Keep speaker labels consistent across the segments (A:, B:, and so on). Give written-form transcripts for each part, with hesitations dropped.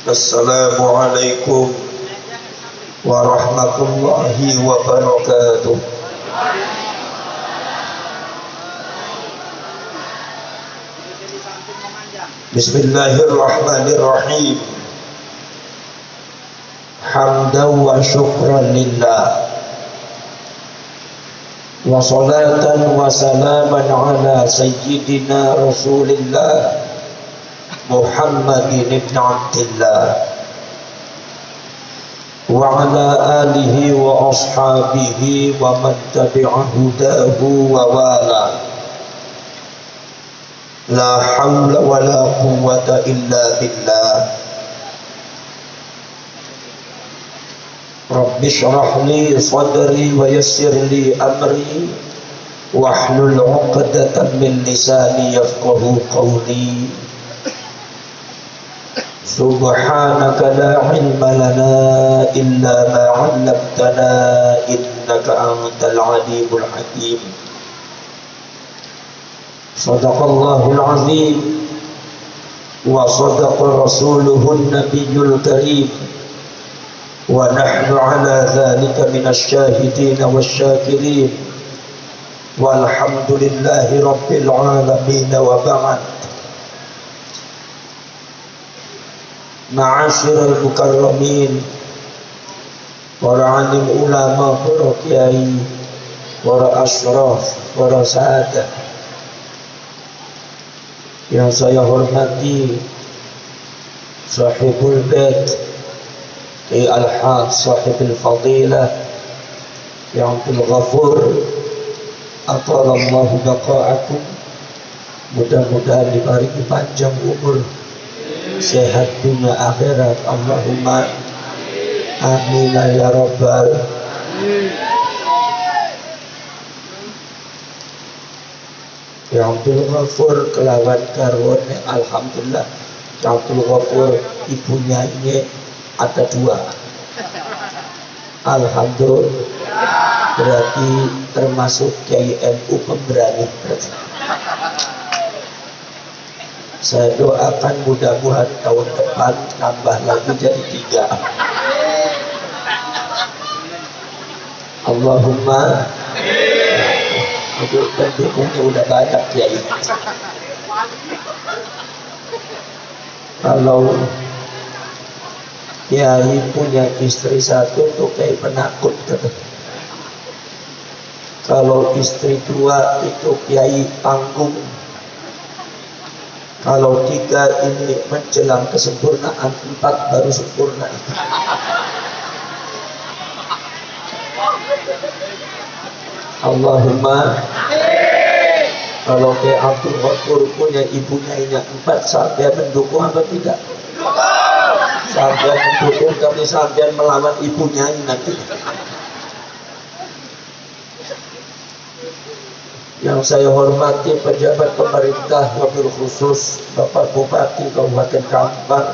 A: Assalamualaikum warahmatullahi wabarakatuh. Bismillahirrahmanirrahim. Hamdan wa syukran lillah, wa salatan wa salaman ala sayyidina Rasulillah Muhammadin ibn Abdillah wa ala alihi wa ashabihi wa man tabi'a hudahu wa wala. La hawla wa la quwwata illa billah. Rabbi shrah li sadri wa yassir li amri wahlul 'uqdatam min lisani yafqahu qawli. Subhanaka la ilma lana illa ma 'allamtana innaka antal alimul hakim. Sadaqallahul azim wa sadaqa rasuluhun nabiyyul karim wa nahnu ala dhalika minasy syahidin wasyakirin walhamdulillahi rabbil alamin wa ba'd. Ma'asyiral mukarramin, para alim ulama, para kiai, para asyraf, para sahadat yang saya hormati, sahibul bait Al-Haj sahibul fadilah yang Abdul Ghafur, atalallahu baqa'akum, mudah-mudahan diberi panjang umur, sehat dunia akhirat, Allahumma amin ya rabbal. Ya Abdul Ghafur kelawan karone, alhamdulillah. Ya Abdul Ghafur ibunya ini ada dua, alhamdulillah. Berarti termasuk Kiai NU pemberani. Saya doakan mudah-mudahan tahun depan tambah lagi jadi 3. Allahumma. Untuk pendukungnya udah banyak ya ini. Kalau Kiai punya istri satu tuh kayak penakut gitu. Kalau istri 2 itu Kiai panggung. Kalau 3 ini menjelang kesempurnaan, 4 baru sempurna. Allahumma. Kalau kayak Abdul Ghafur punya ibunya ini 4, sampai mendukung apa tidak? Sampai mendukung, tapi sampai melawan ibunya ini nanti. Yang saya hormati pejabat pemerintah, wabil khusus Bapak Bupati Kabupaten Kampar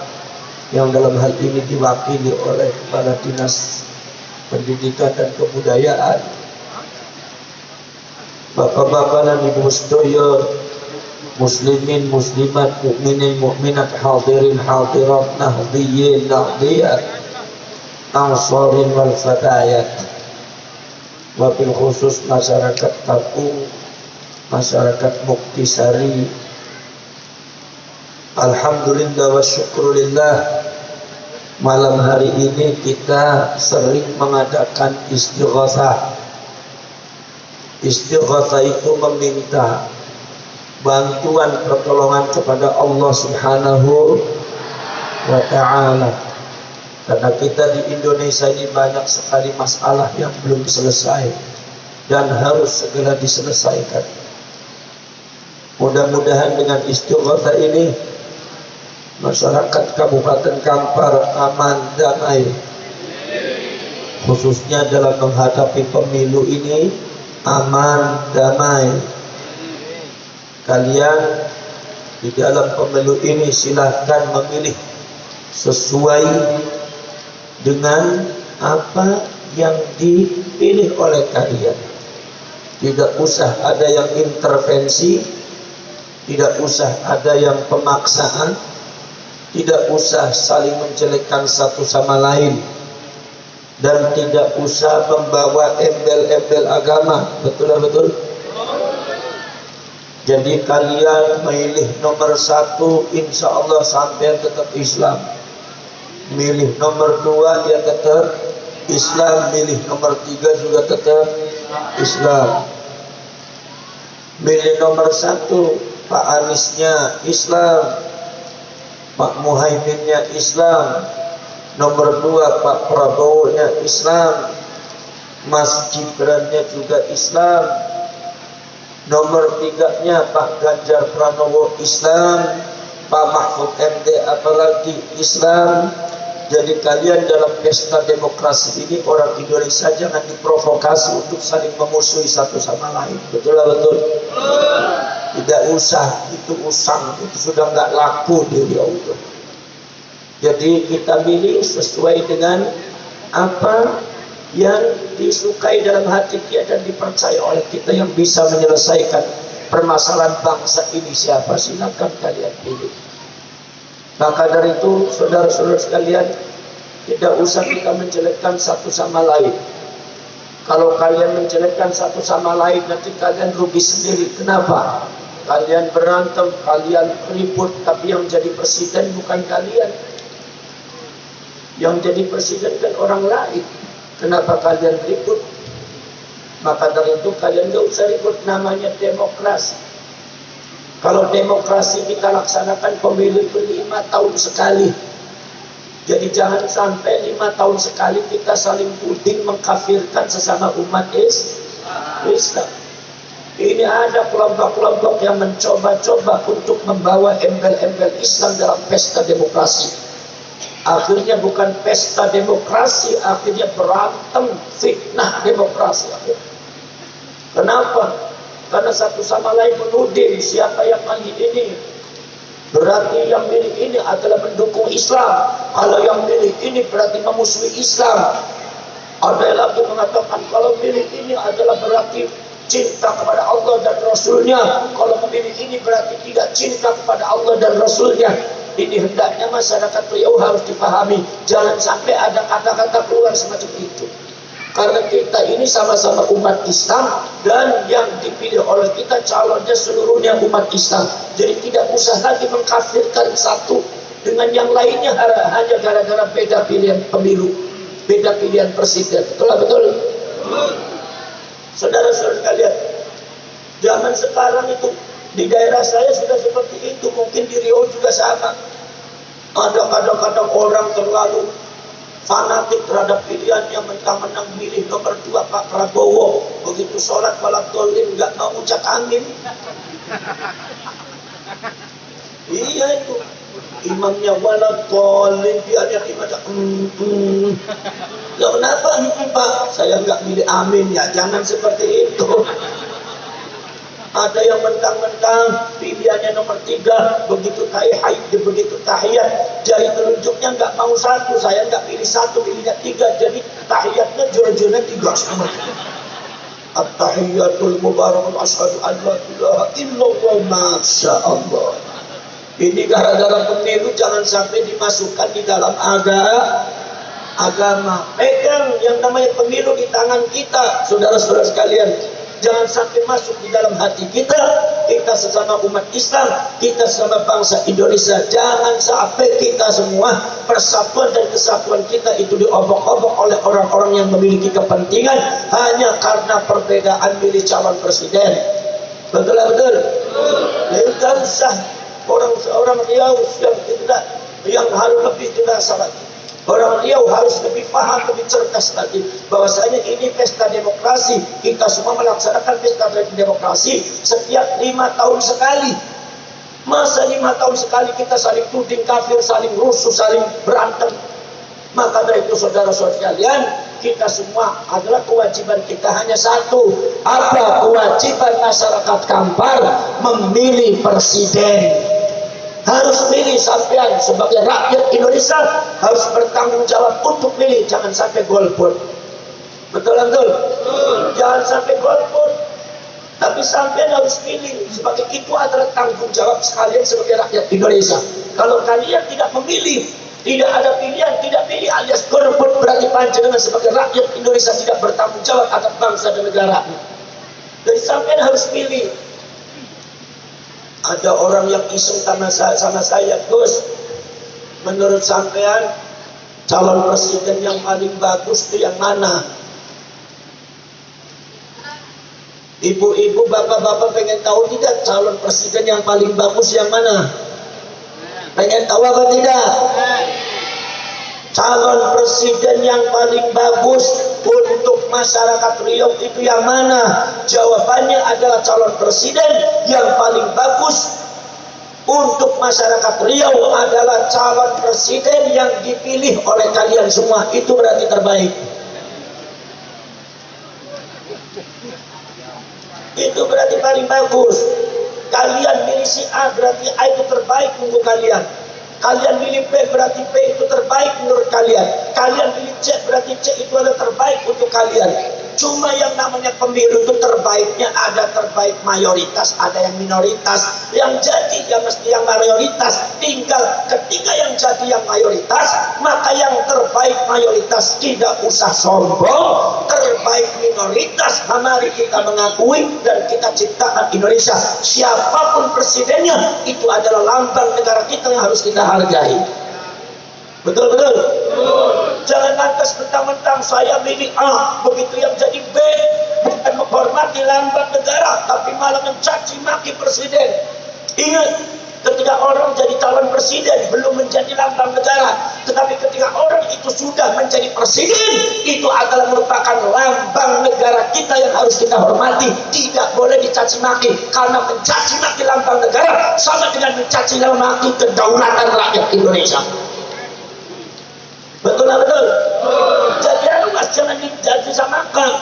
A: yang dalam hal ini diwakili oleh Kepala Dinas Pendidikan dan Kebudayaan, Bapak-bapak dan Ibu sedaya, muslimin, muslimat, mukminin, mukminat, hadirin, hadirat, nahdhiyin, nahdhiyat, ansarin wal fatayat, wabil khusus masyarakat Tapung, masyarakat Muktisari. Alhamdulillah wa syukrulillah, malam hari ini kita sering mengadakan istighatsah. Istighatsah itu meminta bantuan pertolongan kepada Allah Subhanahu wa ta'ala. Karena kita di Indonesia ini banyak sekali masalah yang belum selesai dan harus segera diselesaikan. Mudah-mudahan dengan istighatsah ini masyarakat Kabupaten Kampar aman, damai, khususnya dalam menghadapi pemilu ini aman, damai. Kalian di dalam pemilu ini silahkan memilih sesuai dengan apa yang dipilih oleh kalian. Tidak usah ada yang intervensi, tidak usah ada yang pemaksaan, tidak usah saling menjelekkan satu sama lain, dan tidak usah membawa embel-embel agama. Betul. Jadi kalian milih nomor 1, insya Allah sampai tetap Islam. Milih nomor 2 ya tetap Islam. Milih nomor 3 juga tetap Islam. Milih nomor 1 Pak Aniesnya Islam, Pak Muhaiminnya Islam. Nomor 2 Pak Prabowo-nya Islam, Mas Gibran-nya juga Islam. Nomor 3-nya Pak Ganjar Pranowo Islam, Pak Mahfud MD apalagi Islam. Jadi kalian dalam pesta demokrasi ini, orang Indonesia jangan diprovokasi untuk saling memusuhi satu sama lain. Betul. Tidak usah, itu usang, itu sudah nggak laku di Allah. Jadi kita pilih sesuai dengan apa yang disukai dalam hati kita dan dipercaya oleh kita, yang bisa menyelesaikan permasalahan bangsa ini. Siapa? Silakan kalian pilih. Maka dari itu, saudara-saudara sekalian, tidak usah kita menjelekkan satu sama lain. Kalau kalian menjelekkan satu sama lain, nanti kalian rugi sendiri. Kenapa? Kalian berantem, kalian ribut, tapi yang jadi presiden bukan kalian. Yang jadi presiden kan orang lain. Kenapa kalian ribut? Maka dari itu kalian gak usah ribut, namanya demokrasi. Kalau demokrasi kita laksanakan pemilu itu 5 tahun sekali. Jadi jangan sampai 5 tahun sekali kita saling puding mengkafirkan sesama umat Islam. Ini ada kelompok-kelompok yang mencoba-coba untuk membawa embel-embel Islam dalam pesta demokrasi. Akhirnya bukan pesta demokrasi, akhirnya berantem, fitnah demokrasi. Kenapa? Karena satu sama lain menuding siapa yang milih ini. Berarti yang milih ini adalah mendukung Islam. Kalau yang milih ini berarti memusuhi Islam. Ada yang lagi mengatakan kalau milih ini adalah berarti cinta kepada Allah dan Rasulnya. Kalau memilih ini berarti tidak cinta kepada Allah dan Rasulnya. Ini hendaknya masyarakat Riau harus dipahami. Jangan sampai ada kata-kata keluar semacam itu. Karena kita ini sama-sama umat Islam, dan yang dipilih oleh kita calonnya seluruhnya umat Islam. Jadi tidak usah lagi mengkafirkan satu dengan yang lainnya hanya gara-gara beda pilihan pemilu, beda pilihan presiden. Betul? Saudara-saudara sekalian, zaman sekarang itu di daerah saya sudah seperti itu, mungkin di Riau juga sama. Ada kadang-kadang orang terlalu fanatik terhadap pilihannya, mentang-mentang milih nomor 2 Pak Prabowo. Begitu sholat malam dolim nggak mau ucap amin. Iya itu. Imamnya wala dolim, biarnya ibadah. Ya kenapa Pak? Saya nggak milih amin ya. Jangan seperti itu. Ada yang mentang-mentang pilihannya nomor 3, begitu tahiyat, jari telunjuknya nggak mau 1, saya nggak pilih 1, pilihnya 3, jadi tahiyatnya jurjurnya 3 sama. At-tahiyatul mubarakatuh asyhadu an la ilaha illallah, masya Allah. Ini gara-gara pemilu jangan sampai dimasukkan di dalam agama. Pegang yang namanya pemilu di tangan kita, saudara-saudara sekalian. Jangan sampai masuk di dalam hati kita. Kita sesama umat Islam, kita sesama bangsa Indonesia. Jangan sampai kita semua persatuan dan kesatuan kita itu diobok-obok oleh orang-orang yang memiliki kepentingan hanya karena perbedaan milih calon presiden. Betul? Tidak usah orang Riau yang harus lebih dewasa lagi. Orang Riau harus lebih paham, lebih cerdas lagi bahwasanya ini pesta demokrasi. Kita semua melaksanakan pesta demokrasi setiap 5 tahun sekali. Masa 5 tahun sekali kita saling tuding kafir, saling rusuh, saling berantem? Maka dari itu saudara-saudara sekalian, kita semua adalah kewajiban kita hanya satu. Apa kewajiban masyarakat Kampar? Memilih presiden. Harus milih, sampean sebagai rakyat Indonesia harus bertanggung jawab untuk milih, jangan sampai golput. Betul? Jangan sampai golput. Tapi sampai harus pilih, sebagai itu adalah tanggung jawab sekalian sebagai rakyat Indonesia. Kalau kalian tidak memilih, tidak ada pilihan, tidak pilih alias golput, berarti panjenengan sebagai rakyat Indonesia tidak bertanggung jawab atas bangsa dan negara. Jadi sampai harus pilih. Ada orang yang iseng sama saya, Gus, menurut sampean calon presiden yang paling bagus itu yang mana? Ibu-ibu, bapak-bapak pengen tahu tidak calon presiden yang paling bagus yang mana? Pengen tahu apa tidak? Calon presiden yang paling bagus untuk masyarakat Riau itu yang mana? Jawabannya adalah calon presiden yang paling bagus untuk masyarakat Riau adalah calon presiden yang dipilih oleh kalian semua. Itu berarti terbaik. Itu berarti paling bagus. Kalian milih si A berarti A itu terbaik untuk kalian. Kalian pilih B berarti B itu terbaik menurut kalian. Kalian pilih C berarti C itu adalah terbaik untuk kalian. Cuma yang namanya pemilu itu terbaiknya ada terbaik mayoritas, ada yang minoritas. Yang jadi yang mesti yang mayoritas. Tinggal ketika yang jadi yang mayoritas, maka yang terbaik mayoritas tidak usah sombong. Terbaik minoritas, mari kita mengakui dan kita ciptakan Indonesia. Siapapun presidennya, itu adalah lambang negara kita yang harus kita hargai. Betul-betul. Jangan lantas mentang-mentang saya milih A, begitu yang jadi B, bukan menghormati lambang negara, tapi malah mencaci maki presiden. Ingat, ketika orang jadi calon presiden belum menjadi lambang negara, tetapi ketika orang itu sudah menjadi presiden, itu adalah merupakan lambang negara kita yang harus kita hormati. Tidak boleh dicaci maki, karena mencaci maki lambang negara sama dengan mencaci maki kedaulatan rakyat Indonesia. Betul lah, betul. Jadi mas jangan disamakan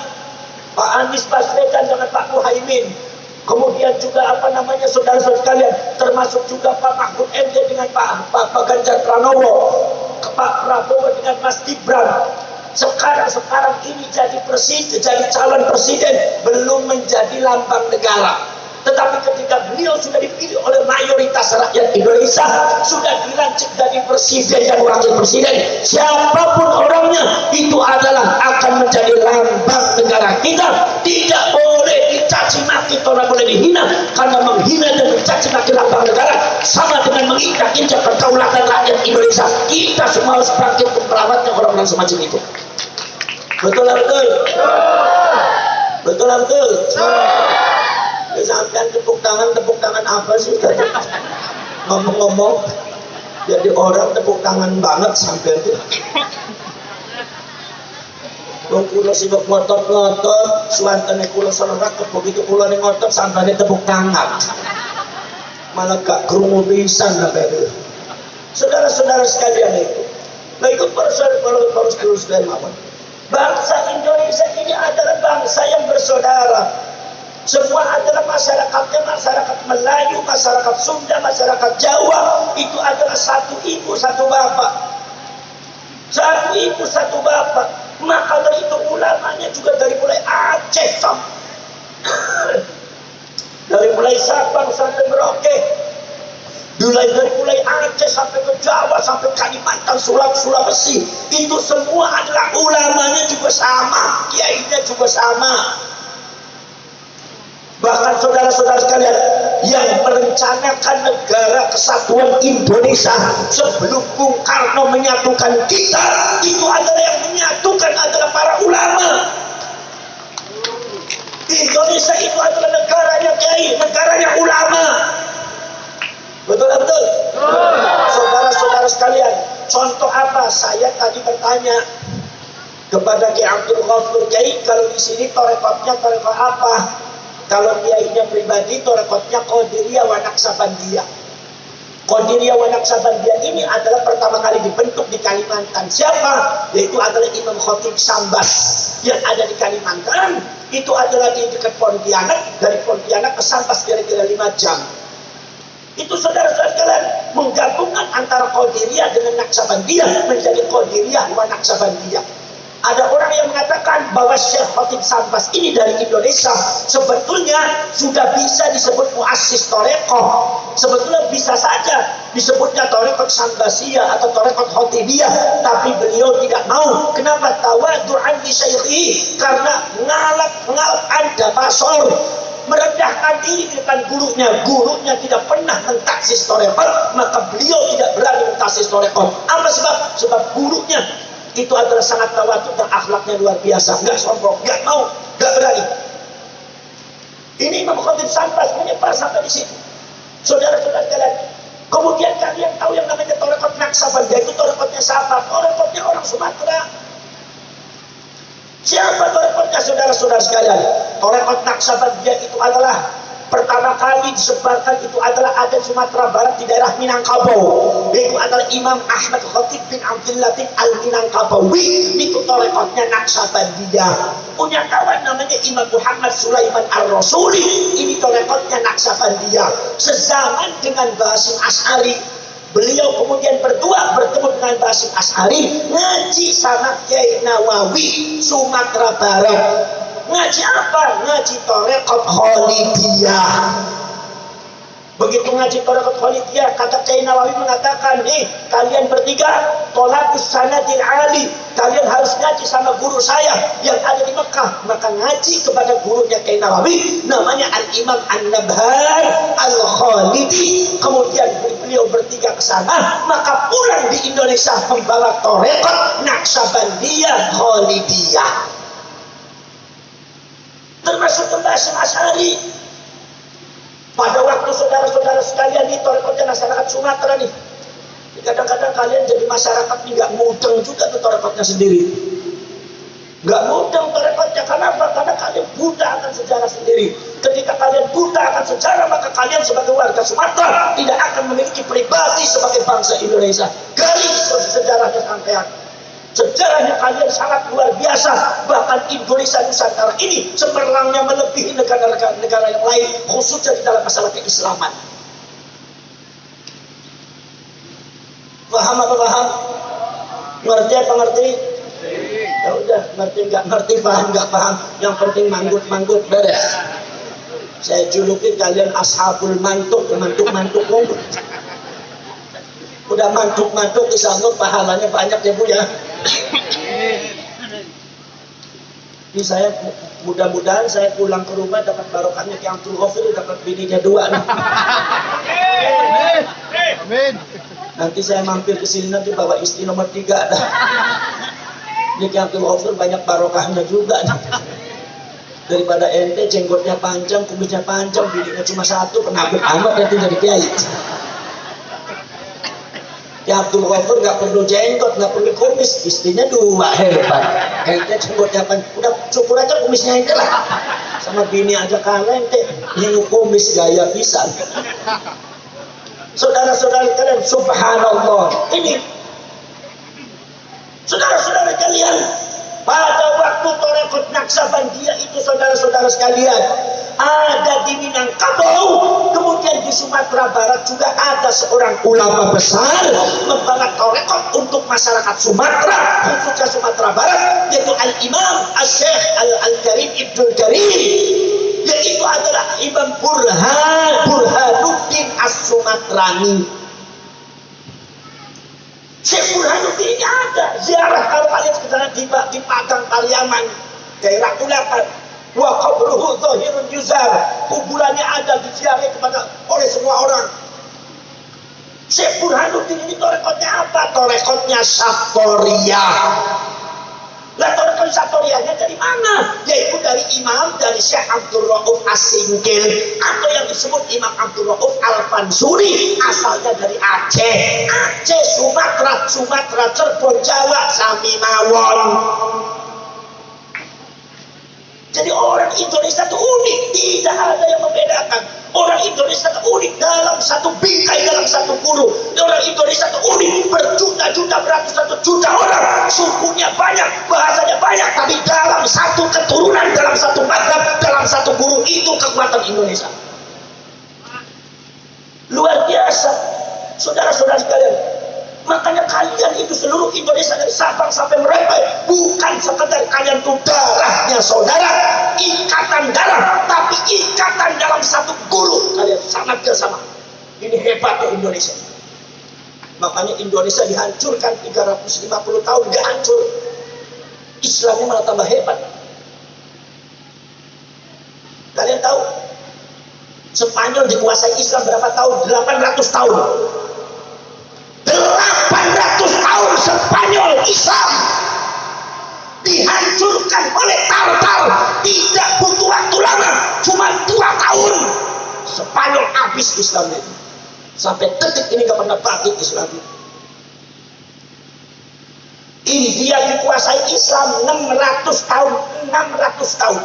A: Pak Anies Baswedan dengan Pak Muhaimin. Kemudian juga saudara-saudara sekalian, termasuk juga Pak Mahfud MD dengan Pak Ganjar Pranowo, Pak Prabowo dengan Mas Gibran. Sekarang ini jadi presiden, jadi calon presiden, belum menjadi lambang negara. Tetapi ketika beliau sudah dipilih oleh mayoritas rakyat Indonesia, sudah dilantik jadi presiden dan wakil presiden, siapapun orangnya, itu adalah akan menjadi lambang negara kita. Tidak boleh dicaci maki, tidak boleh dihina, karena menghina dan mencaci maki lambang negara sama dengan menginjak-injak kedaulatan rakyat Indonesia. Kita semua harus bangkit untuk merawatnya orang-orang semacam itu. Betul lah, betul. Betul lah, betul. Sampai tepuk tangan apa sih tadi? Ngomong-ngomong, jadi orang tepuk tangan banget sampai itu. Wong kula sing ngotot-ngotot, suwantene kula serak begitu kula ning ngotot sampane tepuk tangan. Malah gak krungu pisan sampai itu. Saudara-saudara sekalian itu. Nah itu para saudara mawon. Bangsa Indonesia ini adalah bangsa yang bersaudara. Semua adalah masyarakatnya, masyarakat Melayu, masyarakat Sunda, masyarakat Jawa. Itu adalah satu ibu, satu bapak. Satu ibu, satu bapak. Maka dari itu ulamanya juga dari mulai Aceh dari mulai Sabang sampai Merauke, dari mulai Aceh sampai ke Jawa, sampai Kalimantan, Sulawesi, itu semua adalah ulamanya juga sama, kiainya juga sama. Bahkan saudara-saudara sekalian, yang merencanakan negara kesatuan Indonesia sebelum Bung Karno menyatukan kita, itu adalah yang menyatukan adalah para ulama. Indonesia itu adalah negaranya kiai, negaranya ulama. Betul tak betul? Saudara-saudara sekalian, contoh apa? Saya tadi bertanya kepada Kiai Abdul Ghafur, Kiai kalau di sini torekotnya torekot apa? Kalau kiainya pribadi, torekotnya Qadiriyah wa Naqsabandiyah. Qadiriyah wa Naqsabandiyah ini adalah pertama kali dibentuk di Kalimantan. Siapa? Yaitu adalah Imam Khatib Sambas yang ada di Kalimantan. Itu adalah di dekat Pontianak. Dari Pontianak ke Sambas kira-kira 5 jam. Itu saudara-saudara sekalian, menggabungkan antara Qadiriyah dengan Naqsabandiyah menjadi Qadiriyah wa Naqsabandiyah. Ada orang yang mengatakan bahwa Syekh Khatib Sambas ini dari Indonesia sebetulnya sudah bisa disebut muassis Torekoh. Sebetulnya bisa saja disebutnya Torekoh Sambasiyah atau Torekoh Khatibiyah, tapi beliau tidak mau. Kenapa? Tawadu'an li syaikhi, karena ngalap dabasor, merendahkan diri di depan gurunya tidak pernah mentaksis Torekoh, maka beliau tidak berani mentaksis Torekoh. Apa sebab? Sebab gurunya itu adalah sangat tawadu dan akhlaknya luar biasa, nggak sombong, nggak mau, nggak berani. Ini Imam Khatib Sambas menyebar sampai di situ, saudara-saudara sekalian. Kemudian kalian tahu yang namanya Torekot Naksabandia itu torekotnya siapa? Torekotnya orang Sumatera. Siapa torekotnya, saudara-saudara sekalian? Torekot Naksabandia itu adalah pertama kali disebarkan, itu adalah ada Sumatera Barat di daerah Minangkabau. Itu adalah Imam Ahmad Khatib bin Abdul Latif Al-Minangkabawi. Itu torekotnya Naksabandia. Punya kawan namanya Imam Muhammad Sulaiman Ar-Rasuli. Ini torekotnya Naksabandia. Sezaman dengan Basim Asy'ari. Beliau kemudian berdua bertemu dengan Basim Asy'ari, ngaji sama Kiai Nawawi Sumatera Barat. Ngaji apa? Ngaji Torekot Khalidiyah. Begitu ngaji Torekot Khalidiyah, kata Kiai Nawawi mengatakan, nih kalian bertiga tolabus sanadil ali, kalian harus ngaji sama guru saya yang ada di Mekah. Maka ngaji kepada gurunya Kiai Nawawi, namanya Al-Imam An-Nabhar Al-Khalidi. Kemudian beliau bertiga ke sana, maka pulang di Indonesia membawa Torekot Naksabandia Khalidiyah, termasuk Basim Asy'ari. Pada waktu saudara-saudara sekalian di torekotnya masyarakat Sumatera nih, kadang-kadang kalian jadi masyarakat nih nggak mudeng juga tuh torekotnya sendiri, nggak mudeng torekotnya. Kenapa? Karena kalian buta akan sejarah sendiri. Ketika kalian buta akan sejarah, maka kalian sebagai warga Sumatera tidak akan memiliki pribadi sebagai bangsa Indonesia. Gali sejarahnya sampean. Sejarahnya kalian sangat luar biasa. Bahkan Indonesia Nusantara ini cemerlangnya melebihi negara-negara yang lain, khususnya di dalam masalah keislaman. Paham apa paham? Ngerti apa ngerti? Ya udah, ngerti nggak ngerti, paham nggak paham, yang penting manggut-manggut beres. Saya julukin kalian ashabul mantuk, mantuk-mantuk manggut. Udah mantuk-mantuk disambut pahalanya banyak ya Bu ya. Ini saya mudah-mudahan saya pulang ke rumah dapat barokahnya Ki Abdul Ghafir, dapat bininya 2 nih. Amin. Nanti saya mampir ke sini nanti bawa istri nomor 3 dah. Ini Ki Abdul Ghafir banyak barokahnya juga nih. Daripada ente jenggotnya panjang, kumisnya panjang, bininya cuma 1, penakut amat nanti jadi kiai. Ya Abdul Ghafir nggak perlu jenggot, nggak perlu kumis, istrinya 2, hebat. Ente jenggotnya panjang, udah cukur aja kumisnya ente lah. Sama bini aja kalah ente, nyengu kumis gaya pisan. Saudara-saudara kalian, subhanallah. Ini saudara-saudara kalian, pada waktu Torekot Naksabandia itu saudara-saudara sekalian ada di Minangkabau, kemudian di Sumatera Barat juga ada seorang ulama besar membawa Torekot untuk masyarakat Sumatera, khususnya Sumatera Barat, yaitu Al-Imam Asy-Syaikh Al-Karim Ibnul Karim, yaitu adalah Imam Burhanuddin As-Sumatrani. Syekh Burhanuddin ini ada ziarah kalau kalian sekarang di Padang Pariaman, daerah Ulakan. Wa qabruhu zahirun yuzar, kuburannya ada diziarahi kepada oleh semua orang. Syekh Burhanuddin ini torekotnya apa? Torekotnya Satoriyah. Lah torekot Satoriyahnya dari mana? Yaitu dari Syekh Abdul Rauf As-Singkil, atau yang disebut Imam Abdul Rauf Al-Fansuri, asalnya dari Aceh. Aceh, Sumatera, Cirebon, Jawa, sami mawon. Jadi orang Indonesia itu unik, tidak ada yang membedakan. Orang Indonesia itu unik dalam satu bingkai, dalam satu guru. Orang Indonesia itu unik, berjuta-juta, beratus-ratus juta orang, sukunya banyak, bahasanya banyak, tapi dalam satu keturunan, dalam satu madhab, dalam satu guru, itu kekuatan Indonesia. Luar biasa, saudara-saudara sekalian. Makanya kalian itu seluruh Indonesia dari Sabang sampai Merauke bukan sekedar kalian tuh darahnya saudara, ikatan darah, tapi ikatan dalam satu guru kalian sangat bersama. Ini hebatnya Indonesia. Makanya Indonesia dihancurkan 350 tahun gak hancur, Islamnya malah tambah hebat. Kalian tahu Spanyol dikuasai Islam berapa tahun? 800 tahun. 800 tahun Spanyol Islam dihancurkan oleh Tartar. Tidak butuh waktu lama, cuma 2 tahun Spanyol habis Islam itu. Sampai detik ini gak pernah bangkit Islam. India dikuasai Islam 600 tahun. 600 tahun.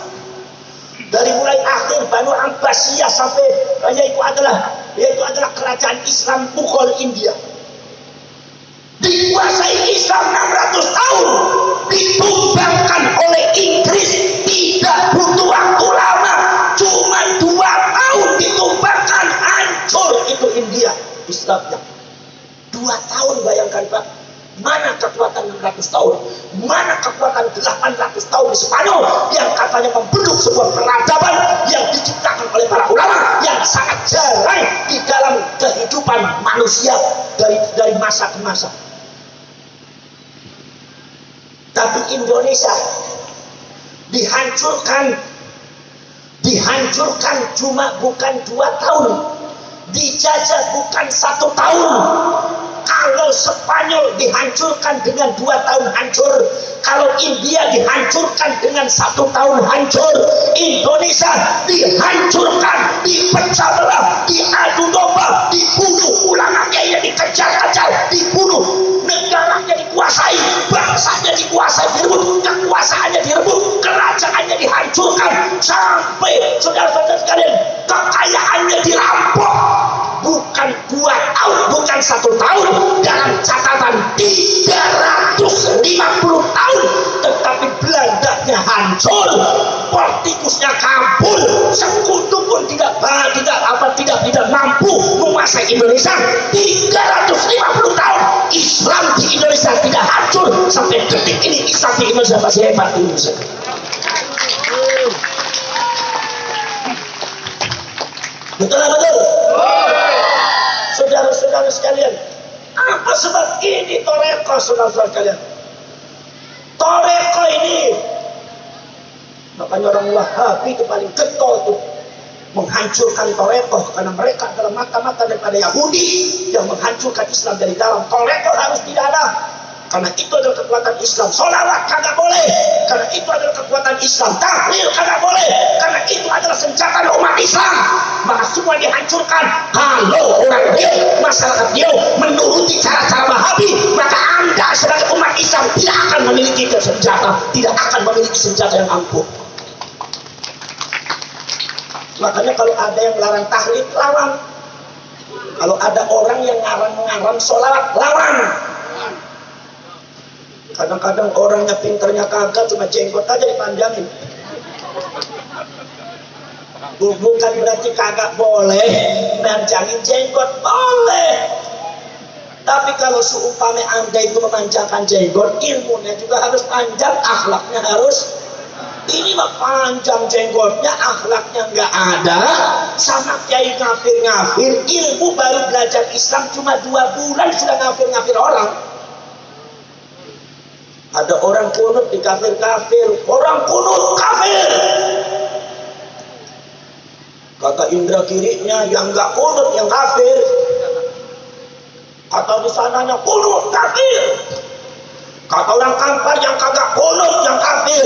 A: Dari mulai akhir Banu Abbasiyah sampai yaitu adalah kerajaan Islam Mughal India. Dikuasai Islam 600 tahun, ditumbangkan oleh Inggris. Tidak butuh waktu lama, cuma 2 tahun ditumbangkan, hancur itu India Islamnya. 2 tahun, bayangkan Pak. Mana kekuatan 600 tahun, mana kekuatan 800 tahun di Spanyol yang katanya membentuk sebuah peradaban yang diciptakan oleh para ulama yang sangat jarang di dalam kehidupan manusia dari masa ke masa. Tapi Indonesia dihancurkan cuma bukan 2 tahun, dijajah bukan 1 tahun. Kalau Spanyol dihancurkan dengan 2 tahun hancur, kalau India dihancurkan dengan 1 tahun hancur, Indonesia dihancurkan, dipecah belah, diadu domba, dibunuh, ulamanya yang dikejar-kejar, dibunuh, negaranya dikuasai, bangsanya dikuasai, direbut, kekuasaannya direbut, kerajaannya dihancurkan, sampai saudara-saudara sekalian kekayaannya dirampok. Bukan 2 tahun, bukan 1 tahun, dalam catatan 350 tahun, tetapi Belandanya hancur, Portikusnya kabur, sekutu pun tidak mampu menguasai Indonesia. 350 tahun Islam di Indonesia tidak hancur, sampai detik ini Islam di Indonesia masih hebat di Indonesia. Betul lah, betul? Saudara-saudara sekalian, apa sebab ini toreko, saudara-saudara sekalian? Toreko ini, makanya orang Wahabi itu paling getol tuh menghancurkan toreko, karena mereka adalah mata-mata daripada Yahudi yang menghancurkan Islam dari dalam. Toreko harus tidak ada, karena itu adalah kekuatan Islam. Sholawat kagak boleh, karena itu adalah kekuatan Islam. Tahlil kagak boleh, karena itu adalah senjata umat Islam. Maka semua dihancurkan. Kalau orang dia, masyarakat dia menuruti cara-cara Wahabi, maka Anda sebagai umat Islam tidak akan memiliki senjata, tidak akan memiliki senjata yang ampuh. Makanya kalau ada yang melarang tahlil, lawan. Kalau ada orang yang ngarang-ngarang sholawat, lawan. Kadang-kadang orangnya pinternya kagak, cuma jenggot aja dipanjangin. Bukan berarti kagak boleh manjangin jenggot, boleh. Tapi kalau seumpama Anda itu memanjangkan jenggot, ilmunya juga harus panjang, akhlaknya harus. Ini mah panjang jenggotnya, akhlaknya nggak ada, sama kiai ngafir-ngafir, ilmu baru belajar Islam cuma 2 bulan sudah ngafir-ngafir orang. Ada orang kunut di kafir-kafir, orang kunut kafir. Kata indra kirinya yang nggak kunut yang kafir. Kata di sananya kunut kafir. Kata orang Kampar yang kagak kunut yang kafir.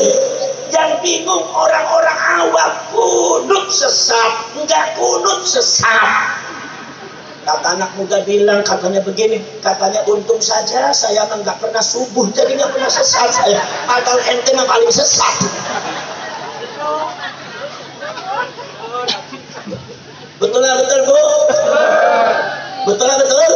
A: Yang bingung orang-orang awam, kunut sesat, nggak kunut sesat. Kata anak muda bilang, katanya begini, katanya untung saja saya nggak pernah subuh, jadi nggak pernah sesat saya. Padahal ente mah paling sesat. Betul lah, betul Bu? Betul lah, betul?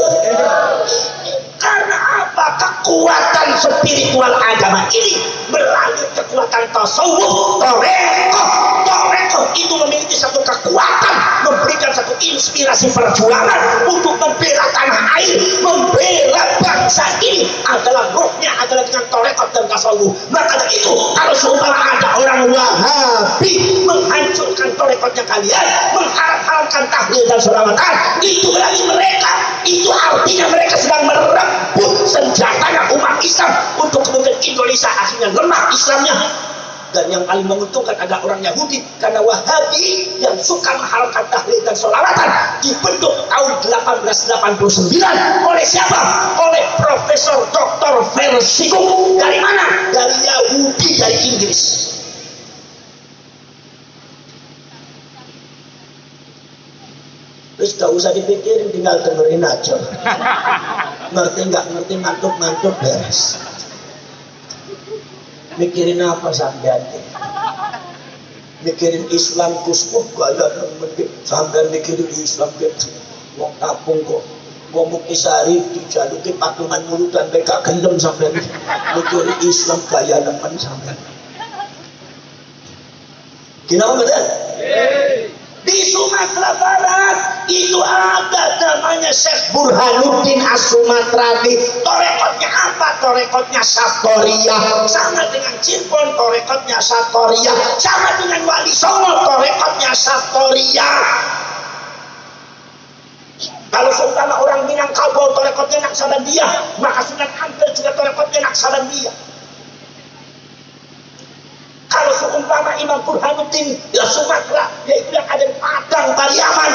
A: Karena apa? Kekuatan spiritual agama ini melalui kekuatan tasawuf, toreko itu memiliki satu kekuatan, memberikan satu inspirasi perjuangan untuk membela tanah air, membela bangsa ini, adalah rohnya adalah dengan tarekat dan tasawuf. Maka itu kalau seumpama ada orang Wahabi menghancurkan tarekatnya kalian, mengharam-haramkan tahlil dan sholawatan, itu berarti mereka, itu artinya mereka sedang merebut senjatanya umat Islam untuk kemudian Indonesia akhirnya lemah Islamnya. Dan yang paling menguntungkan ada orang Yahudi, karena Wahabi yang suka mengharamkan tahlil dan sholawatan dibentuk tahun 1889 oleh siapa? Oleh Profesor Dr. Versikung. Dari mana? Dari Yahudi, dari Inggris. Terus gak usah dipikirin, tinggal dengerin aja. Ngerti nggak ngerti, mantuk-mantuk beres. Mikirin apa sampean? Mikirin Islam kuspuh gaya mendik sampean mikirin Islam gitu. Wong kampung kok wong Muktisari dijaluki patungan mulutan mereka gendem sampean mikirin Islam gaya nemen sampean. Kenapa betul? Di Sumatera Barat itu ada namanya Syekh Burhanuddin As-Sumatrani. Torekotnya apa? Torekotnya Satoriyah. Sama dengan Cirebon, torekotnya Satoriyah. Sama dengan Wali Songo, torekotnya Satoriyah. Kalau seumpama orang Minangkabau torekotnya Naksabandiyah, maka Sunan Ampel juga torekotnya Naksabandiyah. Kalau seumpama Imam Burhanuddin di Sumatera, yaitu yang ada di Padang, Pariaman,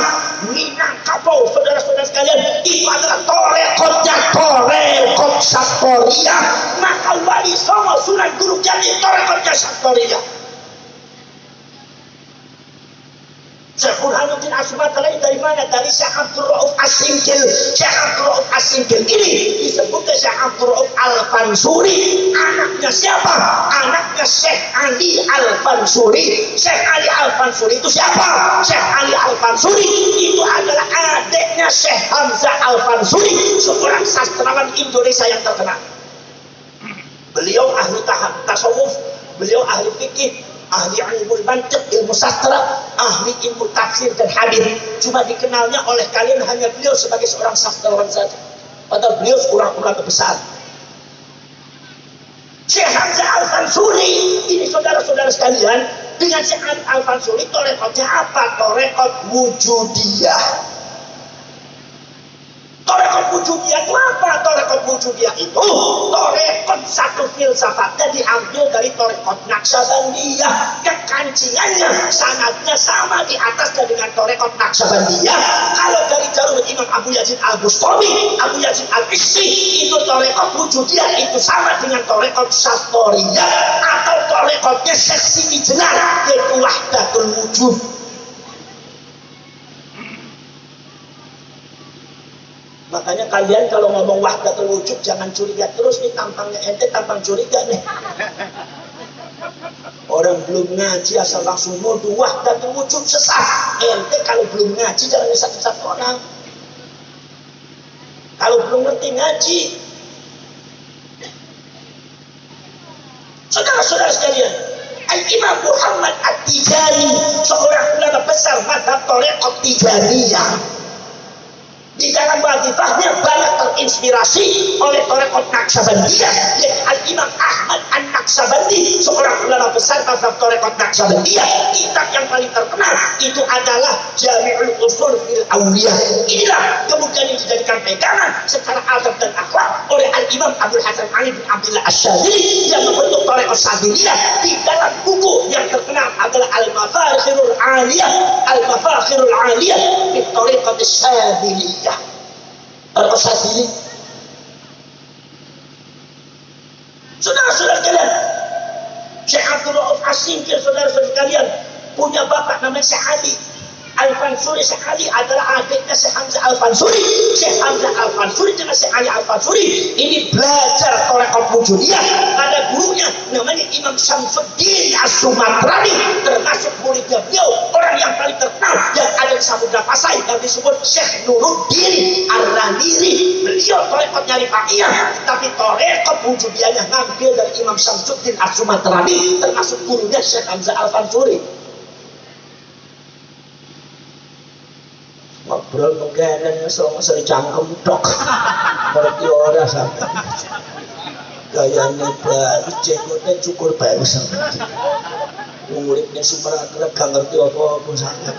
A: Minangkabau, saudara-saudara sekalian, itu adalah torekotnya torekot Satoriyah. Maka Wali Songo Sunan Gunung Jati torekotnya Satoriyah. Syekh Burhanuddin As-Sumatrani dari mana? Dari Syekh Abdul Rauf As-Singkil. Syekh Abdul Rauf As-Singkil ini disebutnya Syekh Abdul Rauf Al-Fansuri. Anaknya siapa? Anaknya Syekh Ali Al-Fansuri. Syekh Ali Al-Fansuri itu siapa? Syekh Ali Al-Fansuri itu adalah adiknya Syekh Hamzah Al-Fansuri, seorang sastrawan Indonesia yang terkenal. Beliau ahli tasawuf, beliau ahli fikih, ahli ilmu mantiq, ilmu sastra, ahli ilmu tafsir dan hadis. Cuma dikenalnya oleh kalian hanya beliau sebagai seorang sastrawan saja, padahal beliau seorang ulama besar. Syekh Hamzah Al-Fansuri ini, saudara-saudara sekalian, dengan Syekh Al-Fansuri torekotnya apa? Torekot wujudiyah. Torekot wujudiyah itu apa? Torekot wujudiyah itu torekot satu filsafatnya diambil dari torekot Naksabandiyah. Kekancingannya, sanadnya sama di atasnya dengan torekot Naksabandiyah. Kalau dari jalur Imam Abu Yazid Al-Bustami, Abu Yazid Al-Isti, itu torekot wujudiyah itu sama dengan torekot Satoriyah atau torekotnya Syekh Siti Jenar, yaitu Wahdatul Wujud. Makanya kalian kalau ngomong wahdatul wujud jangan curiga terus nih, tampangnya ente tampang curiga nih. Orang belum ngaji asal langsung nuduh wahdatul wujud sesat. Ente kalau belum ngaji jangan nyesat-nyesat orang. Kalau belum ngerti ngaji. Saudara-saudara sekalian, Al-Imam Muhammad At-Tijani, seorang ulama besar mazhab Thariqat Tijaniyah, di dalam wadifahnya banyak terinspirasi oleh torekot Naksabandiyah, yaitu Al-Imam Ahmad An-Naksabandi, seorang ulama besar mazhab torekot Naksabandiyah. Kitab yang paling terkenal itu adalah Jami'ul Usul fil Awliyah. Inilah kemudian yang dijadikan pegangan secara adab dan akhlak oleh Al-Imam Abdul Hasan Ali bin Abdullah Asy-Syadzili yang membentuk torekot Syadziliyah. Di dalam buku yang terkenal adalah Al-Mafakhirul Aliyah, Al-Mafakhirul Aliyah fi Thariqat Syadziliyah. Al-Syadzili. Saudara-saudara sekalian, Syekh Abdul Rauf As-Singkil, saudara-saudara sekalian, punya bapak namanya Syekh Ali Al-Fansuri. Syekh Ali adalah adiknya Syekh Hamzah Al-Fansuri. Syekh Hamzah Al-Fansuri dengan Syekh Ali Al-Fansuri ini belajar torekot wujudiyah. Ada gurunya namanya Imam Syamsuddin As-Sumatrani, termasuk muridnya beliau, orang yang paling terkenal yang ada di Samudra Pasai yang disebut Syekh Nuruddin Ar-Raniri. Beliau torekotnya Rifaiyah, tapi torekot wujudiyahnya ngambil dari Imam Syamsuddin As-Sumatrani, termasuk gurunya Syekh Hamzah Al-Fansuri. Bro mengkenen ngesel-ngesel cangkem tok. Ngerti ora sampe. Gayane bagus jenggotnya cukur bae sampe. Uripnya Sumatera gak ngerti apa-apa sampe.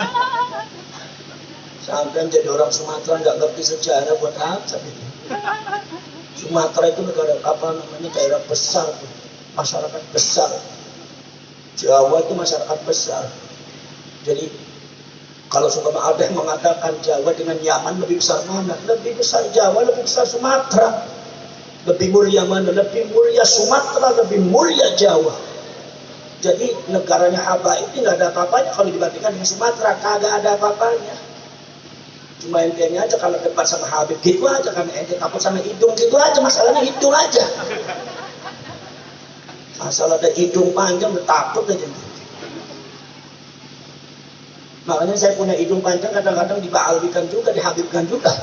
A: Sampai jadi orang Sumatera nggak ngerti sejarah buat apa gitu. Sumatera itu negara apa namanya daerah besar, masyarakat besar. Jawa itu masyarakat besar. Jadi kalau seumpama ada yang mengatakan Jawa dengan Yaman lebih besar mana? Lebih besar Jawa, lebih besar Sumatera. Lebih mulia mana? Lebih mulia Sumatera, lebih mulia Jawa. Jadi negaranya Habaib itu nggak ada apa-apanya kalau dibandingkan dengan Sumatera, kagak ada apa-apanya. Cuma ente aja kalau debat sama Habib gitu aja, karena ente takut sama hidung gitu aja, masalahnya hidung aja. Masalah ada hidung panjang takut aja. Makanya saya punya hidung panjang kadang-kadang dibaalwikan juga, dihabibkan juga.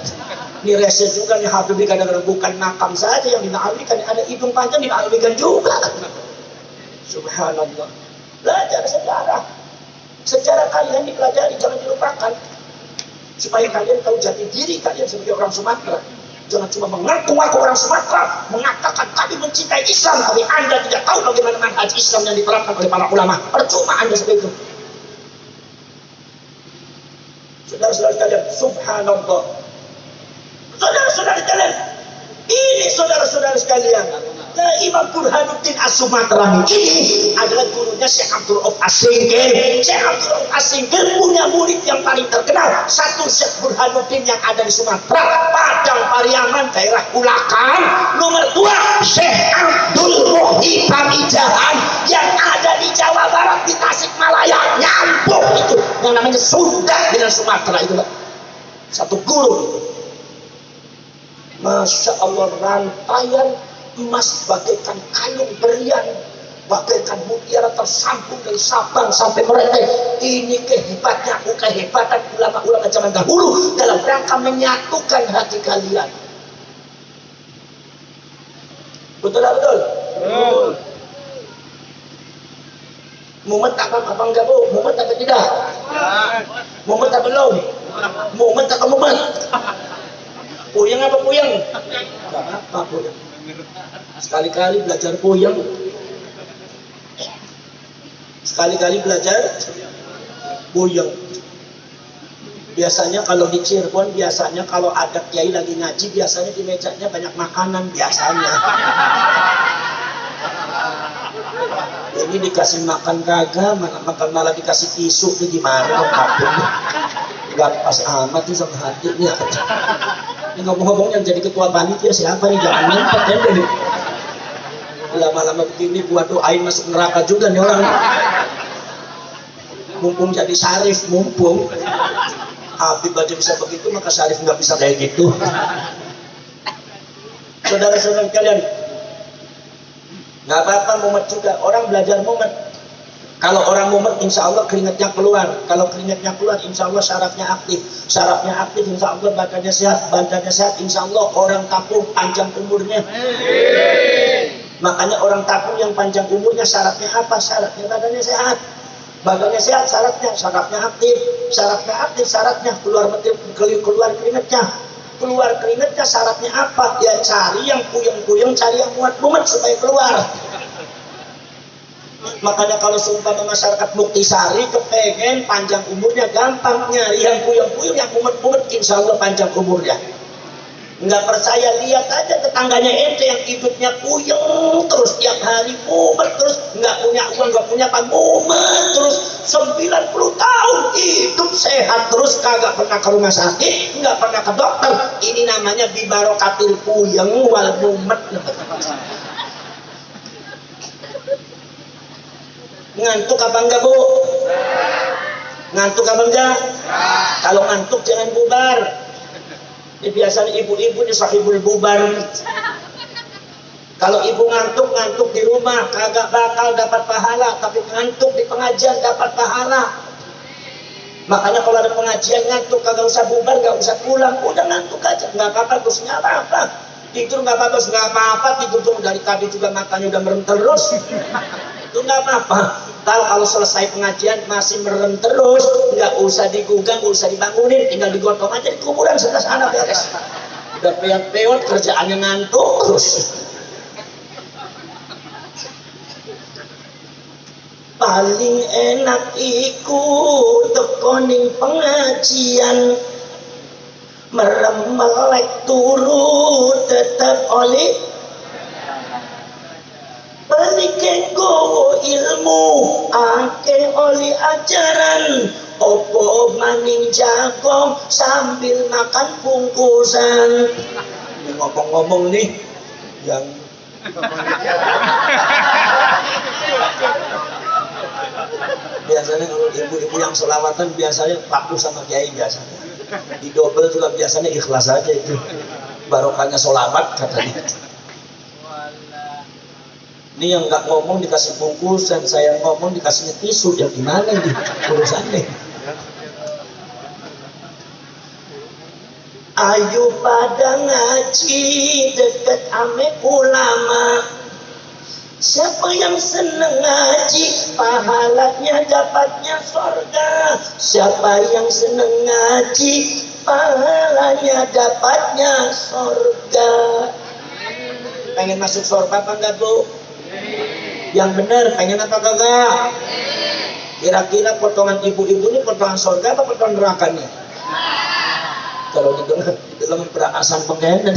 A: Ini rese juga nih Habib, kadang-kadang bukan makam saja yang dibaalwikan, ada hidung panjang dibaalwikan juga. Subhanallah. Belajar sejarah. Sejarah kalian dipelajari, jangan dilupakan. Supaya kalian tahu jati diri kalian sebagai orang Sumatera. Jangan cuma mengaku-ngaku orang Sumatera, mengatakan kami mencintai Islam, tapi Anda tidak tahu bagaimana manhaj Islam yang diterapkan oleh para ulama. Percuma Anda seperti itu. Saudara-saudara sekalian, subhanallah. Saudara-saudara sekalian, ini saudara-saudara sekalian, Imam Burhanuddin As-Sumatrani ini adalah gurunya Syekh Abdul Rauf As-Singgil. Syekh Abdul Rauf As-Singgil punya murid yang paling terkenal. Satu Syekh Burhanuddin yang ada di Sumatera, Padang Pariaman, daerah Kulakan. Nomor dua Syekh Abdul Muhyi Pamijahan yang ada di Jawa Barat, di Tasikmalaya. Nyambung itu yang namanya Sunda dengan Sumatera itu. Satu guru. Masya Allah, rantaian emas bagaikan kayu berian, bagaikan mutiara tersambung dari Sabang sampai Merauke. Ini kehebatan ulama-ulama zaman dahulu dalam rangka menyatukan hati kalian. Betul tak betul? Betul. Mumet apa enggak bu? Mumet apa tidak? Mumet apa belum? Mumet apa mumet? Puyeng apa puyeng? Enggak apa puyeng. Sekali-kali belajar puyeng. Sekali-kali belajar puyeng. Biasanya kalau di Cirebon, biasanya kalau ada kiai lagi ngaji, biasanya di mejanya banyak makanan biasanya. Ini dikasih makan kagak, makan malah dikasih tisu, itu gimana? Gak pas amat tuh sama hatinya. Ini ngomong-ngomong yang jadi ketua panitia siapa nih? Jangan nyempet ya nih. Lama-lama begini gua doain masuk neraka juga nih orang. Mumpung jadi syarif, mumpung Habib aja bisa begitu, maka syarif nggak bisa kayak gitu. Saudara-saudara kalian, nggak apa-apa mumet juga. Orang belajar mumet. Kalau orang mumet, insya Allah keringatnya keluar. Kalau keringatnya keluar, insya Allah syarafnya aktif. Syarafnya aktif, insya Allah badannya sehat. Insya Allah orang tapung panjang umurnya. Makanya orang tapung yang panjang umurnya syaratnya apa? Syaratnya badannya sehat. Badannya sehat, syaratnya aktif, syaratnya keluar keringatnya. Keluar keringatnya syaratnya apa? Ya cari yang puyeng-puyeng, cari yang muat-muat supaya keluar. Makanya kalau seumpama masyarakat Muktisari kepengen panjang umurnya, gampang nyari yang puyeng-puyeng, yang mumet-mumet, insya Allah panjang umurnya. Nggak percaya, lihat aja tetangganya ente yang hidupnya puyeng terus, tiap hari mumet terus, nggak punya uang, nggak punya apa, mumet terus 90 tahun hidup sehat terus, kagak pernah ke rumah sakit, nggak pernah ke dokter. Ini namanya bibarokatil puyeng wal mumet. Ngantuk apa enggak bu? Ngantuk apa enggak? Kalau ngantuk jangan bubar. Ini biasanya ibu-ibu di sahibul bubar. Kalau ibu ngantuk di rumah kagak bakal dapat pahala, tapi ngantuk di pengajian dapat pahala. Makanya kalau ada pengajian ngantuk kagak usah bubar, nggak usah pulang, udah ngantuk aja, nggak apa-apa, terus nggak apa-apa. Tidur nggak apa-apa, tidur dari tadi juga matanya udah merem terus. Itu nggak apa-apa. Atau kalau selesai pengajian masih merem terus, nggak usah digugah, nggak usah dibangunin, tinggal digotong aja di kuburan sebelah sana beres. Udah peot-peot, kerjaannya ngantuk terus. Paling enak iku tekoning pengajian, merem melek turu tetap oleh balikin gowo ilmu ake oleh ajaran, opo maning jagung sambil makan bungkusan. Ini ngomong-ngomong nih yang biasanya kalau ibu-ibu yang selawatan biasanya paku sama kiai biasanya. Di double juga biasanya ikhlas aja itu. Barokahnya sholawat katanya. Ini yang nggak ngomong dikasih bungkusan, saya ngomong dikasihnya tisu, yang gimana nih urusannya? Ayo pada ngaji deket ame ulama. Siapa yang seneng ngaji, pahalanya dapatnya surga. Siapa yang seneng ngaji, pahalanya dapatnya surga. Pengen masuk surga apa enggak, Bu? Yang benar, pengen apa kagak? Kira-kira potongan ibu-ibu ini potongan surga apa potongan neraka nih? Kalau di dalam perasaan pengen.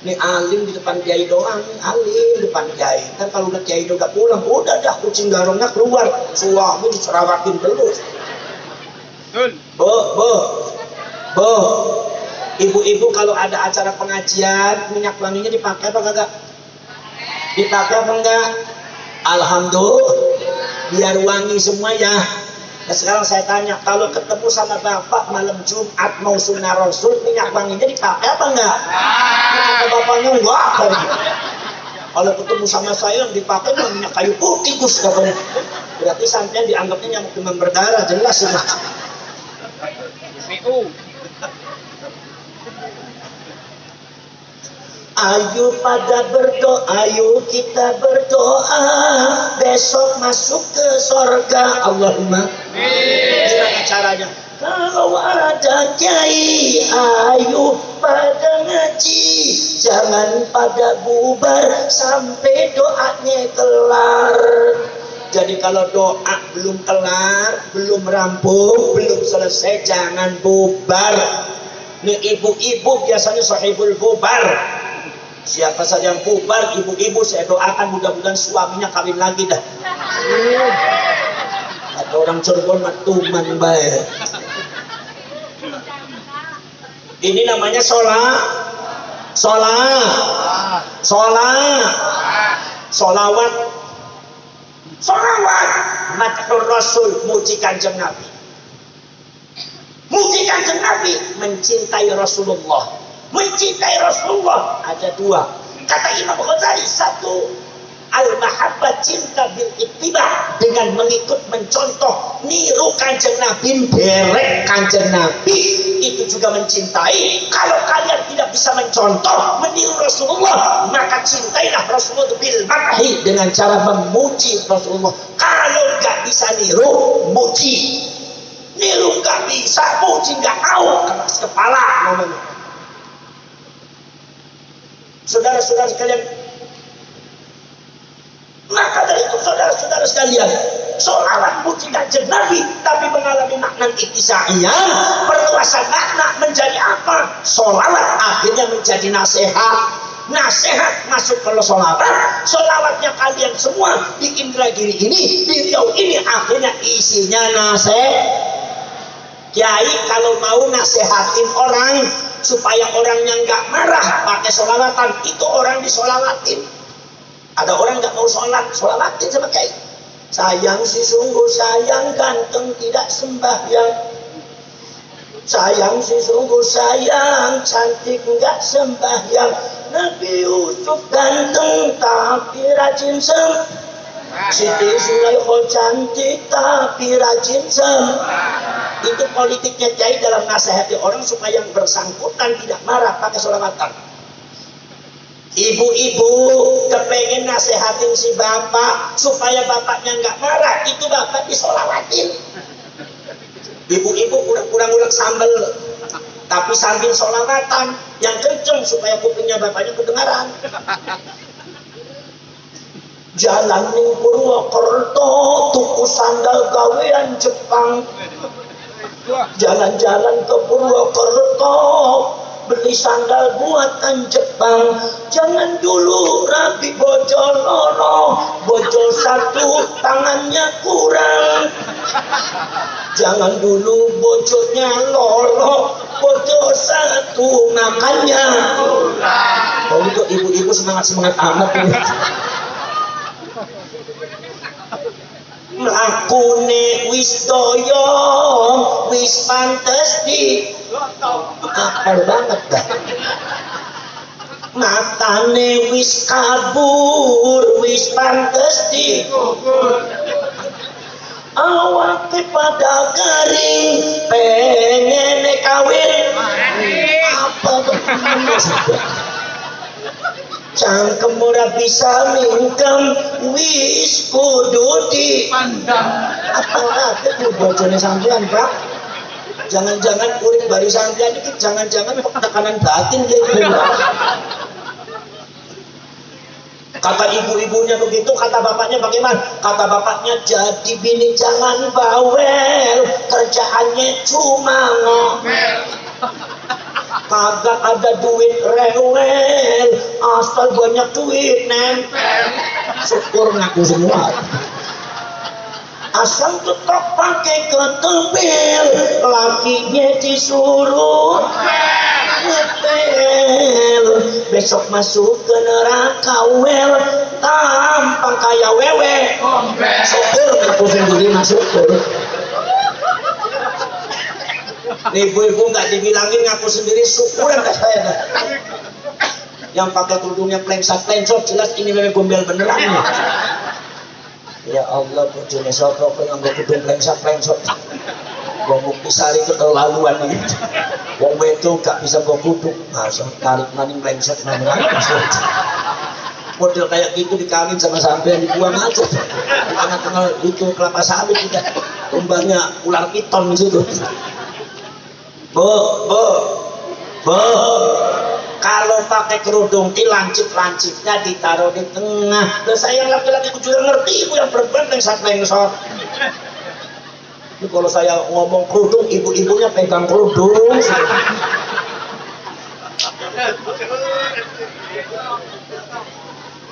A: Ini alim di depan kiai doang, alim di depan kiai. Kan kalau udah kiai udah pulang, udah dah kucing garongnya keluar, suami dicerawakin terus. Bu, ibu-ibu kalau ada acara pengajian, minyak wanginya dipakai apa kagak? Dipakai apa enggak? Alhamdulillah, biar wangi semua ya. Nah, sekarang saya tanya, kalau ketemu sama bapak malam Jumat mau sunnah Rasul, minyak wanginya dipakai apa enggak? Kata bapaknya enggak. Kalau ketemu sama saya yang dipakai minyak kayu putih Gus katanya. Berarti sampean dianggapnya nyamuk demam berdarah, jelas ya. Ayo pada berdoa, ayo kita berdoa besok masuk ke surga. Allahumma. Gimana caranya? Kalau ada kiai, ayo pada ngaji, jangan pada bubar sampai doanya kelar. Jadi kalau doa belum kelar, belum rampung, belum selesai, jangan bubar. Nih ibu-ibu biasanya sahibul bubar. Siapa saja yang bubar, ibu-ibu saya doakan mudah-mudahan suaminya kawin lagi dah. Ada orang Cirebon matuman baik. Ini namanya solawat. Madhur Rasul, muji kanjeng Nabi. Muji kanjeng Nabi, mencintai Rasulullah. Mencintai Rasulullah ada dua. Kata Imam Ghazali, satu al-mahabbah, cinta bil ittiba, dengan mengikut, mencontoh, niru kanjeng Nabi, derek kanjeng Nabi, itu juga mencintai. Kalau kalian tidak bisa mencontoh, meniru Rasulullah, maka cintailah Rasulullah bil madhi, dengan cara memuji Rasulullah. Kalau nggak bisa niru, muji. Niru nggak bisa, muji nggak mau, keras kepala namanya. Saudara-saudara sekalian, maka dari itu saudara-saudara sekalian, sholawat muji kanjeng Nabi tapi mengalami makna ittisaiyah, perluasan makna menjadi apa? Sholawat akhirnya menjadi nasihat. Nasihat masuk kalau sholawatnya kalian semua di Indragiri ini, di Riau ini, akhirnya isinya nasihat. Kiai kalau mau nasehatin orang supaya orangnya nggak marah pakai sholawatan, itu orang disolawatin. Ada orang nggak mau sholat, sholawatin sama kiai. Sayang si sungguh sayang, ganteng tidak sembahyang. Sayang si sungguh sayang, cantik nggak sembahyang. Nabi Yusuf ganteng tapi rajin Siti Zulaikha cantik tapi rajin Itu politiknya kiai dalam nasihati orang supaya yang bersangkutan tidak marah pakai sholawatan. Ibu-ibu kepengen nasehatin si bapak supaya bapaknya nggak marah, itu bapak disolawatin. Ibu-ibu kurang ulek sambel, tapi sambil solawatan yang kenceng supaya kupingnya bapaknya kedengaran. Jalan ning Purwokerto tuku sandal gawean Jepang. Jalan-jalan ke Purwokerto beli sandal buatan Jepang. Jangan dulu rapi bojo loro, bojo satu tangannya kurang. Jangan dulu bojonya loro, bojo satu makannya kurang. Oh itu ibu-ibu semangat amat ini. Mlakune wis doyo, wis pantes di apal banget dah. Matane wis kabur, wis pantes di awake pada garing, pengen kawin apa bener. Cangkem ora bisa mingkem, wis kudu dipandang. Apa itu bojone sampean, Pak? Jangan-jangan urip bari sampean iki jangan-jangan tekanan batin ya Ibu. Kata ibu-ibunya begitu, kata bapaknya bagaimana? Kata bapaknya, jadi bini jangan bawel, kerjaannya cuma ngomel. Kagak ada duit rewel, asal banyak duit nempel. Syukur ngaku semua. Asal tetap pakai ketempel, lakinya disuruh ngepel. Besok masuk ke neraka wel, tampang kayak wewe. Syukur ngaku sendiri masuk ke. Ibu-ibu nggak dibilangin ngaku sendiri, syukuran gak saya dah. Yang pakai kerudungnya plengsat-plengsot jelas ini memang gombel beneran nih. Ya Allah, bojone sapa kok nganggo kerudung plengsat-plengsot. Wong Muktisari keterlaluan ini. Wong wedok gak bisa bawa kerudung, masa tarik maning plengsat maning. Model kayak gitu dikawin sama sampean dibuang aja. Tengah-tengah itu kelapa sawit kita. Tumbangnya ular piton di situ. Bu, kalau pakai kerudung lancip-lancipnya ditaruh di tengah. Dan saya yang laki-laki juga ngerti, ibu yang perempuan plengsat-plengsot. Ini kalau saya ngomong kerudung, ibu-ibunya pegang kerudung.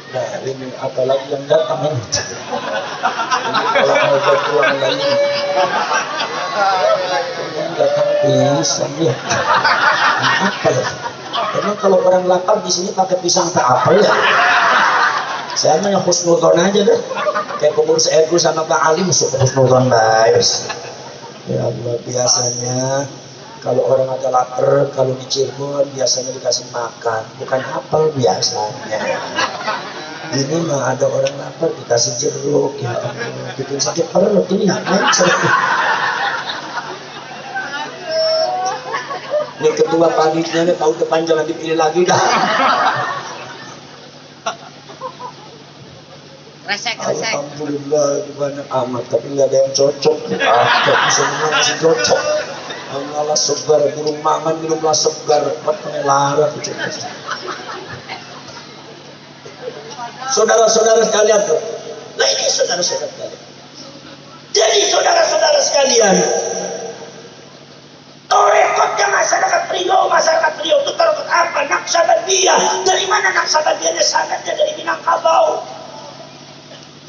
A: Nah ini apalagi yang datang ini. Kalau mau berjuang lagi yang datang bisa ya. Apa ya? Karena kalau orang lapar di sini pakai pisang ke apel ya. Saya mah yang husnudon aja deh. Kayak kubur seegu sama Pak Ali masuk husnudon guys. Ya Allah, biasanya kalau orang ada lapar, kalau di Cirebon biasanya dikasih makan, bukan apel biasanya. Ini mah ada orang lapar dikasih jeruk, ya Allah, bikin sakit perut ini ngapain? Ini ketua panitianya tahun depan jangan dipilih lagi dah.
B: Resek.
A: Alhamdulillah banyak amat, tapi nggak ada yang cocok. Tapi semua masih cocok. Allah segar, burung mangan minumlah segar, pakai lara tuh. Saudara-saudara sekalian tuh. Nah ini saudara-saudara sekalian. Jadi saudara-saudara sekalian, torekotnya masyarakat Priok itu torekot apa? Naksabandiyah. Dari mana Naksabandiyahnya? Sanadnya dari Minangkabau.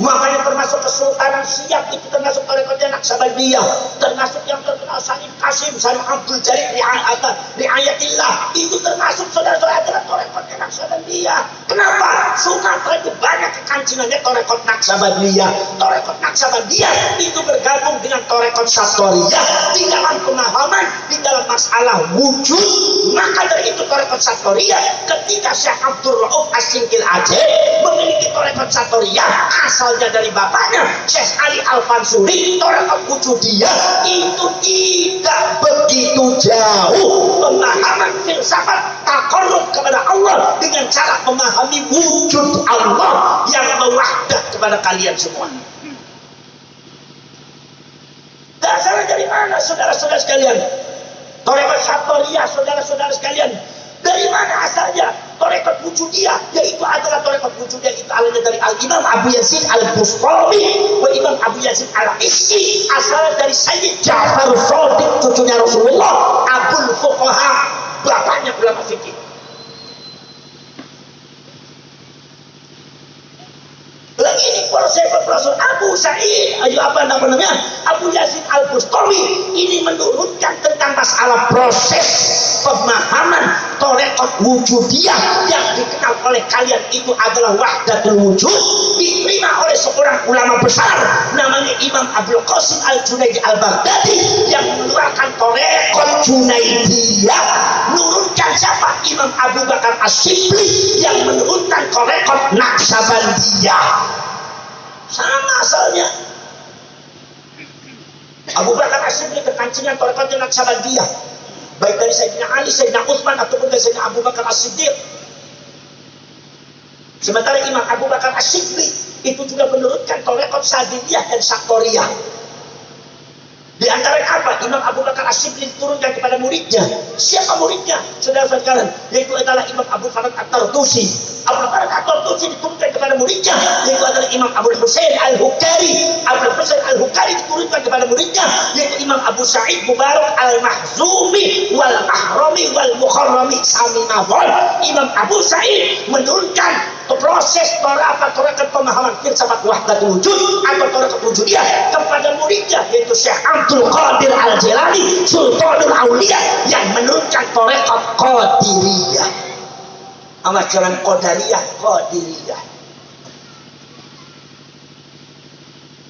A: Makanya termasuk Kesultanan Siak itu termasuk torekotnya Naksabandiyah. Termasuk yang terkenal Salim Kasim, Salim Abdul Jalil Riayatillah. Itu termasuk saudara-saudara adalah torekotnya Naksabandiyah. Kenapa? Sumatera itu banyak kekancingannya torekot Naksabandiyah. Torekot Naksabandiyah itu bergabung dengan torekot Satoriyah di dalam pemahaman, di dalam masalah wujud. Maka dari itu torekot Satoriyah ketika Syekh Abdul Rauf As-Singkil Aceh memiliki torekot Satoriyah asalnya dari bapaknya Syekh Ali Al-Mansuri, tarekat wujudiyah itu tidak begitu jauh pemahaman filsafat taqarrub kepada Allah dengan cara memahami wujud Allah yang mewahdah kepada kalian semua. Dasarnya dari mana saudara-saudara sekalian? Tarekat Satoriyah, saudara-saudara sekalian, dari mana asalnya? Tarekat wujudiyah, yaitu adalah tarekat wujudiyah itu asalnya dari Al-Imam Abu Yazid Al-Bustami wa Imam Abu Yazid Al-Isi, asalnya dari Sayyid Ja'far Shadiq, cucunya Rasulullah, Abul Fuqaha, bapaknya ulama fikih. Lagi ini Profesor Abu Sa'id, namanya Abu Yazid Al-Bustami, ini menurunkan tentang masalah proses pemahaman tarekat wujudiyah yang dikenal oleh kalian itu adalah wahdatul wujud, diterima oleh seorang ulama besar namanya Imam Abdul Qasim Al-Junaidi Al-Baghdadi yang mengeluarkan tarekat Junaidiyah. Menurunkan siapa? Imam Abu Bakar As-Shibli yang menurunkan tarekat Naqsabandiyah. Sama asalnya. Abu Bakar As-Shibli kekancingan tarekat Naqsabandiyah, baik dari Sayyidina Ali, Sayyidina Utsman ataupun dari Sayyidina Abu Bakar As-Siddiq. Sementara Imam Abu Bakar As-Shibli itu juga menurunkan tarekat Sadiliyah dan Satoriyah. Di antara apa? Imam Abu Bakar As-Shibli diturunkan kepada muridnya. Siapa muridnya? Saudara-saudara sekalian, yaitu adalah Imam Abu Farad At-Tartusi. Abu Farad At-Tartusi diturunkan kepada muridnya, yaitu adalah Imam Abu Husain Al-Hukari. Abu Husain Al-Hukari diturunkan kepada muridnya, yaitu Imam Abu Sa'id Mubarak Al-Mahzumi wal Mahrami wal Mukharrami Saminawal. Imam Abu Sa'id menurunkan proses tarekat pemahaman filsafat wahdatul wujud atau tarekat wujudiyah kepada muridnya, yaitu Syekh Abdul Qadir Al-Jilani Sultanul Auliya yang menurunkan tarekat Qadiriyah. Amat jalan Qadariyah, Qadiriyah.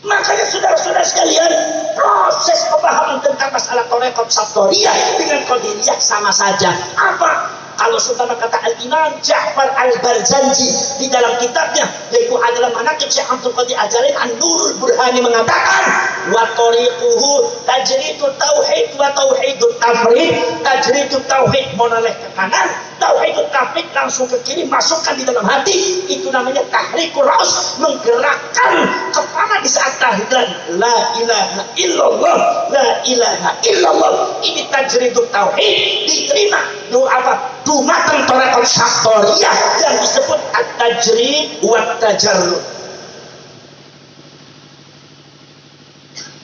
A: Makanya saudara-saudara sekalian, proses pemahaman tentang masalah tarekat Satoriyah dengan Qadiriyah sama saja. Apa? Kalau seumpama kata Al-Imam Ja'far Al-Barzanji di dalam kitabnya, yaitu adalah manaqib Syekh Abdul Qadir Al-Jilani An-Nurul Burhani, mengatakan wa tariquhu tajridut tauhid wa tauhidut tafrid. Tajridut tauhid menoleh ke kanan, tauhidut tafrid langsung ke kiri, masukkan di dalam hati. Itu namanya tahrikur ra's, menggerakkan kepala di saat tahlilan la ilaha illallah, la ilaha illallah. Ini tajridut tauhid, diterima doa apa? Dumatan tarekat Satoriyah yang disebut at-tajrid wa tajarrud.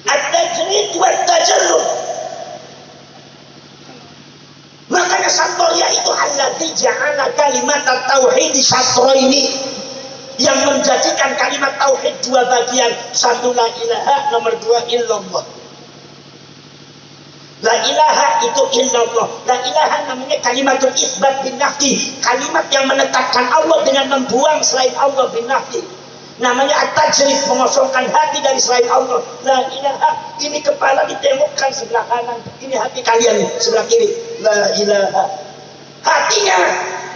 A: At-tajrid wa tajarrud. Makanya Satoriyah itu alladzi ja'ala kalimat tauhid satraini, yang menjadikan kalimat tauhid dua bagian, satu la ilaha, nomor dua illallah. La ilaha itu illallah. La ilaha namanya kalimatul isbat bin nafi, kalimat yang menetapkan Allah dengan membuang selain Allah bin nafi. Namanya at-tajrid, mengosongkan hati dari selain Allah. La ilaha, ini kepala ditembokkan sebelah kanan, ini hati kalian sebelah kiri. La ilaha, hatinya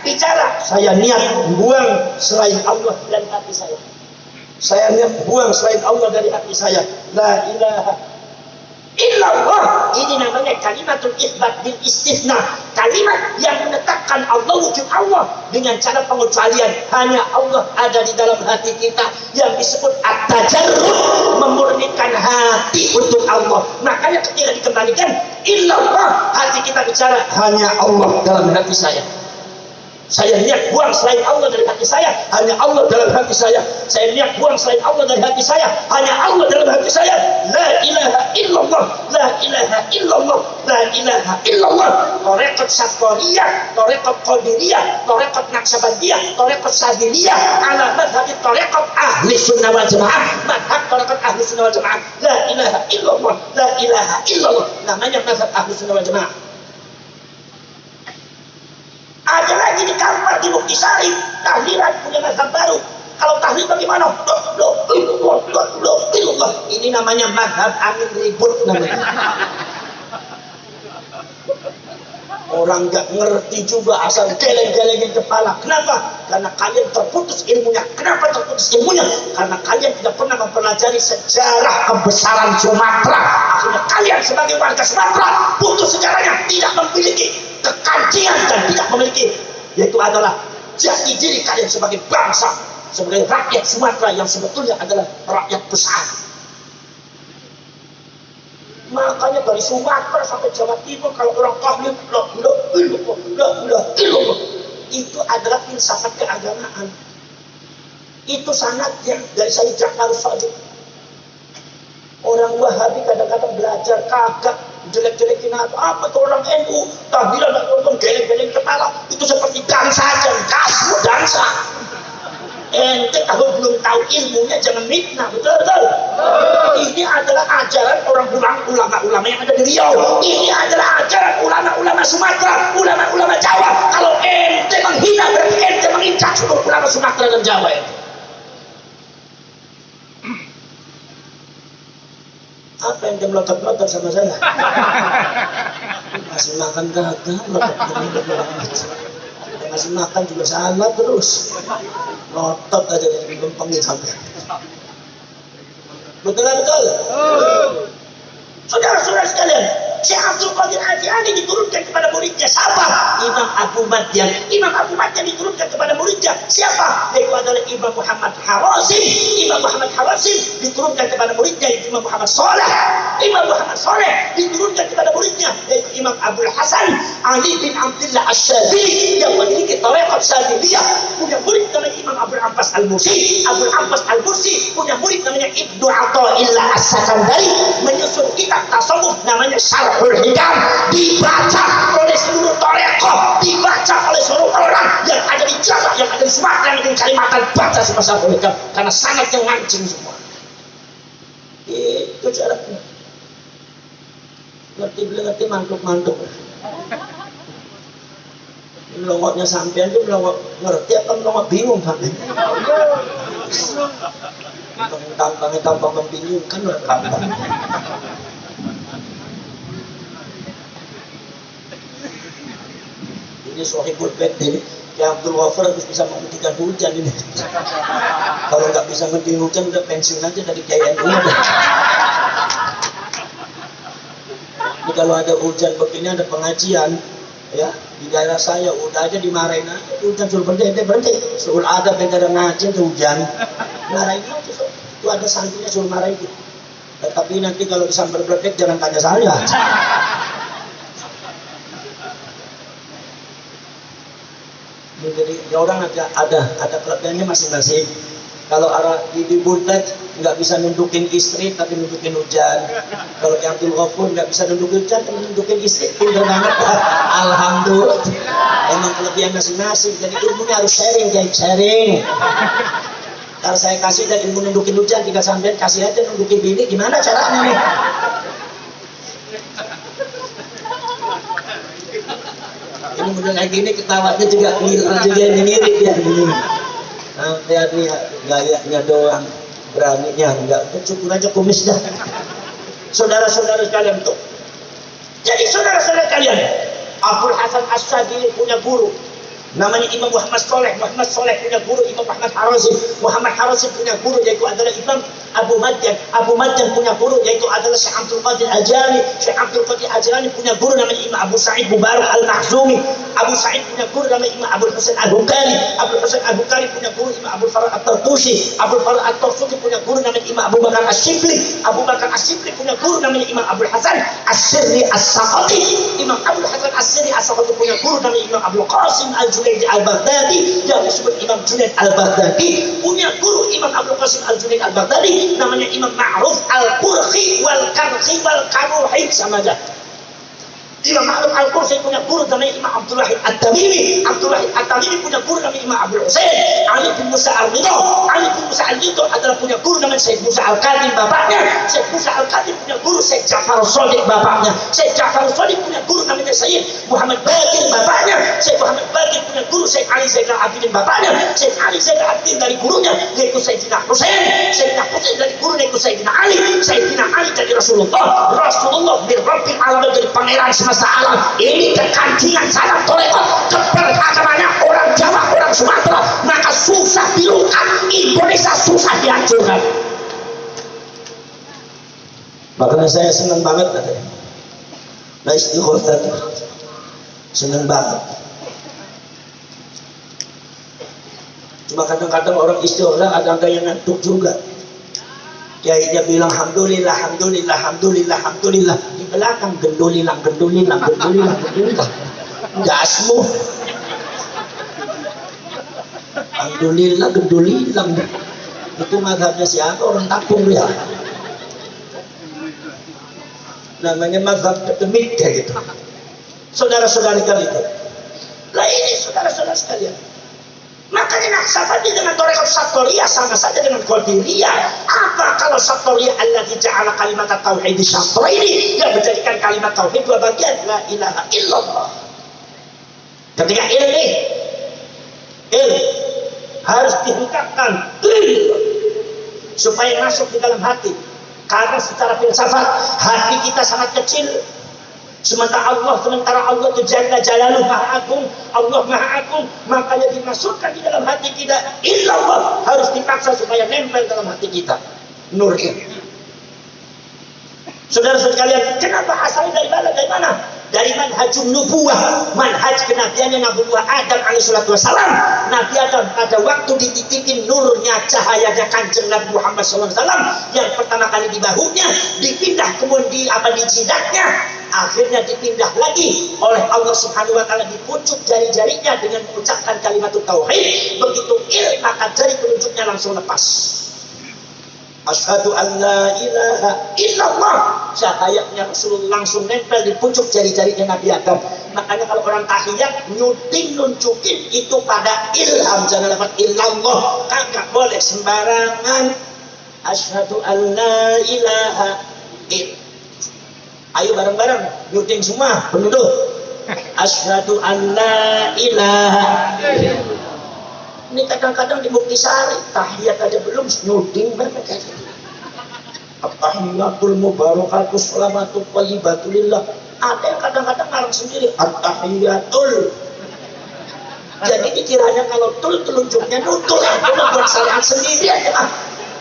A: bicara, saya niat buang selain Allah dari hati saya. Saya niat buang selain Allah dari hati saya. La ilaha illallah, ini namanya kalimatul isbat bil istisna, kalimat yang menetapkan Allah, wujud Allah dengan cara pengecualian. Hanya Allah ada di dalam hati kita, yang disebut at-tajarrud, memurnikan hati untuk Allah. Makanya ketika dikembalikan illallah, hati kita bicara hanya Allah dalam hati saya. Saya niat buang selain Allah dari hati saya, hanya Allah dalam hati saya. Saya niat buang selain Allah dari hati saya, hanya Allah dalam hati saya. La ilaha illallah, la ilaha illallah, la ilaha illallah. Tarekat Satoriyah, tarekat Qadiriyah, tarekat Naqsabandiyah, tarekat Sadiliyah ala madhab tarekat ahli sunnah wal jamaah, madhab tarekat ahli sunnah wal jamaah. La ilaha illallah, la ilaha illallah, namanya madhab ahli sunnah wal jamaah. Ada lagi di Kampar, di Muktisari, tahlilan punya mazhab baru. Kalau tahlil bagaimana? Ini namanya mazhab Amin ribut namanya. Orang nggak ngerti juga asal geleng-gelengin kepala. Kenapa? Karena kalian terputus ilmunya. Kenapa terputus ilmunya? Karena kalian tidak pernah mempelajari sejarah kebesaran Sumatera. Akhirnya kalian sebagai warga Sumatera putus sejarahnya, tidak memiliki kekajian dan tidak memiliki, yaitu adalah jati diri kalian sebagai bangsa, sebagai rakyat Sumatera yang sebetulnya adalah rakyat besar. Makanya dari Sumatera sampai Jawa Timur kalau orang tahlil itu adalah filsafat keagamaan. Itu sanadnya dari Sayyid Ja'far Shadiq. Orang Wahabi kadang-kadang belajar kagak jelek-jelekin apa tuh orang NU tahlilan dan nonton geleng-geleng kepala itu seperti dansa aja, kasmu dansa. Ente kalau belum tahu ilmunya jangan mitnah, betul-betul. Ini adalah ajaran orang ulama-ulama yang ada di Riau. Ini adalah ajaran ulama-ulama Sumatera, ulama-ulama Jawa. Kalau ente menghina berarti ente menginjak seluruh ulama Sumatera dan Jawa itu. Apa yang dia melotot-melotot sama saya? Masih makan gagal, melotot-melotot. Ngasih makan juga salah terus, ngotot aja dari gempengin sampai. Betul. Saudara-saudara sekalian, Syekh Abdul Qadir Al-Jilani diturunkan kepada muridnya siapa? Imam Abu Madyan. Imam Abu Madyan diturunkan kepada muridnya siapa? Yaitu adalah Imam Muhammad Harazim. Imam Muhammad Harazim diturunkan kepada muridnya yaitu Imam Muhammad Saleh. Imam Muhammad Saleh diturunkan kepada muridnya yaitu Imam Abdul Hasan Ali bin Abdullah Asy-Syadzili yang memiliki thariqat Syadziliyah. Punya murid namanya Imam Abdul Abbas Al-Mursi. Abdul Abbas Al-Mursi punya murid namanya Ibnu Athaillah As-Sakandari, menyusun kitab tasawuf namanya Syarhul Hikam, dibaca oleh seluruh thariqah, dibaca oleh seluruh orang yang ada di Jawa, yang ada di Sumatera, yang ada di Kalimantan, baca semua Syarhul Hikam karena sanadnya mancing semua. Itu caranya. Ngerti mantuk-mantuk. Melongoknya sampean tuh melongok ngerti apa melongok bingung sampean. Tampang membingungkan lah kampang. Ini sohibul bed ini. Ya Abdul Ghafar harus bisa menghentikan hujan ini. Kalau nggak bisa menghentikan hujan udah pensiun aja dari KNU. Jadi kalau ada hujan begini ada pengajian ya di daerah saya udah aja dimarahin aja hujan suruh berhenti suruh ada bendera ngaji itu hujan marahin aja itu ada santrinya suruh marahin gitu. Tapi nanti kalau disambar bledek jangan tanya saya. Jadi orang ada kelebihannya masing-masing. Kalau arah di Buntet nggak bisa nundukin istri tapi nundukin hujan. Kalau yang Abdul Ghafur nggak bisa nundukin hujan tapi nundukin istri, pintar banget. Alhamdulillah. Emang kelebihan masing-masing. Jadi ilmunya harus sharing. Kalau saya kasih dan ilmu nundukin hujan, jika sampean kasih aja nundukin bini, gimana caranya nih? Ini model kayak gini ketawanya juga mirip ya begini. Lihat nih gayanya doang, beraninya enggak, cukur aja kumis dah. Saudara-saudara sekalian tuh. Jadi saudara-saudara kalian, Abdul Hasan Asy-Syadzili punya guru namanya Imam Muhammad Saleh. Muhammad Saleh punya guru Imam Muhammad Harazim. Muhammad Harazim punya guru yaitu adalah Imam Abu Madyan. Abu Madyan punya guru yaitu adalah Syekh Abdul Qadir Al-Jilani. Syekh Abdul Qadir Al-Jilani punya guru namanya Imam Abu Sa'id Mubarak Al-Makhzumi. Abu Sa'id punya guru namanya Imam Abdul Husain Al-Bukhari. Abdul Husain Al-Bukhari punya guru Imam Abdul Farad At-Tartusi. Abdul Farad At-Tartusi punya guru namanya Imam Abu Bakar Asy-Syibli. Abu Bakar Asy-Syibli punya guru namanya Imam Abdul Hasan As-Sirri As-Saqati. Imam Abdul Hasan As-Sirri As-Saqati punya guru namanya Imam Abdul Qasim Al-Junaidi Al-Baghdadi yang disebut Imam Junaid Al-Baghdadi. Punya guru Imam Abdul Qasim Al-Junaid Al-Baghdadi namanya Imam Ma'ruf Al-Qurhi wal-Karhi wal-Karuhi, sama aja. Imam Ma'ruf Al-Qurhi punya guru namanya Imam Abdul Wahid At-Tamimi. Abdul Wahid At-Tamimi punya guru namanya Imam Abdul Husain Ali bin Musa Al-Ridha. Ali bin Musa Al-Ridha adalah punya guru namanya Syekh Musa Al-Qadim bapaknya. Syekh Musa Al-Qadim punya guru Syekh Ja'far Shadiq bapaknya. Syekh Ja'far Shadiq punya guru namanya Syekh Muhammad Baqir bapaknya. Syekh Muhammad Baqir punya guru Syekh Ali Zainal Abidin bapaknya. Syekh Ali Zainal Abidin dari gurunya yaitu Sayyidina Husain. Sayyidina Husain dari guru yaitu Sayyidina Ali. Sayyidina Ali dari menjadi Rasulullah, Rasulullah birabbil alamin, jadi pangeran semesta alam. Ini kekancingan salam torekot keberagamannya orang Jawa, orang Sumatera, maka susah dilukat, Indonesia susah dihancurkan. Makanya saya senang banget katanya. Nah istighosah senang banget. Cuma kadang-kadang orang istighosah ada yang ngantuk juga. Kiainya bilang alhamdulillah, alhamdulillah, alhamdulillah, alhamdulillah. Di belakang gendulilang, gendulilang, gendulilang, gendulilang. Gasmu. Alhamdulillah, gendulilang. Itu mazhabnya siapa? Orang Tapung ya. Namanya mazhab demit kayak gitu. Saudara-saudari kalian. Lah ini saudara-saudara sekalian. Makanya naksabadi dengan torekot Satoriyah sama saja dengan Qadiriyah. Apa kalau Satoriyah allati ja'ala kalimat tauhid syatra ini yang menjadikan kalimat tauhid dua bagian, la ilaha illallah. Ketika ilmi harus diungkapkan supaya masuk di dalam hati. Karena secara filsafat hati kita sangat kecil. Sementara Allah itu Jalla Jalaluhu Maha Agung, Allah Maha Agung, makanya dimasukkan di dalam hati kita illallah, harus dipaksa supaya nempel dalam hati kita nurnya. Saudara-saudara sekalian, kenapa asalnya dari mana? Dari mana? Dari manhajun nubuwah, manhaj kenabiannya Nabi Adam alaihissalatu wassalam. Nabi Adam pada waktu dititipin nurnya, cahayanya kanjeng Nabi Muhammad SAW yang pertama kali di bahunya, dipindah kemudian di jidatnya, akhirnya dipindah lagi oleh Allah Subhanahu wa taala di pucuk jari-jarinya dengan mengucapkan kalimat tauhid. Begitu maka jari telunjuknya langsung lepas. Asyhadu an la ilaha illallah, cahayanya Rasulullah langsung nempel di pucuk jari-jarinya Nabi Adam. Makanya kalau orang tahiyat nyuting nunjukin itu pada ilham, jangan dapat illallah, kagak boleh sembarangan. Asyhadu an la ilaha illallah. Ayo bareng-bareng nyuting semua penduduk. Asyhadu an la ilaha illallah. Ini kadang-kadang di Muktisari tahiyat aja belum nyuting mereka. At-tahiyatul mubarakatus salamatul thayyibatulillah. Ada yang kadang-kadang ngarang sendiri at-tahiyatul. Jadi dikiranya kalau tul telunjuknya nutul, aku buat syariat sendiri aja.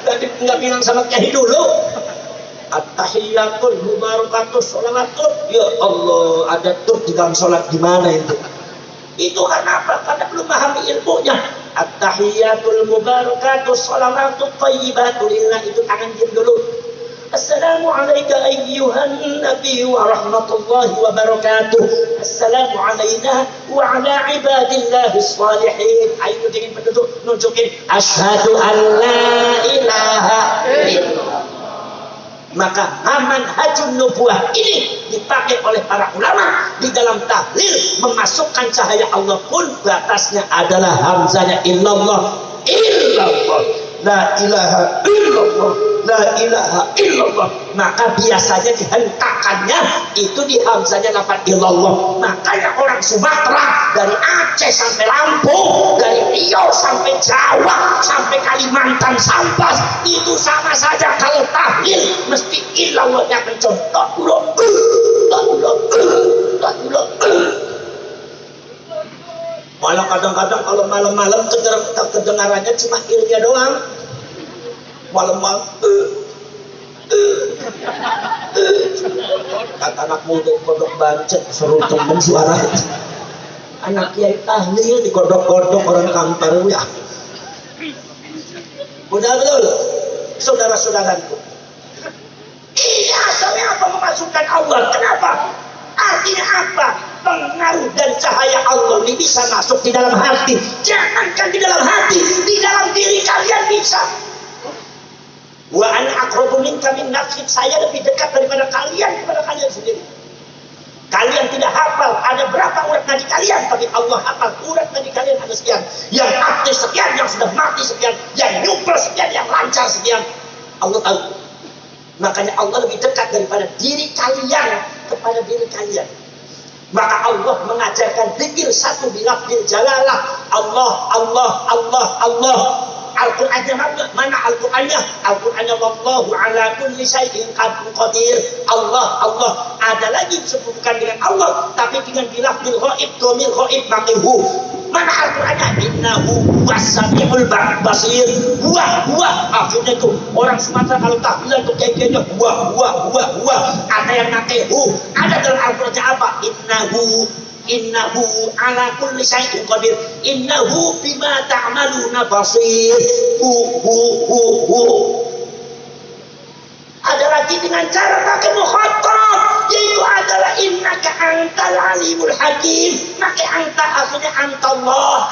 A: Jadi nggak bilang sama kiai dulu. At-tahiyatul mubarakatus salamatul. Ya Allah, ada tul di dalam sholat gimana itu? Itu karena apa? Karena belum memahami ilmunya. At-tahiyatul mubarakatus salamatul thayyibatulillah, itu tangan diam dulu. Assalamu alayka ayyuhan nabi wa rahmatullahi wa barakatuh. Assalamu alayna wa ala ibadillahis salihin. Ayo dengan penduduk nunjukin asyhadu an la ilaha illallah. Maka manhajun nubuwah ini dipakai oleh para ulama di dalam tahlil, memasukkan cahaya Allah pun batasnya adalah hamzanya illallah, illallah, la ilaha illallah, la ilaha illallah. Maka biasanya dihentakkannya itu di hamzanya lafaz illallah. Makanya orang Sumatera dari Aceh sampai Lampung, dari Riau sampai Jawa sampai Kalimantan Sampas itu sama saja, kalau tahlil mesti illallahnya kencang. Malah kadang-kadang kalau malam-malam kedengarannya cuma ilnya doang. Malam-malam kata anak muda kodok bancet seru temen suara. Anak kiai tahlil di kodok-kodok orang kampar ya. Betul, saudara-saudaraku. Ini asalnya apa? Memasukkan Allah. Kenapa? Artinya apa? Pengaruh dan cahaya Allah ini bisa masuk di dalam hati. Jangankan di dalam hati, di dalam diri kalian bisa. Wa ana aqrabu minka min nafsik, saya lebih dekat daripada kalian kepada kalian sendiri. Kalian tidak hafal ada berapa urat nadi kalian, tapi Allah hafal urat nadi kalian ada sekian. Yang aktif sekian, yang sudah mati sekian, yang nyumpel sekian, yang lancar sekian. Allah tahu. Makanya Allah lebih dekat daripada diri kalian kepada diri kalian. Maka Allah mengajarkan zikir satu bilafzil jalalah. Allah, Allah, Allah, Allah. Al-Qur'annya mana Al-Qur'annya? Al-Qur'annya wallahu ala kulli syai'in qadir. Allah ada lagi disebutkan dengan Allah tapi dengan bilafzil ghaib, dhamir ghaib maqihu. Mana Al-Qur'annya? Innahu was-sami'ul basir. Huwa akhirnya itu orang Sumatera kalau tahlilan tuh kayaknya huwa ada yang nakehu. Ada dalam Al-Qur'annya apa? Innahu ala kulli syai'in qadir. Innahu bima ta'maluna basir. Ada lagi dengan cara pakai mukhatab, yaitu adalah innaka antal alimul hakim. Pakai anta akhirnya antallah.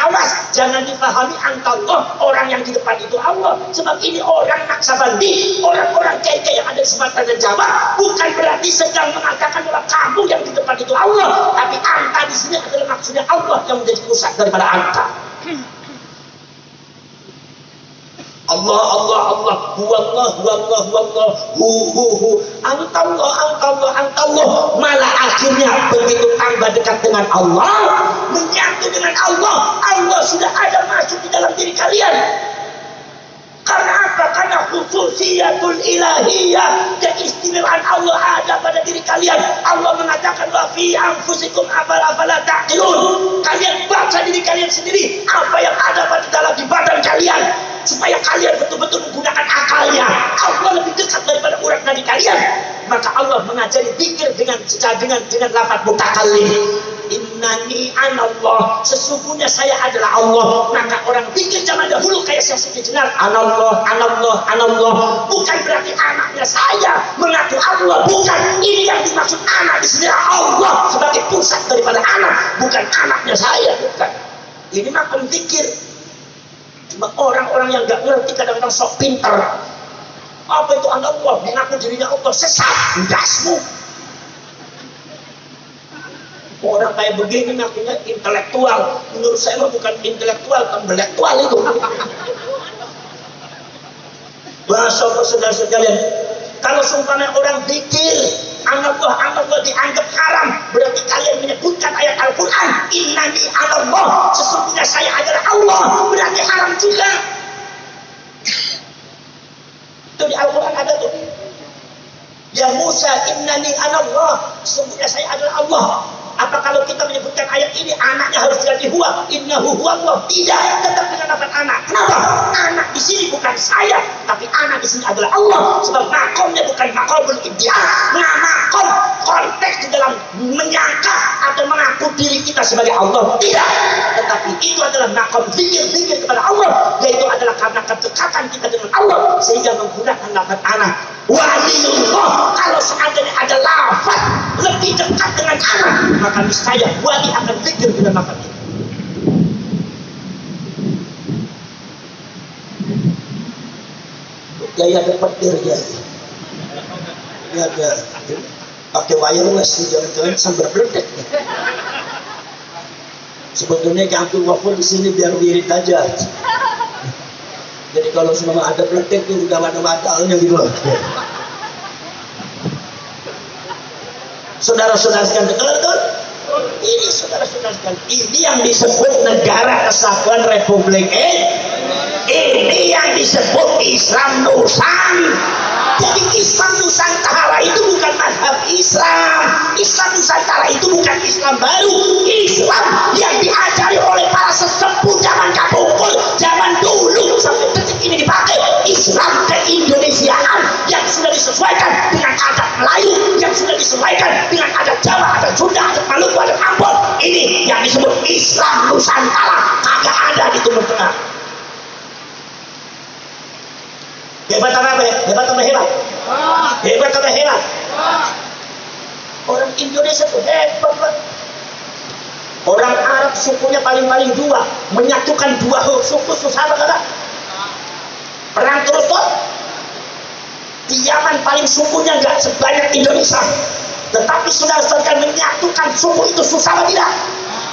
A: Awas jangan dipahami antallah orang yang di depan itu Allah. Sebab ini orang Naksabandi, orang-orang kaya yang ada di Sumatera dan Jawa, bukan berarti sedang mengatakan bahwa kamu yang di depan itu Allah, tapi anta di sini adalah maksudnya Allah yang menjadi pusat daripada anta. Allah antallah. Malah akhirnya begitu tambah dekat dengan Allah, menyatu dengan Allah, Allah sudah ada masuk di dalam diri kalian. Karena apa? Karena khususiyatul ilahiyah, keistimewaan Allah ada pada diri kalian. Allah mengatakan wa fi anfusikum afala ta'qilun. Kalian baca diri kalian sendiri apa yang ada pada dalam di badan kalian, supaya kalian betul-betul menggunakan akalnya. Allah lebih dekat daripada urat nadi kalian. Maka Allah mengajari zikir dengan lafaz mutakallim. Innani anallah, sesungguhnya saya adalah Allah. Maka orang zikir zaman dahulu kayak saya dengar anallah, bukan berarti anaknya saya mengaku Allah, bukan. Ini yang dimaksud anak di sini Allah sebagai pusat daripada anak, bukan anaknya saya, bukan. Ini makom zikir. Cuma orang-orang yang nggak ngerti kadang-kadang sok pintar. Apa itu Allah? Mengaku dirinya Allah, sesat, dasmu. Orang kayak begini ngakunya intelektual. Menurut saya mah bukan intelektual, intelektual itu. Bahasa saudara sekalian, kalau seumpamanya orang zikir Allah dianggap haram, berarti kalian menyebutkan ayat Al-Quran innani anallah, sesungguhnya saya adalah Allah, berarti haram juga. Itu di Al-Quran ada tuh. Ya Musa innani anallah, sesungguhnya saya adalah Allah. Apa kalau kita menyebutkan ayat ini anaknya harus diganti huwa? Innahu huwallah. Tidak, tetap dengan lafaz anak. Kenapa? Anak di sini bukan saya, tapi anak di sini adalah Allah. Sebab makomnya bukan makomul ibtidah. Makom konteks di dalam menyangka atau mengaku diri kita sebagai Allah. Tidak, tetapi itu adalah makom zikir kepada Allah, yaitu adalah karena kedekatan kita dengan Allah sehingga menggunakan lafaz anak. Waliullah, kalau seandainya ada lafaz lebih dekat dengan anak, maka niscaya wali akan zikir dengan lafaz itu. Ya ada petir ya. Ya ada pakai wireless jangan-jangan sambar berdek. Sebetulnya Abdul Ghafur di sini biar wirid aja. Jadi kalau semua ada praktek itu sudah ada batalnya gitu loh. Saudara-saudara sekalian, betul? Ini saudara-saudara sekalian, ini yang disebut negara kesatuan Republik ini yang disebut Islam Nusantara. Jadi Islam Nusantara itu bukan mazhab Islam. Islam Nusantara itu bukan Islam baru. Islam yang diajari oleh para sesepuh zaman kapungkur, zaman dulu sampai detik ini dipakai. Islam keindonesiaan yang sudah disesuaikan dengan adat Melayu, yang sudah disesuaikan dengan adat Jawa, adat Sunda, adat Maluku, adat Ambon. Ini yang disebut Islam Nusantara. Kagak ada di Timur Tengah. Hebat apa ya? Hebat apa hebat? Hebat apa hebat? Orang Indonesia tuh hebat. Orang Arab sukunya paling-paling dua, menyatukan dua suku susah banget. Perang terus tuh. Di Yaman paling sukunya nggak sebanyak Indonesia, tetapi saudara-saudara menyatukan suku itu susah apa tidak?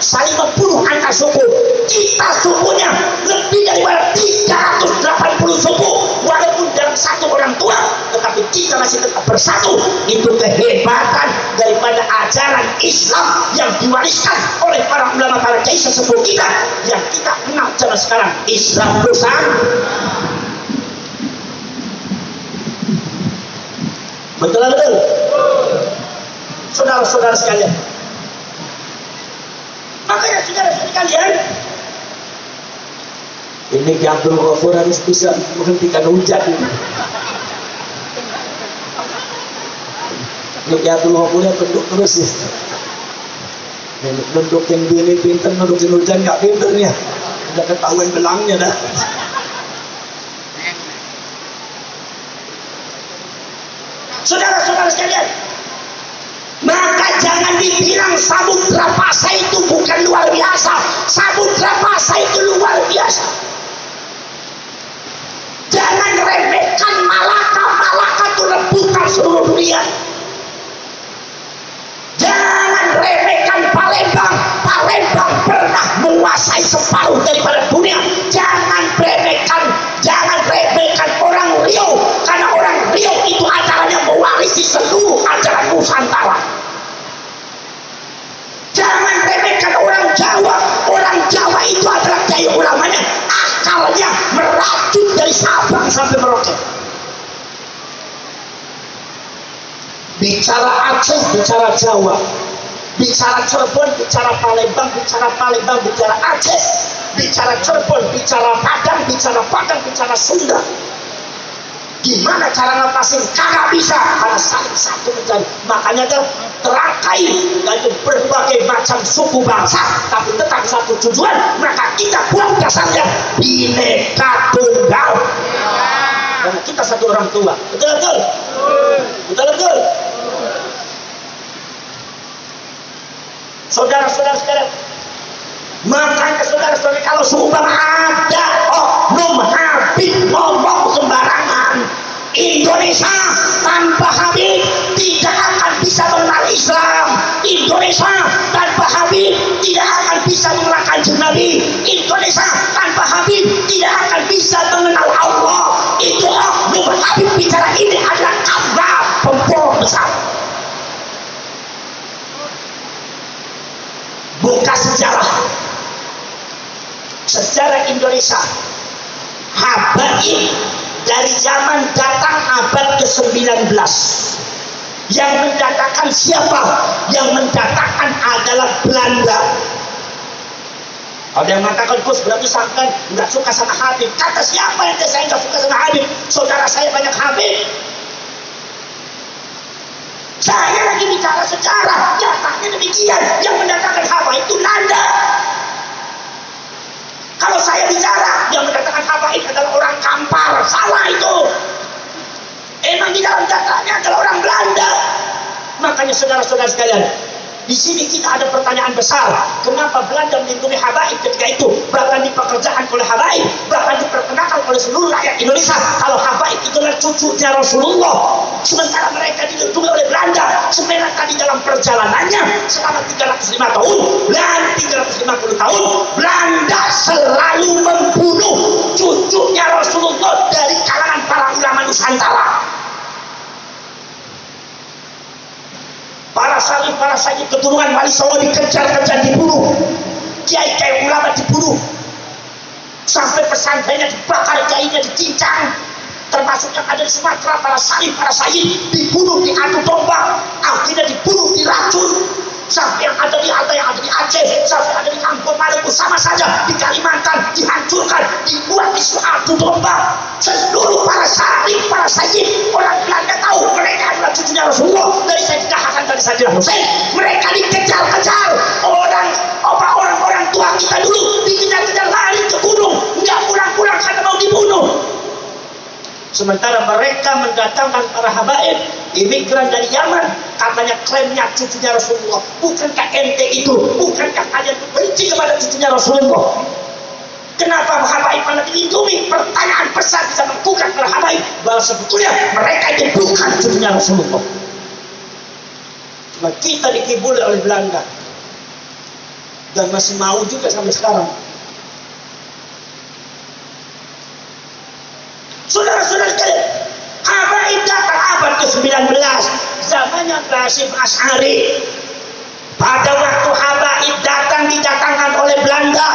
A: Saling membunuh antar suku. Kita sukunya lebih daripada 380 suku, walaupun dalam satu orang tua, tetapi kita masih tetap bersatu. Itu kehebatan daripada ajaran Islam yang diwariskan oleh para ulama, para kiai sesepuh kita yang kita kenal zaman sekarang, Islam Nusantara. Betul. Saudara-saudara sekalian, makanya saudara-saudara sekalian, ini Ki Abdul Ghafur harus bisa menghentikan hujan. Ini Ki Abdul Ghafurnya penduk terus ya. Nundukin bini pinter, nundukin hujan gak pinternya. Udah ketahuan belangnya dah. Saudara-saudara sekalian, maka jangan dibilang Samudra Pasai itu bukan luar biasa. Samudra Pasai itu luar biasa. Jangan remehkan Malaka. Malaka itu rebutan seluruh dunia. Jangan remehkan Palembang. Palembang pernah menguasai separuh daripada dunia. Jangan remehkan orang Riau, karena orang Riau itu acaranya mewarisi seluruh ajaran Nusantara. Jangan remehkan orang Jawa. Orang Jawa itu adalah daya ulamanya, akalnya meracun dari Sabang sampai Merauke. Bicara Aceh, bicara Jawa. Bicara Cirebon, bicara Palembang, bicara Aceh. Bicara Cirebon, bicara Padang, bicara Sunda. Gimana cara ngatasin? Kagak bisa, karena saling satu mencari. Makanya terangkai yaitu berbagai macam suku bangsa, tapi tetap satu tujuan. Maka kita buang dasarnya Bhinneka Tunggal. Karena kita satu orang tua. Betul. Saudara-saudara sekalian, makanya saudara-saudara, kalau seumpama ada oknum Habib ngomong sembarangan, Indonesia tanpa Habib tidak akan bisa mengenal Islam. Indonesia tanpa Habib tidak akan bisa mengenal Kanjeng Nabi. Indonesia tanpa Habib tidak akan bisa mengenal Allah. Itu oknum Habib bicara ini adalah kabar pembohong besar. Buka sejarah Indonesia. Habaib dari zaman datang abad ke-19. Yang mendatangkan siapa? Yang mendatangkan adalah Belanda. Ada yang mengatakan, Gus, berarti sampai nggak suka sama Habib. Kata siapa yang saya nggak suka sama Habib? Saudara saya banyak Habib. Saya lagi bicara sejarah, nyatanya demikian. Yang mendatangkan Habaib itu Belanda. Kalau saya bicara yang mendatangkan Habaib adalah orang Kampar, salah itu. Emang di dalam datanya adalah orang Belanda. Makanya saudara-saudara sekalian, di sini kita ada pertanyaan besar. Kenapa Belanda melindungi Habaib ketika itu? Bahkan dipekerjakan oleh Habaib, bahkan diperkenalkan oleh seluruh rakyat Indonesia. Kalau Habaib itu adalah cucunya Rasulullah. Sementara mereka dilindungi oleh Belanda. Sementara di dalam perjalanannya selama 305 tahun dan 350 tahun, Belanda selalu membunuh cucunya Rasulullah dari kalangan para ulama Nusantara. Para salib keturunan Wali Songo dikejar-kejar, dibunuh. Kiai-kiai ulama dibunuh. Sampai pesantrennya dibakar, kiainya dicincang. Termasuk yang ada di Sumatera, para sayyid dibunuh, diadu domba. Akhirnya dibunuh, diracun. Sampai yang ada di Aceh, sampai ada di Kampung Maluku, sama saja. Di Kalimantan dihancurkan, dibuat di suatu domba. Seluruh para sayyid, orang Belanda tahu mereka adalah cucunya Rasulullah. Dari Sayyidina Hasan, dari Sayyidina Husain. Mereka dikejar-kejar. Orang tua kita dulu dikejar-kejar, lari ke gunung, nggak pulang-pulang karena mau dibunuh. Sementara mereka mendatangkan para habaib, imigran dari Yaman, katanya klaimnya cucunya Rasulullah. Bukankah ente itu? Bukankah kalian benci kepada cucunya Rasulullah? Kenapa habaib malah dilindungi? Pertanyaan besar bisa membuka para habaib bahwa sebetulnya mereka itu bukan cucunya Rasulullah. Cuma kita dikibuli oleh Belanda dan masih mau juga sampai sekarang. Saudara-saudara sekalian, habaib datang abad ke-19 zamannya Basyir Asy'ari. Pada waktu Habaib didatangkan oleh Belanda,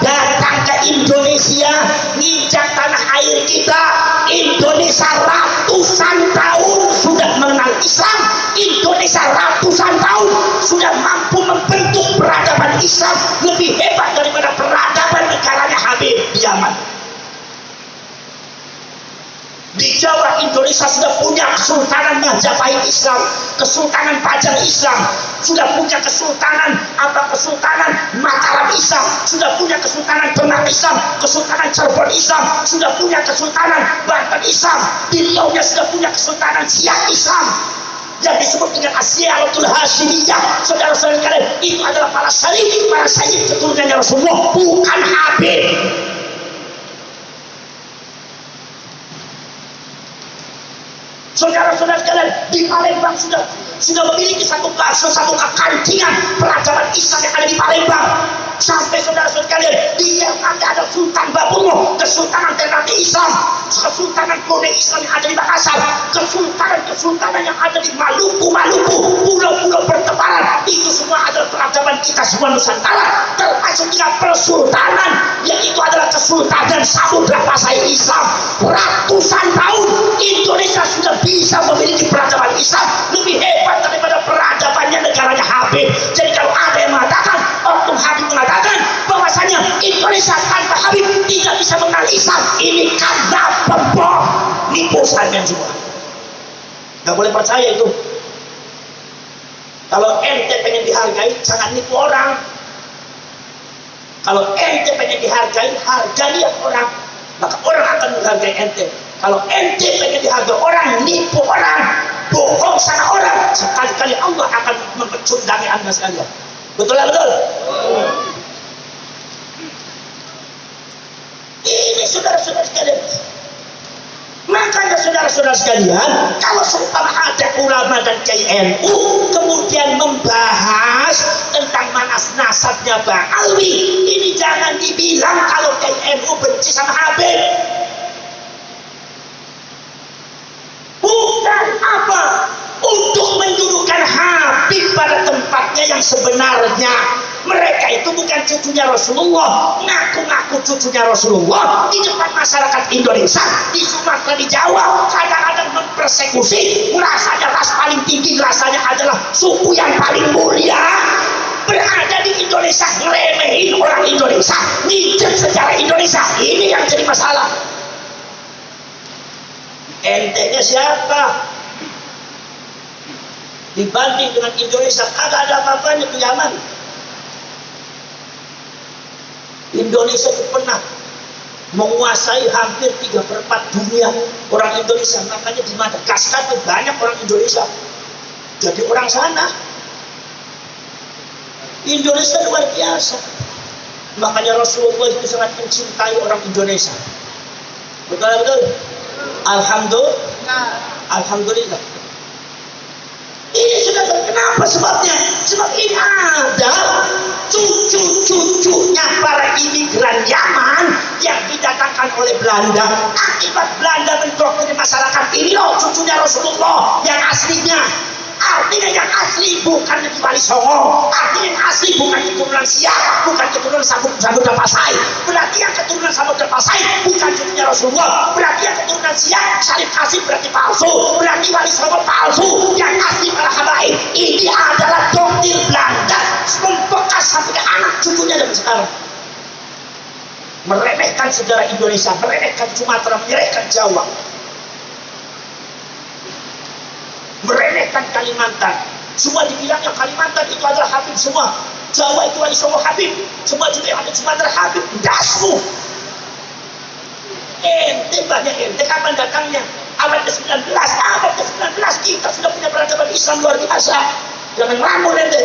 A: datang ke Indonesia, nginjak tanah air kita. Indonesia ratusan tahun sudah mengenal Islam. Indonesia ratusan tahun sudah mampu membentuk peradaban Islam lebih hebat daripada peradaban negaranya Habib di Yaman. Di Jawa Indonesia sudah punya Kesultanan Majapahit Islam, Kesultanan Pajang Islam, sudah punya Kesultanan Kesultanan Mataram Islam, sudah punya Kesultanan Demak Islam, Kesultanan Cirebon Islam, sudah punya Kesultanan Banten Islam. Di Riau-nya sudah punya Kesultanan Siak Islam yang disebut dengan Asyiratul Hasyimiyah. Saudara-saudara sekalian, itu adalah para syarif, para sayyid keturunannya Rasulullah, bukan Habib. Saudara-saudara sekalian, di Palembang sudah memiliki satu kekantingan peradaban Islam yang ada di Palembang. Sampai saudara-saudara sekalian, di Ternate ada Sultan Bapumo, Kesultanan Ternate Islam, Kesultanan Brunei Islam yang ada di Makassar, kesultanan yang ada di Maluku, pulau-pulau bertebaran. Itu semua adalah peradaban kita semua Nusantara, termasuk juga persultanan yang itu adalah Kesultanan Samudra Pasai Islam. Ratusan tahun Indonesia sudah bisa memiliki peradaban Islam lebih hebat daripada peradabannya negaranya Habib. Jadi kalau ada yang mengatakan, Oknum Habib mengatakan bahwasanya Indonesia tanpa Habib tidak bisa mengenal Islam, ini kadzab, pembohong, nipu kalian semua. Gak boleh percaya itu. Kalau ente pengen dihargai, jangan nipu orang. Kalau ente pengen dihargai, hargai orang, maka orang akan menghargai ente. Kalau ente pengen dihargai orang, nipu orang, bohong sama orang, sekali-kali Allah akan mempecundangi anda sekalian. Betul lah, betul? Ini saudara-saudara sekalian. Makanya saudara-saudara sekalian, kalau seumpama ada ulama dan kiai NU kemudian membahas tentang manas nasabnya Bang Alwi, ini jangan dibilang kalau kiai NU benci sama Habib. Bukan apa? Untuk mendudukan Habib pada tempatnya yang sebenarnya. Mereka itu bukan cucunya Rasulullah, ngaku-ngaku cucunya Rasulullah di depan masyarakat Indonesia, di Sumatera, di Jawa, kadang-kadang mempersekusi, rasanya ras paling tinggi, rasanya adalah suku yang paling mulia. Berada di Indonesia, ngeremehin orang Indonesia, nginjek sejarah Indonesia. Ini yang jadi masalah. Ente-nya siapa? Dibanding dengan Indonesia, kagak ada apa-apanya ke Yaman. Indonesia itu pernah menguasai hampir 3/4 dunia orang Indonesia. Makanya di Madagaskar itu banyak orang Indonesia jadi orang sana. Indonesia luar biasa. Makanya Rasulullah itu sangat mencintai orang Indonesia. Betul. Alhamdulillah. Ini sudah kenapa sebabnya? Sebab ini ada cucu-cucunya para imigran Yaman yang didatangkan oleh Belanda. Akibat Belanda mendoktrin masyarakat, ini loh cucunya Rasulullah yang aslinya. Artinya yang asli bukan Nabi Wali Songo, artinya yang asli bukan keturunan Siak, bukan keturunan Samudra Pasai. Berarti yang keturunan Samudra Pasai bukan cucunya Rasulullah. Berarti yang keturunan Siak, Syarif Hasyim berarti palsu. Berarti Wali Songo palsu. Yang asli para habaib. Ini adalah doktrin Belanda membekas sampai ke anak cucunya dan sekarang. Meremehkan sejarah Indonesia, meremehkan Sumatera, meremehkan Jawa, meremehkan Kalimantan. Semua dibilangnya Kalimantan itu adalah Habib semua. Jawa itu Wali Songo Habib. Semua juga yang ada di Sumatera Habib. Dasmu. Ente banyak ente kapan datangnya? Abad ke-19. Abad ke-19 kita sudah punya peradaban Islam luar biasa. Jangan ngelamun ente.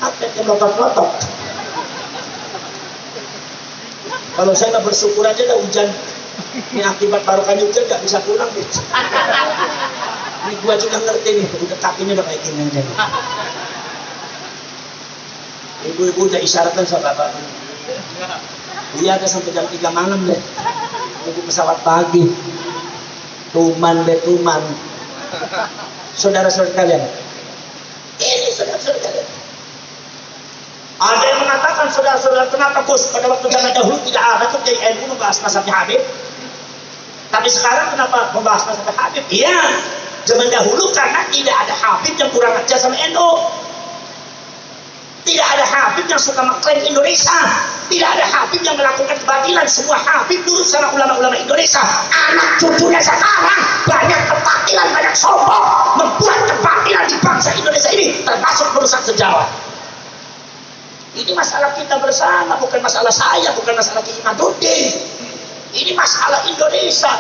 A: Apa yang melotot-lotot? Kalau saya nggak bersyukur aja dah hujan. Ini akibat barokahnya hujan gak bisa pulang nih. Ini gua juga ngerti nih, udah kakinya udah kayak gini aja. Ibu-ibu udah isyaratkan sama bapak. Iya, ada sampai jam 3 malam deh. Nunggu pesawat pagi. Tuman deh, tuman. Saudara-saudara kalian. Ini saudara-saudara kalian. Ada yang mengatakan, saudara-saudara, kenapa Gus pada waktu zaman dahulu tidak ada tuh kiai NU membahas mazhabnya Habib, tapi sekarang kenapa membahas mazhabnya Habib? Iya, zaman dahulu karena tidak ada Habib yang kurang ajar sama NU. Tidak ada Habib yang suka mengklaim Indonesia. Tidak ada Habib yang melakukan kebatilan. Semua Habib dulu sama ulama-ulama Indonesia. Anak cucunya sekarang banyak kebatilan, banyak sombong, membuat kebatilan di bangsa Indonesia ini, termasuk merusak sejarah. Ini masalah kita bersama, bukan masalah saya, bukan masalah Kiai Imaduddin. Ini masalah Indonesia.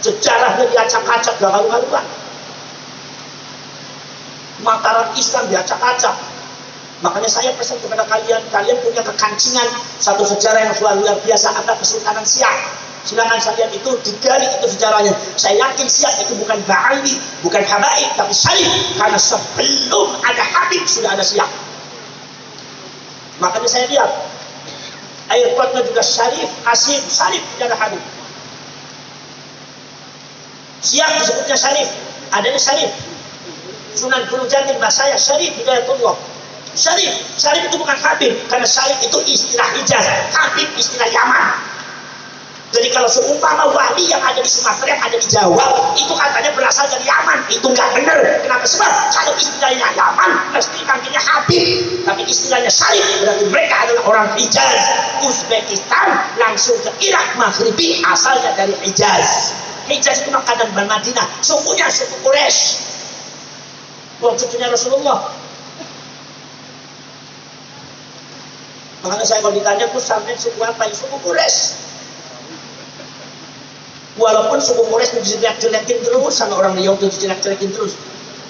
A: Sejarahnya diacak-acak, gak karu-karuan. Mataram Islam diacak-acak. Makanya saya pesan kepada kalian, kalian punya kekancingan satu sejarah yang luar biasa, ada Kesultanan Siak. Silakan kalian itu digali itu sejarahnya. Saya yakin Siak itu bukan Ba'ali, bukan Habaib, tapi Syarif. Karena sebelum ada Habib sudah ada Siak. Makanya saya lihat air kuatnya juga Syarif, Asim, Syarif tidak ada Habib. Siak disebutnya Syarif, adanya Syarif. Sunan Gunung Jati bahasa Syarif Hidayatullah. Syarif itu bukan Habib, karena Syarif itu istilah Hijaz, Habib istilah Yaman. Jadi kalau seumpama wali yang ada di Sumatera, yang ada di Jawa, itu katanya berasal dari Yaman, itu nggak benar. Kenapa? Sebab kalau istilahnya Yaman, mesti panggilnya Habib. Tapi istilahnya Syarif, berarti mereka adalah orang Hijaz. Uzbekistan langsung ke Irak Maghribi, asalnya dari Hijaz. Hijaz itu Makkah dan Madinah, sukunya suku Quraisy. Bukan sukunya Rasulullah. Makanya saya kalau ditanya, tuh sampai suku apa? Suku Quraisy. Walaupun suku Quraisy dijelek-jelekin terus sama orang Riau, itu dijelek-jelekin terus.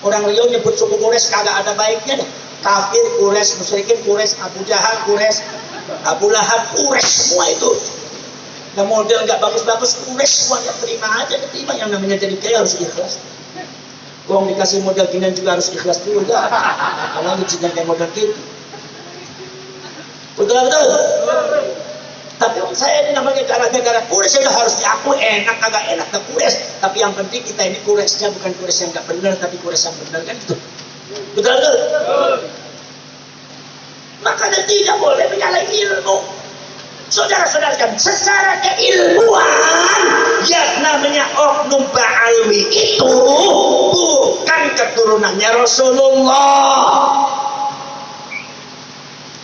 A: Orang Riau nyebut suku Quraisy kagak ada baiknya deh. Kafir, Quraisy, musyrikin, Quraisy, Abu Jahal, Quraisy, Abu Lahab, Quraisy, semua itu. Yang model nggak bagus-bagus, Quraisy semuanya terima aja, terima. Yang namanya jadi kaya harus ikhlas. Gua dikasih model ginian juga harus ikhlas juga. Kalau ngijinkan kayak model gitu. Betul-betul. Tapi saya ini namanya gara-gara Quraisy sudah harus diakui, enak kagak enak ke Quraisy. Tapi yang penting kita ini Quraisynya bukan Quraisy yang nggak benar, tapi Quraisy yang benar, kan gitu. Betul-betul. Makanya tidak boleh menyalahi ilmu. Saudara-saudara kan, secara keilmuan yang namanya Oknum Ba'alwi itu bukan keturunannya Rasulullah.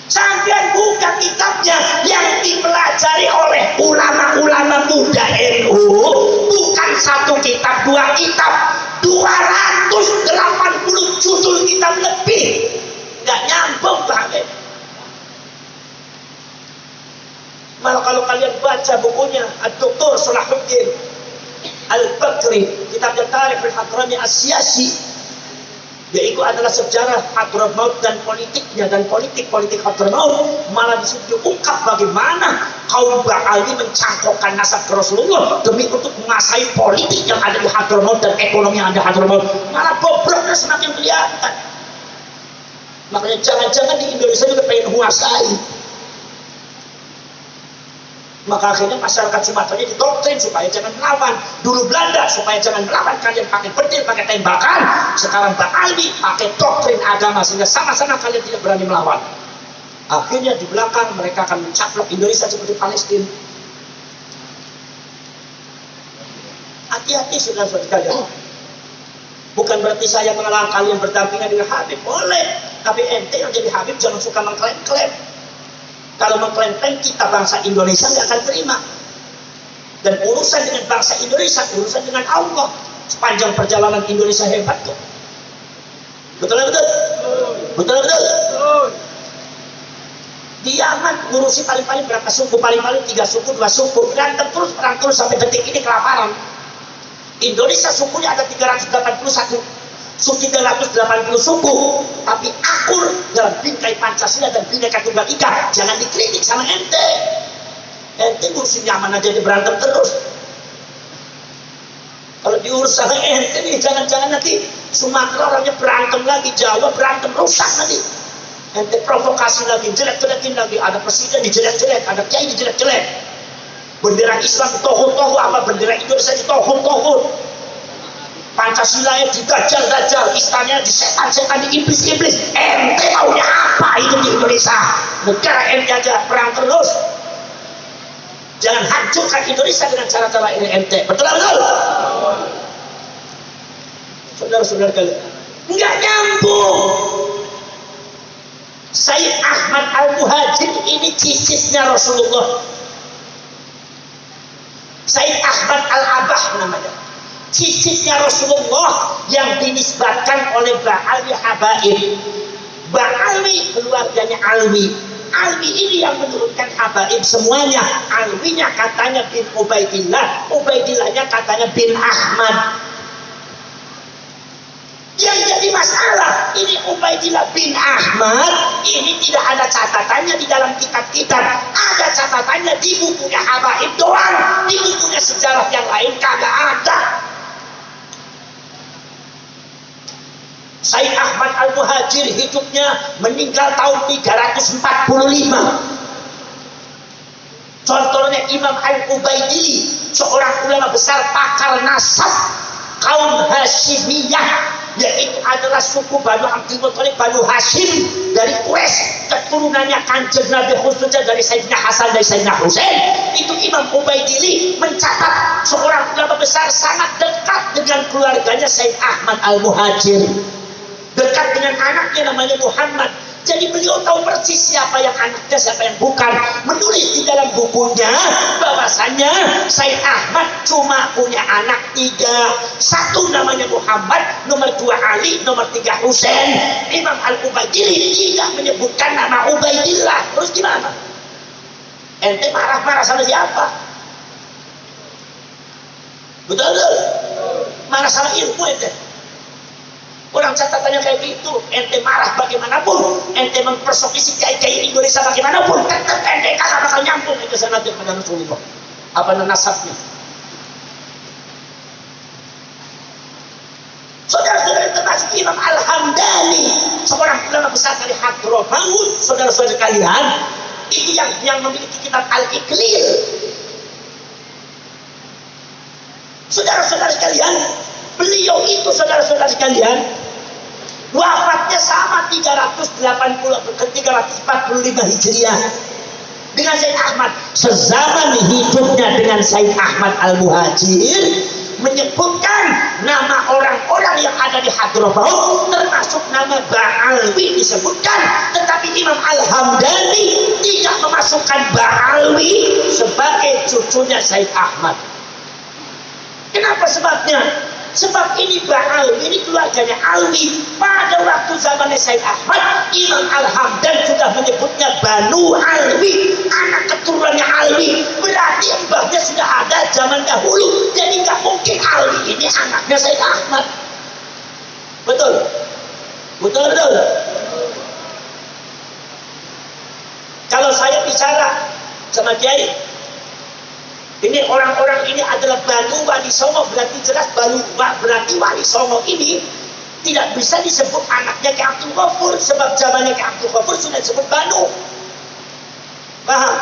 A: Sampai buka kitabnya yang dipelajari oleh ulama-ulama muda NU, bukan satu kitab, dua kitab, 280 judul kitab lebih, nggak nyambung banget. Malah kalau kalian baca bukunya Dr. Salahuddin Al-Bakri, kitabnya Tarikh al-Hadrami As-Siyasi, yaitu adalah sejarah Hadramaut dan politiknya, dan politik Hadramaut malah disitu diungkap bagaimana kaum Ba'ali mencangkokkan nasab ke Rasulullah demi untuk menguasai politik yang ada di Hadramaut dan ekonomi yang ada di Hadramaut. Malah bobroknya semakin kelihatan. Makanya jangan-jangan di Indonesia juga pengen menguasai. Maka akhirnya masyarakat Sumatera didoktrin supaya jangan melawan. Dulu Belanda supaya jangan melawan, kalian pakai petir, pakai tembakan. Sekarang Ba'ali pakai doktrin agama sehingga sama-sama kalian tidak berani melawan. Akhirnya di belakang mereka akan mencaplok Indonesia seperti Palestina. Hati-hati saudara-saudara kalian. Bukan berarti saya mengelarang kalian berdampingan dengan Habib, boleh. Tapi ente yang jadi Habib jangan suka mengklaim-klaim. Kalau mengklaim-klaim, kita bangsa Indonesia nggak akan terima. Dan urusan dengan bangsa Indonesia, urusan dengan Allah. Sepanjang perjalanan Indonesia hebat kok. Betul-betul? Betul-betul? Di Yaman ngurusi paling-paling berapa suku? Paling-paling 3 suku, 2 suku. Berantem terus, perang terus sampai detik ini kelaparan. Indonesia sukunya ada 381. 380 suku, tapi akur dalam bingkai Pancasila dan Bhinneka Tunggal Ika. Jangan dikritik sama ente. Ente ngurusin Yaman aja di berantem terus. Kalau diurus sama ente nih, jangan-jangan nanti Sumatera orangnya berantem lagi, Jawa berantem rusak nanti. Ente provokasi lagi, jelek-jelekin lagi. Ada presiden dijelek-jelek, ada kiai dijelek-jelek. Bendera Islam tohut-tohut, apa bendera Indonesia tohut-tohut. Pancasila didajal-dajal, istilahnya disetan-setan, di iblis-iblis. Ente maunya apa itu di Indonesia? Negara ente aja perang terus. Jangan hancurkan Indonesia dengan cara-cara ini ente. Betul-betul? Saudara-saudara kalian, nggak nyambung. Sayyid Ahmad Al-Muhajir ini cicitnya Rasulullah. Sayyid Ahmad Al-Abah namanya, cicitnya Rasulullah yang dinisbatkan oleh Ba'alwi Habaib. Ba'alwi keluarganya Alwi. Alwi ini yang menurunkan Habaib semuanya. Alwinya katanya bin Ubaidillah, Ubaidillahnya katanya bin Ahmad. Yang jadi masalah, ini Ubaidillah bin Ahmad ini tidak ada catatannya di dalam kitab-kitab. Ada catatannya di bukunya Habaib doang, di bukunya sejarah yang lain kagak ada. Sayyid Ahmad Al-Muhajir hidupnya meninggal tahun 345. Contohnya Imam Al-Ubaidili, seorang ulama besar pakar nasab kaum Hashimiyah, yaitu adalah suku Banu Abdul Muthalib, Banu Hashim dari Quraisy, keturunannya Kanjeng Nabi khususnya dari Sayyidina Hasan dan Sayyidina Husain. Itu Imam Ubaidili mencatat seorang ulama besar sangat dekat dengan keluarganya Sayyid Ahmad Al-Muhajir, dekat dengan anaknya namanya Muhammad. Jadi beliau tahu persis siapa yang anaknya, siapa yang bukan. Menulis di dalam bukunya bahwasanya Sayyid Ahmad cuma punya anak 3. 1 namanya Muhammad, nomor 2 Ali, nomor 3 Husain. Imam Al-Ubaidili tidak menyebutkan nama Ubaidillah. Terus gimana? Ente marah-marah sama siapa? Betul-betul? Marah sama ilmu ente. Orang catatannya kayak gitu, ente marah bagaimanapun, ente mempersokisi kiai-kiai Indonesia bagaimanapun, tetap ente kagak bakal nyambung ke sana kepada Rasulullah. Apa nasabnya? Saudara-saudara, termasuk Imam Al-Hamdani, seorang ulama besar dari Hadramaut, saudara-saudara kalian, itu yang memiliki kitab Al-Iqlil. Saudara-saudara kalian, beliau itu saudara-saudara sekalian wafatnya sama 345 Hijriah dengan Sayyid Ahmad. Sezaman hidupnya dengan Sayyid Ahmad Al-Muhajir, menyebutkan nama orang-orang yang ada di Hadramaut, termasuk nama Ba'alwi disebutkan, tetapi Imam Al-Hamdani tidak memasukkan Ba'alwi sebagai cucunya Sayyid Ahmad. Kenapa sebabnya? Sebab ini Ba'alwi, ini keluarganya Alwi. Pada waktu zamannya Sayyid Ahmad, Imam Al-Hamdan sudah menyebutnya Banu Alwi, anak keturunannya Alwi. Berarti mbahnya sudah ada zaman dahulu. Jadi nggak mungkin Alwi ini anaknya Sayyid Ahmad. Betul? Betul-betul? Kalau saya bicara sama Kiai, ini orang-orang ini adalah Banu Wali Songo, berarti jelas berarti Wali Songo ini tidak bisa disebut anaknya Ki Abdul Ghafur, sebab zamannya Ki Abdul Ghafur sudah disebut Banu. Paham?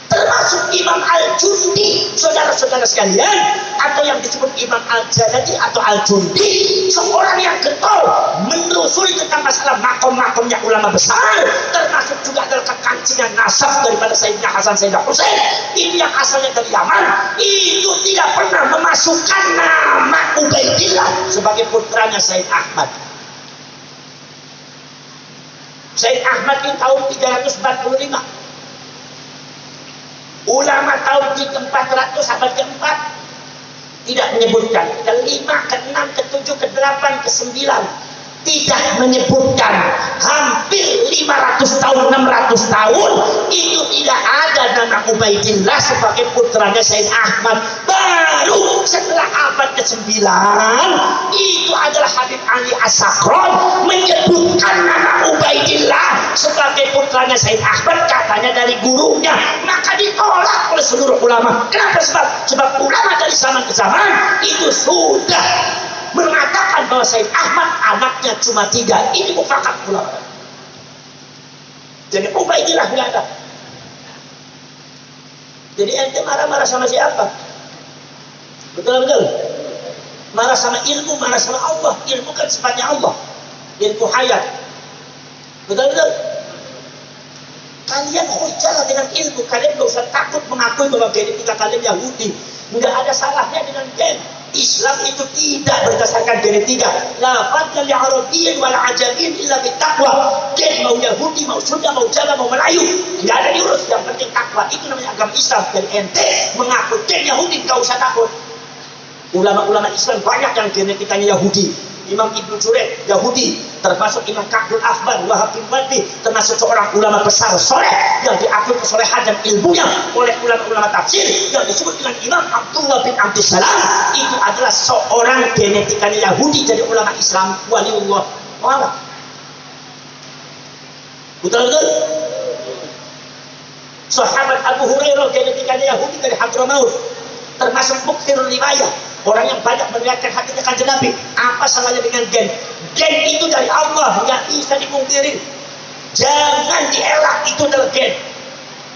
A: Termasuk Imam Al-Jundi, saudara-saudara sekalian, atau yang disebut Imam Al-Jaladi atau Al-Jundi, seorang yang getol menelusuri tentang masalah makom-makomnya ulama besar, termasuk juga adalah kekancingan nasab daripada Sayyidina Hasan, Sayyidina Husain, itu yang asalnya dari Yaman, itu tidak pernah memasukkan nama Ubaidillah sebagai putranya Sayyid Ahmad. Sayyid Ahmad di tahun 345. Ulama tahun ke-400 abad ke-4 tidak menyebutkan. Ke-5, ke-6, ke-7, ke-8, ke-9 tidak menyebutkan. Hampir 500 tahun, 600 tahun itu tidak ada nama Ubaidillah sebagai putranya Sayyid Ahmad. Baru setelah abad ke-9 itu adalah Habib Ali As-Sakron menyebutkan nama Ubaidillah sebagai putranya Sayyid Ahmad, katanya dari gurunya. Maka ditolak oleh seluruh ulama. Kenapa? Sebab ulama dari zaman ke zaman itu sudah mengatakan bahwa Sayyid Ahmad anaknya cuma 3. Ini mufakat ulama. Jadi Ubaidillah nggak ada. Jadi ente marah-marah sama siapa? Betul-betul. Marah sama ilmu, marah sama Allah. Ilmu kan sifatnya Allah. Ilmu hayat. Betul-betul. Kalian hujahlah dengan ilmu. Kalian gak usah takut mengakui bahwa genetika kalian Yahudi. Nggak ada salahnya dengan gen. Islam itu tidak berdasarkan genetika. La fadla li Arabiyyin wal ajamiyyin illa bittaqwa. Gen mau Yahudi, mau Sunda, mau Jawa, mau Melayu, nggak ada diurus. Yang penting takwa. Itu namanya agama Islam. Dan ente mengaku gen Yahudi, nggak usah takut. Ulama-ulama Islam banyak yang genetikanya Yahudi. Imam Ibnu Jurayj Yahudi, termasuk Imam Ka'bul Ahbar, Wahab bin Waddi, termasuk seorang ulama besar soleh yang diakui kesolehan dan ilmunya oleh ulama-ulama tafsir yang disebut dengan Imam Abdullah bin Abdussalam. Itu adalah seorang genetikanya Yahudi, jadi ulama Islam, waliullah. Wala. Betul-betul. Sahabat Abu Hurairah genetikanya Yahudi dari Hadramaut, termasuk mukthirul riwayah, orang yang banyak meriwayatkan hadisnya Kanjeng Nabi. Apa salahnya dengan gen? Gen itu dari Allah, nggak bisa dipungkiri. Jangan dielak, itu adalah gen.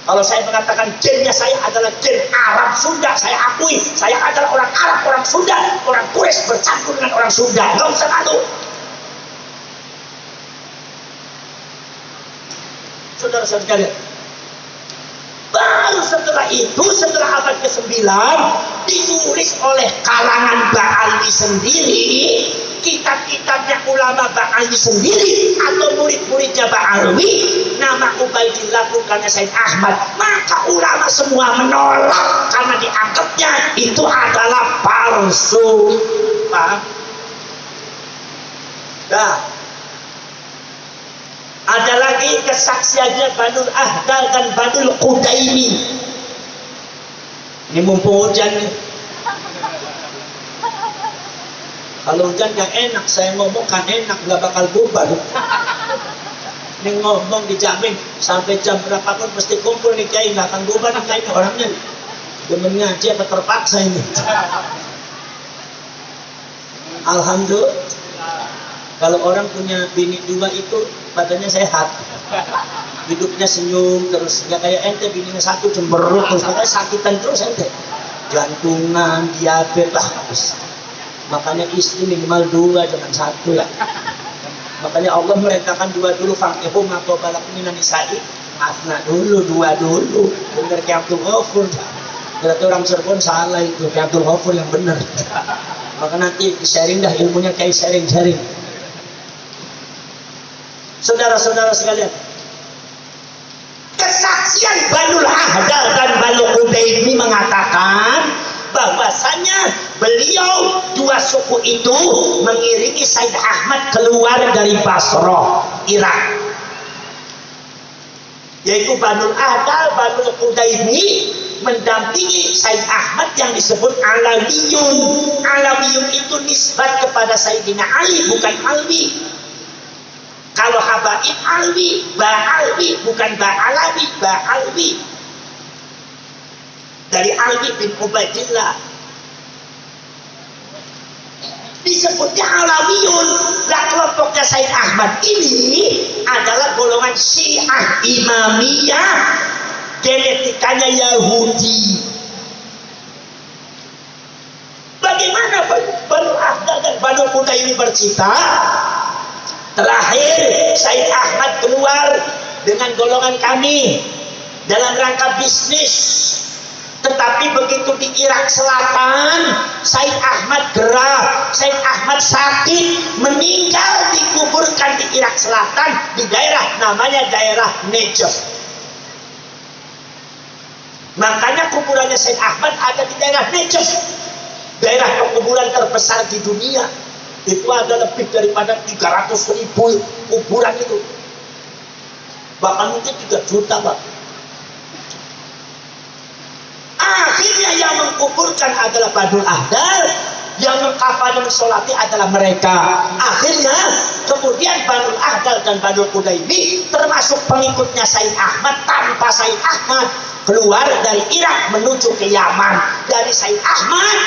A: Kalau saya mengatakan gennya saya adalah gen Arab Sunda, saya akui saya adalah orang Arab, orang Sunda, orang Quraisy bercampur dengan orang Sunda. Nggak usah malu. Saudara-saudara sekalian, baru setelah itu, setelah abad ke-9 ditulis oleh kalangan Ba'alwi sendiri, kitab-kitabnya ulama Ba'alwi sendiri atau murid-muridnya Ba'alwi, nama Ubaidillah bukannya Said Ahmad. Maka ulama semua menolak karena dianggapnya itu adalah palsu. Paham? Nah, ada lagi kesaksiannya Banul Ahdal dan Banul Qudaimi. Ini mumpung hujan nih. Kalau hujan gak enak, saya ngomong kan enak, gak bakal bubar. Ini ngomong dijamin sampai jam berapapun mesti kumpul nih kiai, gak akan bubar nih kiai orangnya. Demen ngaji apa terpaksa ini. Alhamdulillah. Kalau orang punya bini dua itu badannya sehat, hidupnya senyum terus, nggak kayak ente bininya satu cemberut terus, makanya sakitan terus ente, jantungan, diabetes lah. Makanya istri minimal dua, jangan satu ya. Makanya Allah merintahkan dua dulu, fangkihum atau balak minan nisa'i, asna dulu, dua dulu. Bener kayak Abdul Ghafur. Berarti orang Cirebon salah itu, kayak Abdul Ghafur yang bener. Maka nanti sharing dah ilmunya, kayak sharing-sharing. Saudara-saudara sekalian, kesaksian Banul Ahdal dan Banul Qudaimi mengatakan bahwasanya beliau dua suku itu mengiringi Said Ahmad keluar dari Basrah, Irak, yaitu Banul Ahdal, Banul Qudaimi mendampingi Said Ahmad yang disebut Alawiyun. Alawiyun itu nisbat kepada Sayyidina Ali, bukan Alwi. Kalau Habaib Alwi, Ba'alwi, bukan Ba'alawi, Ba'alwi. Dari Alwi bin Ubaidillah. Disebutnya Alawiyun. Lah kelompoknya Said Ahmad ini adalah golongan Syiah Imamiyah, genetikanya Yahudi. Bagaimana Banu Ahdal dan Banu Qudaimi bercita? Terakhir Said Ahmad keluar dengan golongan kami dalam rangka bisnis. Tetapi begitu di Irak Selatan, Said Ahmad gerah, Said Ahmad sakit, meninggal, dikuburkan di Irak Selatan di daerah namanya daerah Najaf. Makanya kuburannya Said Ahmad ada di daerah Najaf, daerah perkuburan terbesar di dunia. Itu ada lebih daripada 300.000 kuburan itu, bahkan mungkin 3 juta Pak. Akhirnya yang mengkuburkan adalah Banul Ahdal, yang mengkafani mensolati adalah mereka. Akhirnya kemudian Banul Ahdal dan Banul Qudaimi termasuk pengikutnya Said Ahmad tanpa Said Ahmad keluar dari Irak menuju ke Yaman. Dari Said Ahmad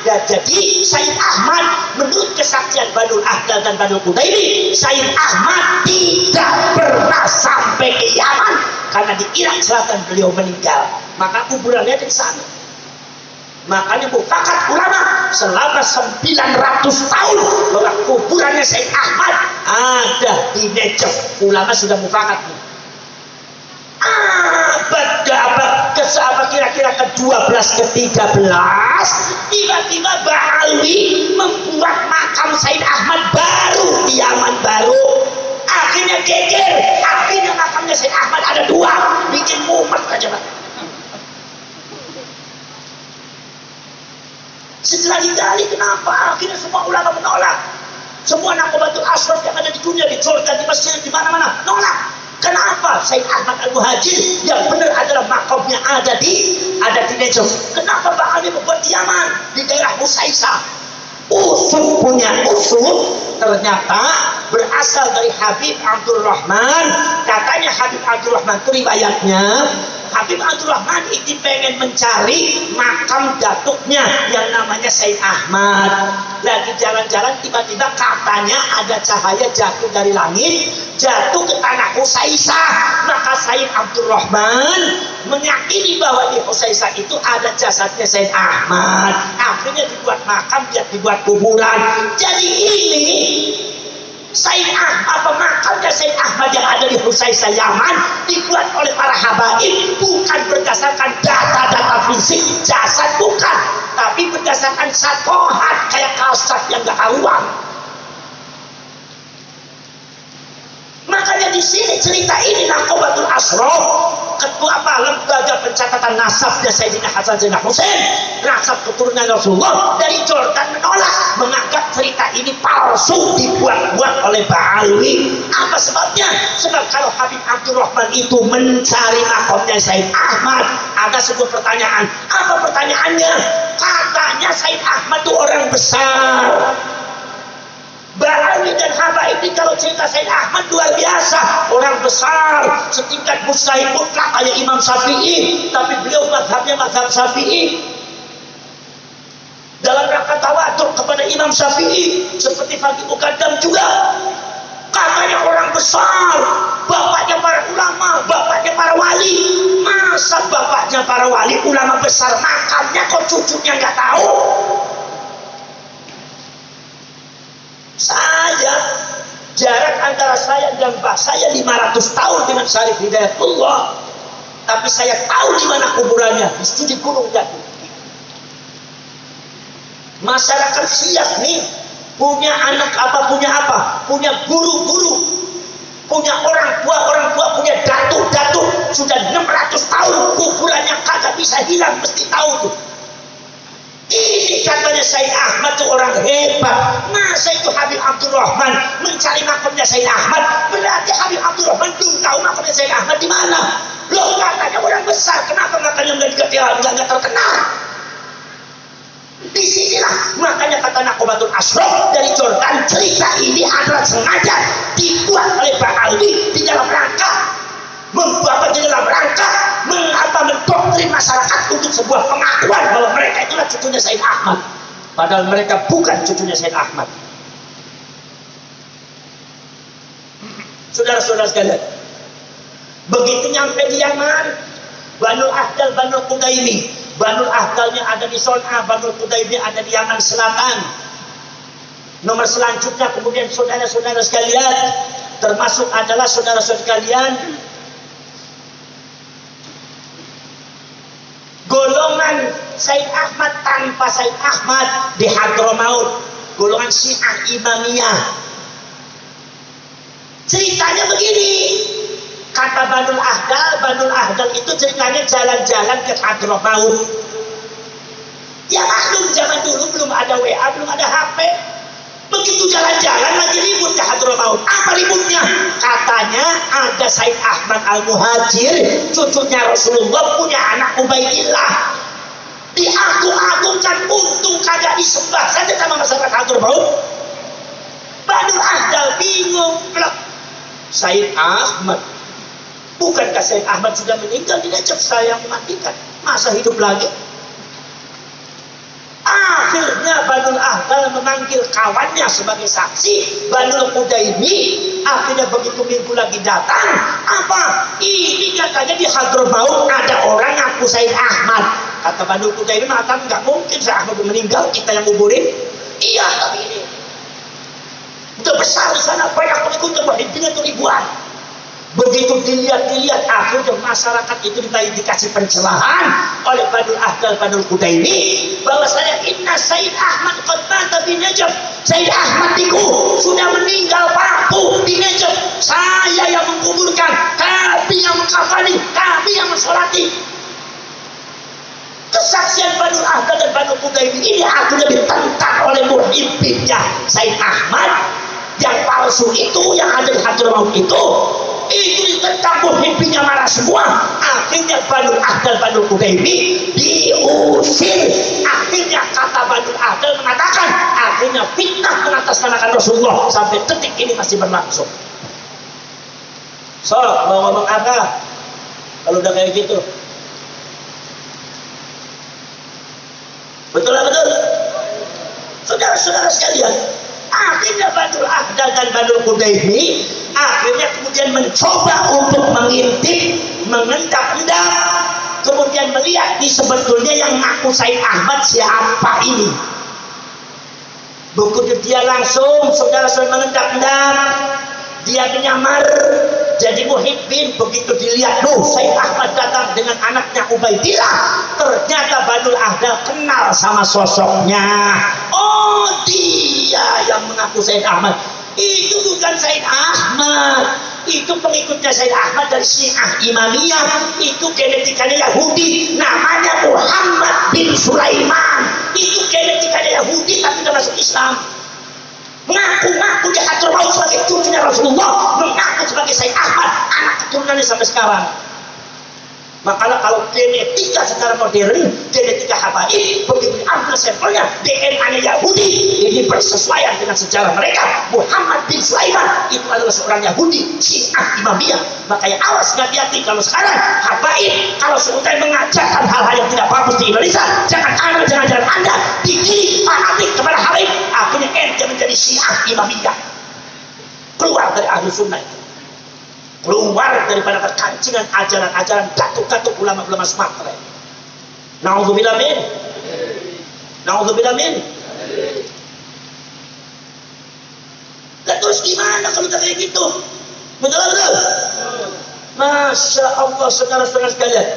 A: Dan jadi Said Ahmad menurut kesaksian Banul Ahdal dan Banul Qutaimi, Said Ahmad tidak pernah sampai ke Yaman karena di Irak Selatan beliau meninggal. Maka kuburannya di sana. Makanya mufakat ulama selama 900 tahun bahwa kuburannya Said Ahmad ada di Najaf. Ulama sudah mufakat. Abad kira-kira ke-12 ke-13 tiba-tiba Ba'alwi membuat makam Said Ahmad baru di Yaman baru. Akhirnya geger, akhirnya makamnya Said Ahmad ada 2, bikin mumet aja Pak. Setelah digali kenapa akhirnya semua ulama menolak, semua Naqobatul Ashraf yang ada di dunia, di Jordan, di Mesir, di mana-mana nolak. Kenapa Said Ahmad Al-Muhajir yang benar adalah makamnya ada di Najaf? Kenapa Ba'alwi membuat di Yaman di daerah Musaisah? Punya usul ternyata berasal dari Habib Abdul Rahman. Katanya Habib Abdul Rahman itu riwayatnya Habib Abdul Rahman itu pengen mencari makam datuknya yang namanya Said Ahmad. Lagi jalan-jalan tiba-tiba katanya ada cahaya jatuh dari langit, jatuh ke tanah Husaisah. Maka Said Abdul Rahman meyakini bahwa di Husaisah itu ada jasadnya Said Ahmad. Akhirnya dibuat makam, dia dibuat kuburan. Jadi ini Said Ahmad, makamnya Said Ahmad yang ada di Husaisah Yaman dibuat oleh para habaib bukan berdasarkan data-data fisik jasad, bukan, tapi berdasarkan satohat kayak kasat yang gak karuan. Makanya di sini cerita ini Naqobatul Ashraf, ketua lembaga pencatatan nasabnya Sayyidina Hasan Zainal Husain, nasab keturunan Rasulullah dari Jordan, menolak, menganggap cerita ini palsu, dibuat-buat oleh Ba'alwi. Apa sebabnya? Sebab kalau Habib Abdul Rahman itu mencari makamnya Said Ahmad, ada sebuah pertanyaan. Apa pertanyaannya? Katanya Said Ahmad itu orang besar. Ba'alwi dan habaib ini kalau cerita Said Ahmad luar biasa, orang besar setingkat mujtahid mutlak kayak Imam Syafi'i, tapi beliau mazhabnya mazhab Syafi'i. Dalam rangka tawadhu kepada Imam Syafi'i seperti Faqih Muqaddam juga. Katanya orang besar, bapaknya para ulama, bapaknya para wali. Masa bapaknya para wali, ulama besar, makamnya kok cucunya nggak tahu? Saya, jarak antara saya dan mbah saya 500 tahun dengan Syarif Hidayatullah, tapi saya tahu di mana kuburannya, di Gunung Jati. Masyarakat siap nih, punya anak apa, punya guru-guru, punya orang tua, punya datuk-datuk, sudah 600 tahun kuburannya kagak bisa hilang, mesti tahu tuh. Ini katanya Said Ahmad itu orang hebat. Masa itu Habib Abdul Rahman mencari makamnya Said Ahmad? Berarti Habib Abdul Rahman belum tahu makamnya Said Ahmad di mana. Loh, katanya orang besar, kenapa makamnya nggak terkenal? Disinilah makanya kata Naqobatul Ashraf dari Jordan, cerita ini adalah sengaja dibuat oleh Ba'alwi di dalam rangka mendoktrin masyarakat untuk sebuah pengakuan bahwa mereka itulah cucunya Said Ahmad, padahal mereka bukan cucunya Said Ahmad. Saudara-saudara sekalian, begitu nyampe di Yaman, Banul Ahdal, Banul Qutaimi, Banul Ahdalnya ada di Son'a, Banul Qutaimi ada di Yaman Selatan. Nomor selanjutnya kemudian saudara-saudara sekalian, termasuk adalah saudara-saudara sekalian golongan Said Ahmad tanpa Said Ahmad di Hadramaut, golongan Syiah Imamiyah. Ceritanya begini, kata Banul Ahdal itu ceritanya jalan-jalan ke Hadramaut. Ya maklum zaman dulu belum ada WA, belum ada HP. Begitu jalan-jalan lagi ribut ke Hadramaut. Apa ributnya? Katanya ada Said Ahmad Al-Muhajir, cucunya Rasulullah, punya anak Ubaidillah. Diagung-agungkan, untung kagak disembah saja sama masyarakat Hadramaut. Banul Ahdal bingung, plek. Said Ahmad, bukankah Said Ahmad sudah meninggal di Najaf? Saya yang mematikan, masa hidup lagi? Akhirnya Ahdal memanggil kawannya sebagai saksi. Banu Qutaimi akhirnya begitu minggu lagi datang, apa? Ini katanya di Hadramaut ada orang ngaku Said Ahmad. Kata Banu Qutaimi mengatakan nggak mungkin Said Ahmad meninggal, kita yang nguburin. Iya, tapi ini udah besar di sana, banyak pengikutnya, muhibbinnya itu ribuan. Begitu dilihat akhirnya masyarakat itu dikasih pencerahan oleh Banu Ahdal, Banu Qutaimi, bahwasanya inna Said Ahmad qad mata bi Najaf. Said Ahmad itu sudah meninggal Pak di Najaf. Saya yang menguburkan, kami yang mengkafani, kami yang mensolati. Kesaksian Banu Ahdal dan Banu Qutaimi ini akhirnya ditentang oleh muhibbinnya Said Ahmad yang palsu itu, yang ada di Hadramaut itu ditentang, muhibbinnya marah semua. Akhirnya Banu Ahdal, Banu Qutaimi diusir. Akhirnya kata Banu Ahdal mengatakan, akhirnya fitnah mengatasnamakan Rasulullah sampai detik ini masih berlangsung. So, mau ngomong apa kalau udah kayak gitu? Betul lah, betul. Saudara-saudara sekalian, akhirnya Banu Ahdal dan Banu Qutaimi akhirnya kemudian mencoba untuk mengintip, mengendap-endap, kemudian melihat di sebetulnya yang ngaku Said Ahmad siapa ini. Begitu dia langsung, saudara-saudara, mengendap-endap, dia menyamar jadi muhibbin. Begitu dilihat, Said Ahmad datang dengan anaknya Ubaidillah. Ternyata Banu Ahdal kenal sama sosoknya. Oh, dia yang mengaku Said Ahmad. Itu bukan Said Ahmad, itu pengikutnya Said Ahmad dari Syiah Imamiyah. Itu genetikanya Yahudi, namanya Muhammad bin Sulaiman. Itu genetikanya Yahudi tapi tidak masuk Islam. Mengaku-ngaku di Hadramaut sebagai cucunya Rasulullah, mengaku sebagai Said Ahmad, anak keturunannya sampai sekarang. Makanya kalau genetika secara modern, genetika habaib, begitu diambil sampelnya, DNA-nya Yahudi, ini bersesuaian dengan sejarah mereka. Muhammad bin Sulaiman itu adalah seorang Yahudi, Syiah Imamiyah. Makanya awas, hati-hati kalau sekarang habaib, kalau sebutan mengajarkan hal-hal yang tidak bagus di Indonesia, jangan ambil jangan-jangan Anda dikirim fanatik kepada habaib, akhirnya ente menjadi Syiah Imamiyah. Keluar dari ahli sunnah itu, keluar daripada kekancingan ajaran-ajaran gatuk-gatuk ulama-ulama Sumatera. Na'udzubillah min. Na'udzubillah min. Terus gimana kalau kayak gitu? Betul? Masya Allah, saudara-saudara sekalian.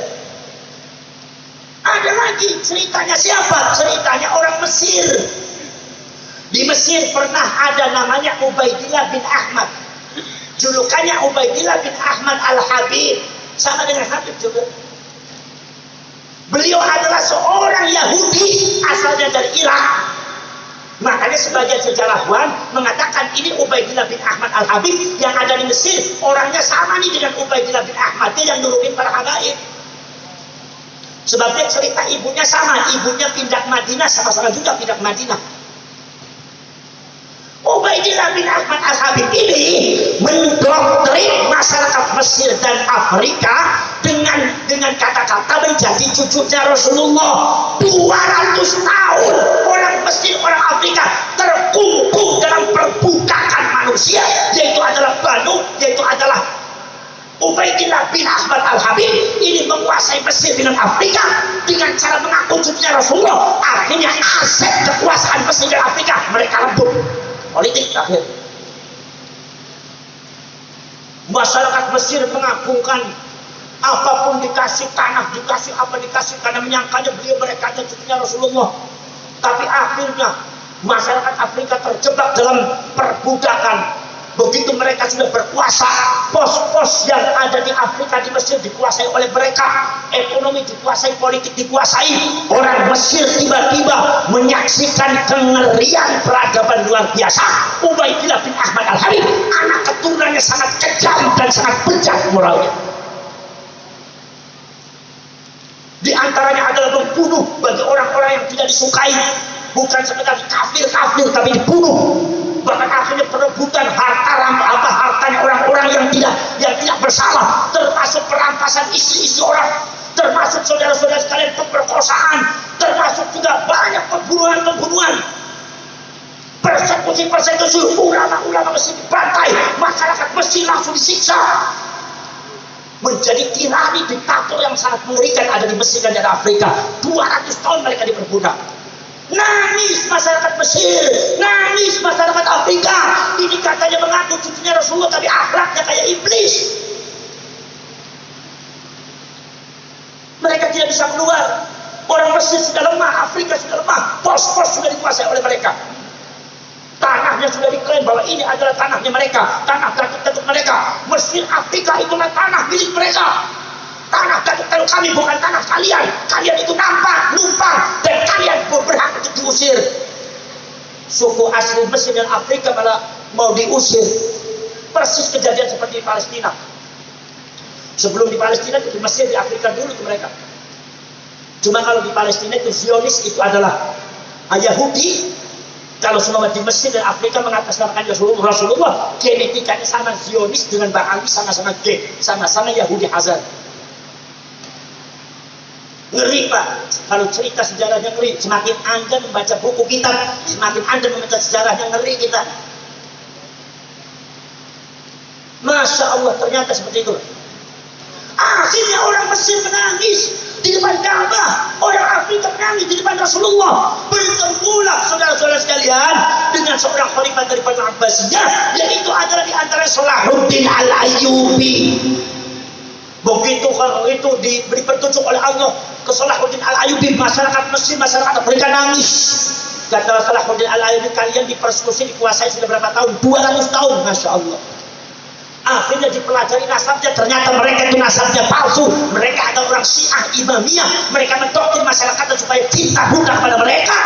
A: Ada lagi ceritanya siapa? Ceritanya orang Mesir. Di Mesir pernah ada namanya Ubaidillah bin Ahmad. Julukannya Ubaidillah bin Ahmad Al-Habib, sama dengan Habib juga. Beliau adalah seorang Yahudi asalnya dari Irak. Makanya sebagian sejarawan mengatakan ini Ubaidillah bin Ahmad Al-Habib yang ada di Mesir, orangnya sama nih dengan Ubaidillah bin Ahmad, dia yang nurunin para habaib. Sebabnya cerita ibunya sama, ibunya pindah Madinah, sama-sama juga pindah Madinah. Ubaidillah bin Ahmad Al-Habib ini mendoktrin masyarakat Mesir dan Afrika dengan kata-kata menjadi cucunya Rasulullah. 200 tahun orang Mesir, orang Afrika terkungkung dalam perbudakan manusia, yaitu adalah Ubaidillah bin Ahmad Al-Habib ini menguasai Mesir dengan Afrika dengan cara mengaku cucunya Rasulullah. Akhirnya aset kekuasaan Mesir dan Afrika mereka rebut. Politik akhir. Masyarakat Mesir mengagungkan apapun, dikasih tanah, dikasih apa, dikasih, karena menyangkanya mereka cucunya Rasulullah. Tapi akhirnya masyarakat Afrika terjebak dalam perbudakan. Begitu mereka sudah berkuasa, pos-pos yang ada di Afrika, di Mesir dikuasai oleh mereka, ekonomi dikuasai, politik dikuasai. Orang Mesir tiba-tiba menyaksikan kengerian peradaban luar biasa. Ubaidillah bin Ahmad Al-Habib, anak keturunannya sangat kejam dan sangat bejat moralnya. Di antaranya adalah membunuh bagi orang-orang yang tidak disukai, bukan sekedar kafir-kafir tapi dibunuh. Bahkan akhirnya perebutan hartanya orang-orang yang tidak bersalah, termasuk perampasan istri-istri orang, termasuk saudara-saudara sekalian pemerkosaan, termasuk juga banyak pembunuhan. persekusi, ulama-ulama Mesir dibantai, masyarakat Mesir langsung disiksa. Menjadi tirani diktator yang sangat mengerikan ada di Mesir dan di Afrika. 200 tahun mereka diperbudak. Nangis masyarakat Mesir, nangis masyarakat Afrika. Ini katanya mengaku cucunya Rasulullah, tapi akhlaknya kayak iblis. Mereka tidak bisa keluar. Orang Mesir sudah lemah, Afrika sudah lemah, pos-pos sudah dikuasai oleh mereka. Tanahnya sudah diklaim bahwa ini adalah tanahnya mereka, tanah Datuk Datuk mereka. Mesir, Afrika itulah tanah milik mereka. Tanah Datuk Datuk kami, bukan tanah kalian. Kalian itu nampak, numpang, dan kalian berhak untuk diusir. Suku asli Mesir dan Afrika malah mau diusir. Persis kejadian seperti di Palestina. Sebelum di Palestina itu di Mesir, di Afrika dulu itu mereka. Cuma kalau di Palestina itu Zionis itu adalah Yahudi. Kalau semua di Mesir dan Afrika mengatasnamakan Rasulullah, genetikanya sama Zionis dengan Ba'ali, sama-sama G, sama-sama Yahudi Hazar. Ngeri Pak, kalau cerita sejarahnya ngeri. Semakin Anda membaca buku kitab, semakin Anda membaca sejarahnya ngeri kita. Masya Allah, ternyata seperti itu. Akhirnya orang Mesir menangis di depan Ka'bah, orang Afrika menangis di depan Rasulullah. Bertempulah saudara-saudara sekalian dengan seorang khalifah dari Banu Abbasiyah, yaitu adalah di antara Salahuddin Al-Ayyubi. Begitu kalau itu diberi petunjuk oleh Allah ke Salahuddin Al-Ayyubi, masyarakat Mesir, masyarakat Afrika nangis. Kata Salahuddin Al-Ayyubi, kalian dipersekusi, dikuasai sudah berapa tahun? 200 tahun, Masya Allah. Akhirnya dipelajari nasabnya, ternyata mereka itu nasabnya palsu. Mereka adalah orang Syiah Imamiyah. Mereka mendoktrin masyarakat supaya cinta buta kepada mereka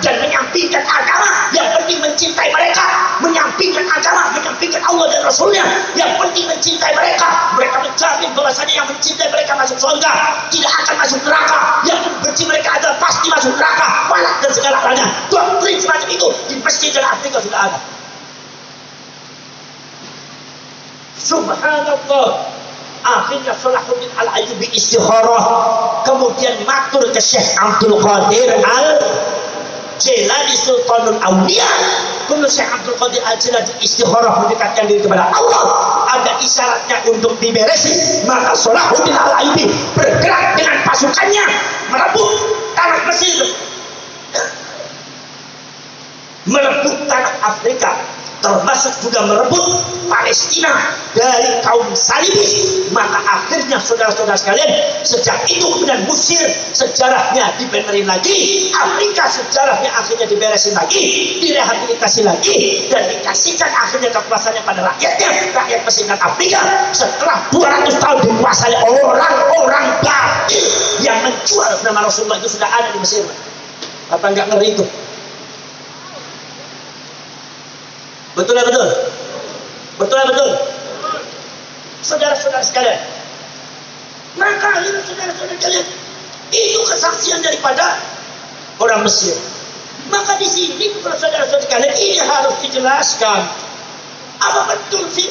A: dan menyampingkan agama. Yang penting mencintai mereka, menyampingkan agama, menyampingkan Allah dan Rasulnya. Yang penting mencintai mereka. Mereka menjamin bahwasanya yang mencintai mereka masuk surga, tidak akan masuk neraka. Yang membenci mereka adalah pasti masuk neraka, walak dan segala halnya. Doktrin semacam itu di Mesir dan Afrika sudah ada. Subhanallah. Akhirnya Salahuddin Al-Ayyubi istikharah, kemudian matur ke Syekh Abdul Qadir Al-Jilani Sultanul Auliya. Kalau Syekh Abdul Qadir Al-Jilani istikharah, mendekatkan diri kepada Allah, ada isyaratnya untuk diberesin. Maka Salahuddin Al-Ayyubi bergerak dengan pasukannya merebut tanah Mesir, merebut tanah Afrika, termasuk juga merebut Palestina dari kaum Salibis. Maka akhirnya saudara-saudara sekalian, sejak itu kemudian Mesir sejarahnya dibenerin lagi, Afrika sejarahnya akhirnya diberesin lagi, direhabilitasi lagi, dan dikasihkan akhirnya kekuasaannya pada rakyatnya, rakyat Mesir dan Afrika. Setelah 200 tahun dikuasai orang-orang batil yang menjual nama Rasulullah, itu sudah ada di Mesir. Apa enggak ngeri itu? Betul ya betul? Betul ya betul? Saudara-saudara sekalian, maka ini saudara-saudara sekalian, itu kesaksian daripada orang Mesir. Maka di sini saudara-saudara sekalian, ini harus dijelaskan. Apa betul sih?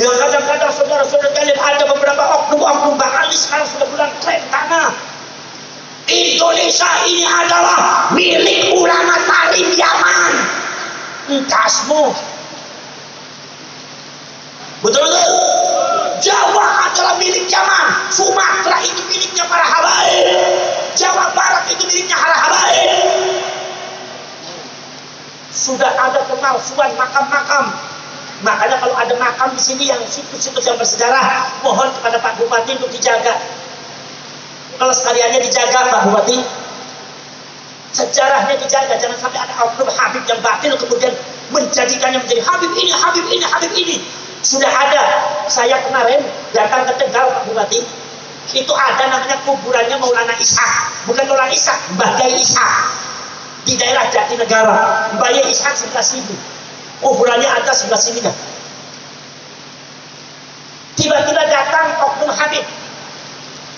A: Yang kadang-kadang saudara-saudara sekalian ada beberapa oknum-oknum Ba'ali sekarang sudah bilang klaim tanah Indonesia ini adalah milik ulama Tarim Yaman. Entasmu. Betul-betul. Jawa adalah milik Yaman, Sumatera itu miliknya para habaib, Jawa Barat itu miliknya para habaib. Sudah ada pemalsuan makam-makam. Makanya kalau ada makam di sini yang situs-situs yang bersejarah, mohon kepada Pak Bupati untuk dijaga. Pelestariannya dijaga Pak Bupati. Sejarahnya dijaga, jangan sampai ada oknum Habib yang batil kemudian menjadikannya menjadi Habib ini, Habib ini, Habib ini. Sudah ada, saya kemarin datang ke Tegal Pak Bupati, itu ada namanya kuburannya Maulana Ishak, bukan Maulana Ishak, Mbah Yai Ishak, di daerah Jatinegara. Mbah Yai Ishak sebelah sini, kuburannya ada sebelah sini kan. Tiba-tiba datang oknum Habib,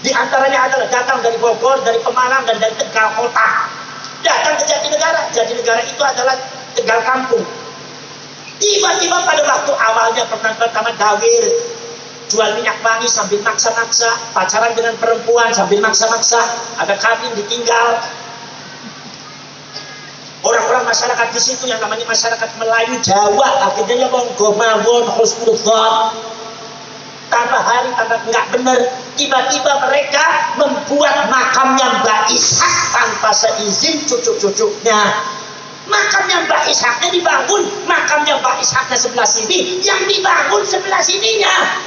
A: di antaranya adalah datang dari Bogor, dari Pemalang, dan dari Tegal kota. Datang ke Jatinegara. Jatinegara itu adalah Tegal kampung. Tiba-tiba pada waktu awalnya pertama dawir, jual minyak wangi sambil maksa-maksa, pacaran dengan perempuan sambil maksa-maksa, ada kambing ditinggal. Orang-orang masyarakat di situ yang namanya masyarakat Melayu Jawa, akhirnya monggo mawon husnudzon. Tambah hari tambah nggak benar, tiba-tiba mereka membuat makamnya Mbak Ishak tanpa seizin cucu-cucunya. Makamnya Mbak Ishaknya dibangun, makamnya Mbak Ishaknya sebelah sini, yang dibangun sebelah sininya.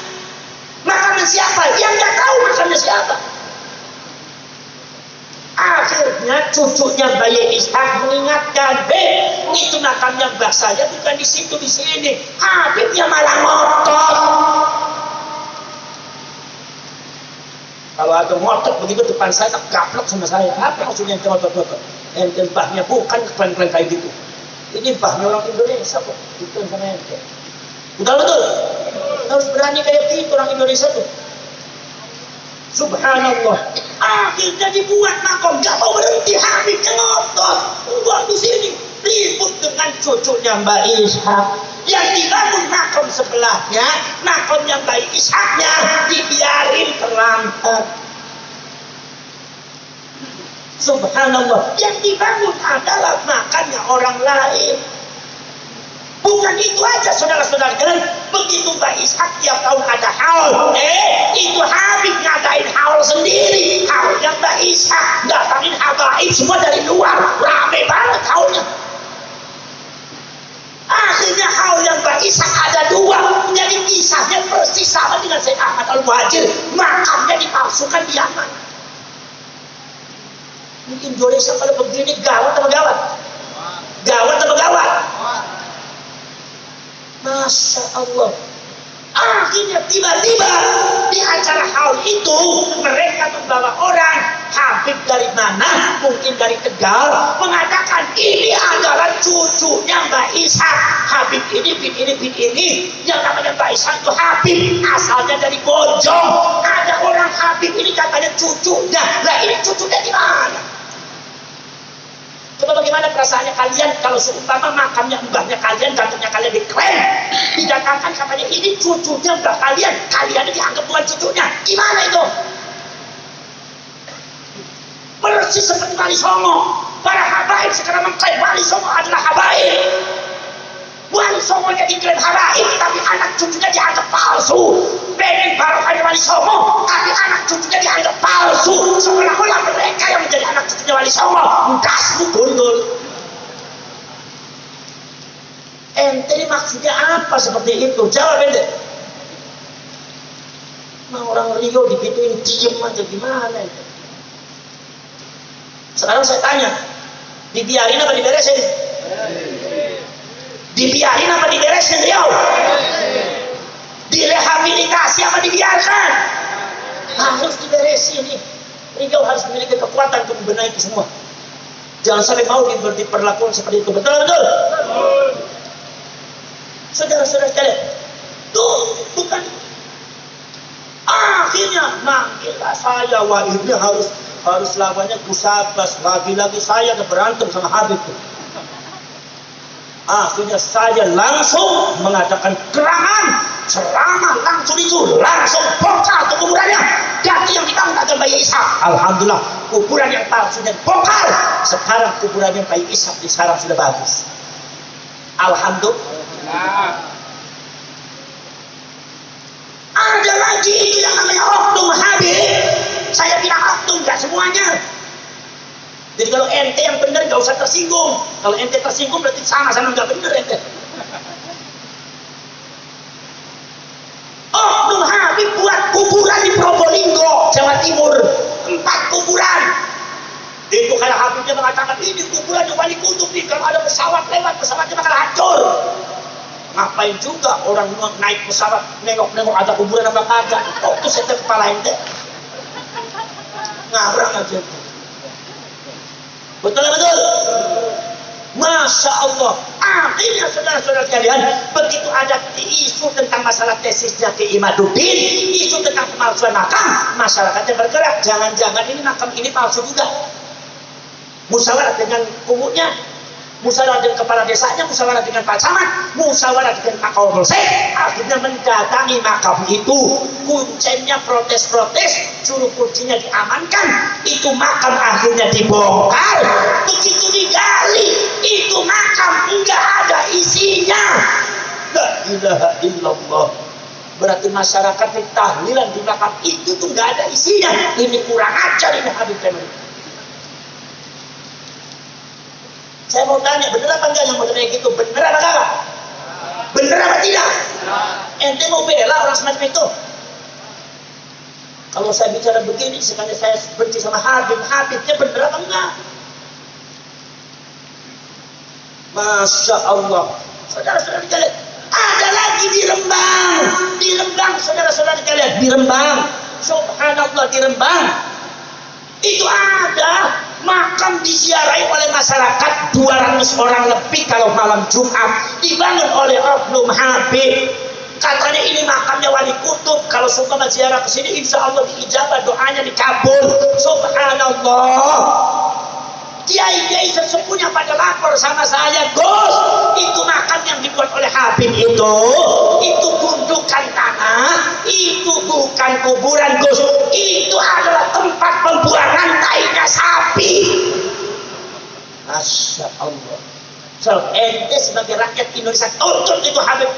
A: Makamnya siapa? Yang nggak tahu makamnya siapa. Akhirnya cucunya Bayi Ishak mengingatkan, itu makamnya mbah saya bukan di situ, di sini. Habibnya malah ngotot. Kalau ada ngotot begitu depan saya, tak gaplok sama saya. Apa maksudnya ngotot-ngotot? Ente mbahnya bukan keren-keren kayak gitu. Ini mbahnya orang Indonesia kok. Itu sama ente. Betul. Harus berani kayak gitu orang Indonesia tuh. Subhanallah. Akhirnya dibuat makom, gak mau berhenti, Habibnya ngotot. Buat di sini ribut dengan cucunya Mbak Ishak. Yang dibangun makom sebelahnya, makomnya Mbak Ishaknya dibiarin terlantar. Subhanallah. Yang dibangun adalah makamnya orang lain. Bukan itu aja saudara-saudara kalian, begitu Mbak Ishak tiap tahun ada haul, itu Habib ngadain haul sendiri. Haulnya Mbak Ishak, datangin habaib semua dari luar, rame banget haulnya. Akhirnya haul yang Mbak Ishak ada dua, jadi kisahnya persis sama dengan Sayyid Ahmad Al-Muhajir, makamnya dipalsukan di Yaman. Di Indonesia kalau begini gawat atau gawat? Gawat atau gawat? Masya Allah. Akhirnya tiba-tiba di acara haul itu mereka membawa orang Habib dari mana, mungkin dari Tegal, mengatakan ini adalah cucunya Mbak Ishak. Habib ini, bin ini, yang namanya Mbak Ishak itu Habib, asalnya dari Bojong. Ada orang Habib ini katanya cucunya. Lah ini cucunya di mana? Coba bagaimana perasaannya kalian kalau seumpama makamnya mbahnya kalian, gantungnya kalian diklaim, didatangkan katanya ini cucunya mbah kalian, kalian dianggap bukan cucunya, gimana itu? Persis seperti Wali Songo. Para habaib sekarang mengklaim Wali Songo adalah habaib. Wali Songonya diklaim habaib, tapi anak cucunya dianggap palsu. Pengen barokahnya Wali Songo, tapi anak cucunya dianggap palsu. Seolah-olah mereka yang menjadi anak cucunya Wali Songo. Dasmu gundul. Ente ini maksudnya apa seperti itu? Jawab ente. Nah, orang Rio digituin diem aja, gimana ente? Sekarang saya tanya, dibiarin apa diberesin? Dibiarin apa diberesin Rio? Direhabilitasi apa dibiarkan? Harus diberesin nih. Rio harus memiliki kekuatan untuk membenahi itu semua. Jangan sampai mau diperlakukan seperti itu. Betul? Saudara-saudara sekalian, tuh bukan. Akhirnya manggillah saya, wah ini harus lawannya Kusabas. Lagi-lagi saya ada berantem sama Habib. Akhirnya saya langsung mengadakan gerangan ceramah, langsung bongkar ke kuburannya. Ganti yang dibangun agar Bayi Ishak. Alhamdulillah kuburan yang palsunya bongkar. Sekarang kuburan yang Bayi Ishak sekarang sudah bagus. Alhamdulillah. Ada lagi itu yang namanya oknum Habib. Saya bilang oknum, gak semuanya. Jadi kalau ente yang benar gak usah tersinggung. Kalau ente tersinggung berarti sama-sama gak benar ente. Oknum Habib buat kuburan di Probolinggo, Jawa Timur. 4 kuburan. Itu kayak Habibnya mengatakan ini kuburannya Wali Kutub nih. Kalau ada pesawat lewat, pesawatnya bakal hancur. Ngapain juga orang naik pesawat nengok-nengok ada kuburan apa kagak? Oh itu setel kepala ente. Ngabrang aja. Betul. Masya Allah. Akhirnya saudara-saudara sekalian, begitu ada isu tentang masalah tesisnya Ki Imaduddin, isu tentang pemalsuan makam, masyarakatnya bergerak. Jangan-jangan ini makam ini palsu juga. Musyawarah dengan kumunya, musyawarah dengan kepala desanya, musyawarah dengan Pak Camat, musyawarah dengan Pak Kapolsek, akhirnya mendatangi makam itu. Kuncinya protes-protes, juru kuncinya diamankan, itu makam akhirnya dibongkar. Begitu digali, itu makam enggak ada isinya. La ilaha illallah. Berarti masyarakat yang tahlilan di makam itu tuh enggak ada isinya. Ini kurang ajar ini Habib Temen. Saya mau tanya, bener apa enggak yang model kayak gitu? Bener apa enggak? Bener apa tidak? Ente mau bela orang semacam itu? Kalau saya bicara begini, sekali saya benci sama Habibnya bener apa enggak? Masya Allah. Saudara-saudara sekalian, ada lagi di Rembang, saudara-saudara sekalian, di Rembang. Subhanallah, di Rembang itu ada makam diziarahi oleh masyarakat 200 orang lebih kalau malam Jumat, dibangun oleh oknum Habib. Katanya ini makamnya wali kutub, kalau suka ziarah ke sini insya Allah diijabah, doanya dikabul. Subhanallah. Kiai-kiai sesepuhnya pada lapor sama saya, Gus, itu makam yang dibuat oleh Habib itu gundukan tanah, itu bukan kuburan, Gus, itu adalah tempat pembuangan tainya sapi. Masya Allah. So, ente sebagai rakyat Indonesia tuntut itu Habib.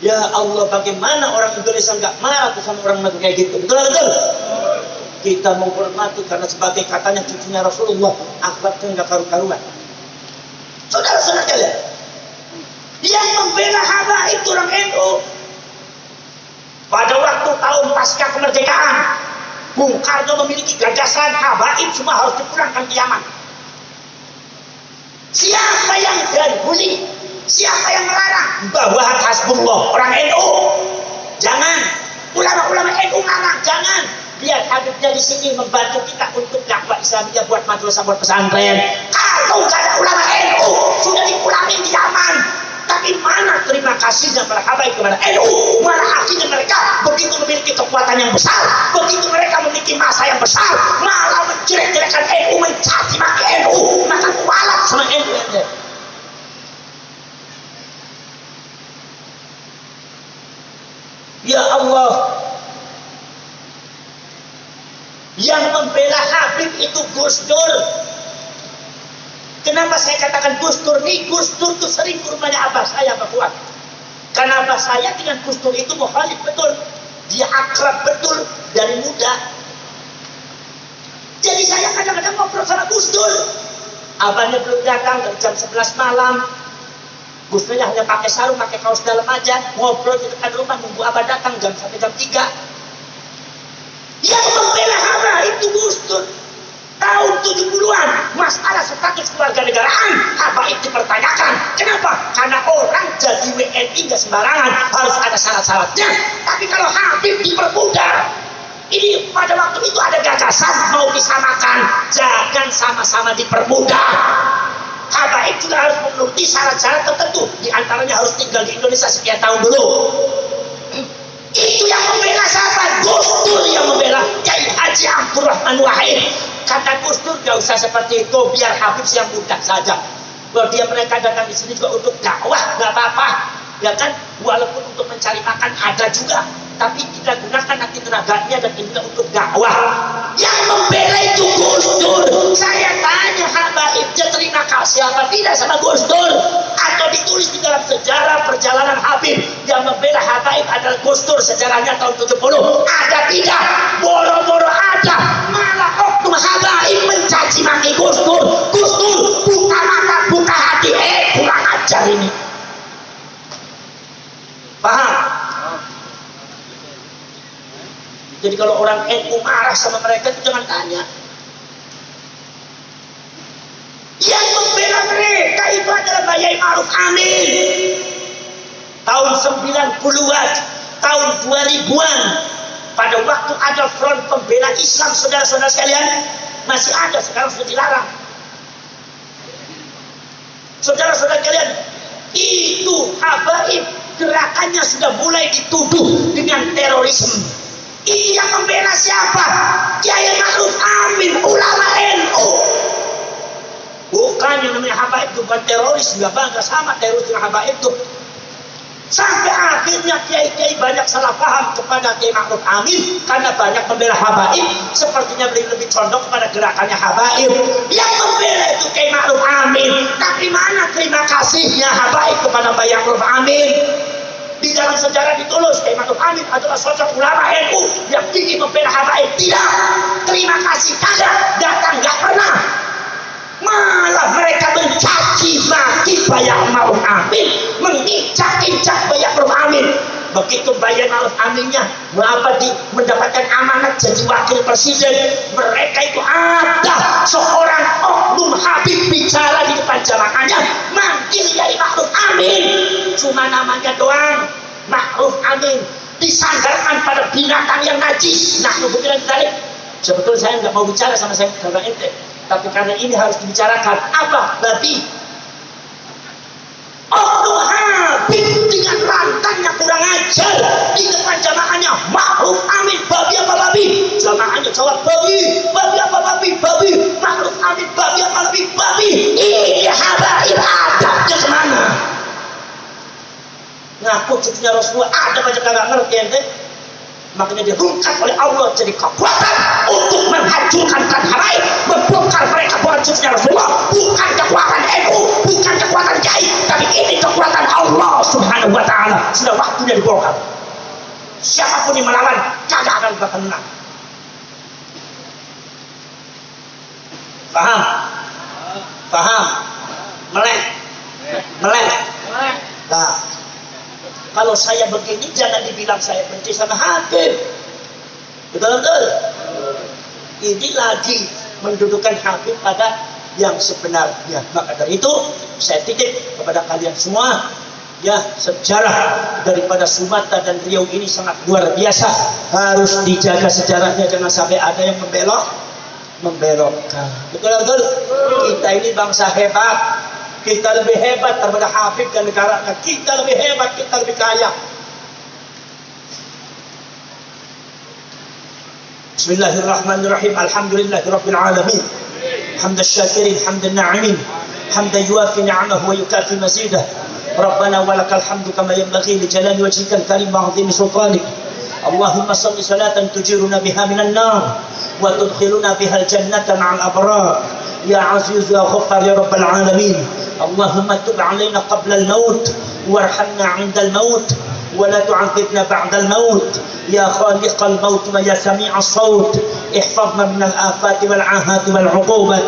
A: Ya Allah, bagaimana orang Indonesia nggak marah tuh sama orang kayak gitu? Betul. Kita menghormati karena sebagai katanya cucunya Rasulullah, akhlaknya nggak karu-karuan. Saudara-saudara kalian, yang membela habaib itu orang NU. Pada waktu tahun pasca kemerdekaan, Bung Karno memiliki gagasan habaib semua harus dipulangkan ke Yaman. Siapa yang berbunyi? Siapa yang melarang? Bahwa Hasbullah orang NU. Jangan. Ulama-ulama NU melarang. Jangan. Lihat Habibnya di sini membantu kita untuk dakwah Islamiyah, buat madrasah, buat pesantren. Kalau nggak ada ulama NU, sudah dipulangin di Yaman. Tapi mana terima kasihnya para habaib kepada NU? Malah akhirnya mereka begitu memiliki kekuatan yang besar, begitu mereka memiliki masa yang besar, malah menjelek-jelekan NU, mencaci maki NU, maka kualat sama NU. Ya Allah, yang membela Habib itu Gus Dur. Kenapa saya katakan Gus Dur? Nih Gus Dur itu sering ke rumahnya abah saya, Pak Fuad. Karena abah saya dengan Gus Dur itu mukhalif betul. Dia akrab betul dari muda. Jadi saya kadang-kadang ngobrol sama Gus Dur. Abahnya belum datang dari jam 11 malam. Gus Durnya hanya pakai sarung, pakai kaos dalam aja. Ngobrol di depan rumah, nunggu abah datang sampai jam 3. Yang membela habaib itu Gus Dur. Tahun 70-an, masalah status keluarga negaraan habaib dipertanyakan. Kenapa? Karena orang jadi WNI nggak sembarangan, harus ada syarat-syaratnya. Tapi kalau Habib dipermudah, ini pada waktu itu ada gagasan mau disamakan, jangan sama-sama dipermudah. Habaib juga harus menuruti syarat-syarat tertentu. Di antaranya harus tinggal di Indonesia sekian tahun dulu. Itu yang membela siapa? Gus Dur yang membela Kiai Haji Abdurrahman Wahid. Kata Gus Dur, gak usah seperti itu, biar Habib yang mudah saja. Bahwa dia mereka datang di sini juga untuk dakwah, gak apa-apa, ya kan? Walaupun untuk mencari makan ada juga, tapi kita gunakan nanti tenaganya dan ini untuk dakwah. Yang membela itu Gus Dur. Saya tanya habaibnya terima kasih apa tidak sama Gus Dur? Atau ditulis di dalam sejarah perjalanan Habib yang membela habaib adalah Gus Dur, sejarahnya tahun 70. Ada tidak? Boro-boro ada. Malah oknum habaib mencaci maki Gus Dur. Gus Dur buka mata, buka hati. Kurang ajar ini. Paham? Jadi kalau orang NU marah sama mereka itu jangan tanya. Yang membela mereka itu adalah Pak Yai Ma'ruf Amin. Tahun 90-an, tahun 2000-an, pada waktu ada front pembela Islam, saudara-saudara sekalian, masih ada, sekarang sudah dilarang. Saudara-saudara sekalian, itu habaib gerakannya sudah mulai dituduh dengan terorisme. Ini yang membela siapa? Kiai Ma'ruf Amin, ulama NU. Bukan yang namanya habaib itu bukan teroris, nggak sama teroris dengan habaib itu. Sampai akhirnya kiai-kiai banyak salah paham kepada Kiai Ma'ruf Amin karena banyak membela habaib, sepertinya lebih condong kepada gerakannya habaib. Yang membela itu Kiai Ma'ruf Amin, tapi mana terima kasihnya habaib kepada Kiai Ma'ruf Amin? Di dalam sejarah ditulis Kiai Ma'ruf Amin adalah sosok ulama NU yang tinggi membela habaib. Tidak, terima kasih kagak, datang gak pernah. Malah mereka mencaci maki Kiai Ma'ruf Amin, menginjak-injak Kiai Ma'ruf Amin. Begitu Kiai Ma'ruf Aminnya mendapatkan amanat jadi wakil presiden, mereka itu ada seorang oknum Habib bicara di depan jamaahnya manggil Kiai Ma'ruf Amin, cuma namanya doang Ma'ruf Amin, disandarkan pada binatang yang najis. Nah, kebetulan tadi sebetulnya saya nggak mau bicara sama saya karena ente, tapi karena ini harus dibicarakan. Apa? Babi. Oknum Habib dengan lantangnya kurang ajar di depan jamaahnya Ma'ruf Amin, babi apa babi? Jamaahnya jawab babi. Babi apa babi? Babi. Ma'ruf Amin, babi apa babi? Babi. Ini habaib, adabnya kemana? Ngaku cucunya Rasulullah, ada banyak kagak ngerti ente. Makanya dirungkat oleh Allah jadi kekuatan untuk menghancurkan habaib, membongkar mereka bukan cucunya Rasulullah, bukan kekuatan NU, bukan kekuatan kiai, tapi ini kekuatan Allah Subhanahu wa taala. Sudah waktunya dibongkar. Siapapun yang melawan kagak akan bakal menang. Paham? Paham? Melek. Nah, kalau saya begini jangan dibilang saya benci sama Habib. Betul-betul. Ini lagi mendudukan Habib pada yang sebenarnya. Maka dari itu saya titip kepada kalian semua, ya, sejarah daripada Sumatera dan Riau ini sangat luar biasa. Harus dijaga sejarahnya, jangan sampai ada yang membelokkan. Betul-betul. Kita ini bangsa hebat. Kita lebih hebat daripada Habib dan negaranya. Kita lebih hebat, kita lebih kaya. Bismillahirrahmanirrahim. Alhamdulillahirabbil alamin. Hamdan syakirin, hamdan na'imin. Hamdan yuafi ni'amahu wa yukafi mazidah. Rabbana walakal hamdu kama yanbaghi li jalali wajhikal karim wa 'azimi sultanik. Allahumma salli salatan tujiruna biha minan nar wa tudkhiluna biha al-jannata ma'al abrar. Ya Aziz ya Ghaffar ya Rabbal alamin. Allahumma tub alaina qabla al-maut warhamna 'inda al-maut wa la tu'adzibna ba'da al-maut. Ya khaliq al-maut wa ya sami' as-saut ihfazna min al-afat wal 'ahat wal 'uqubat.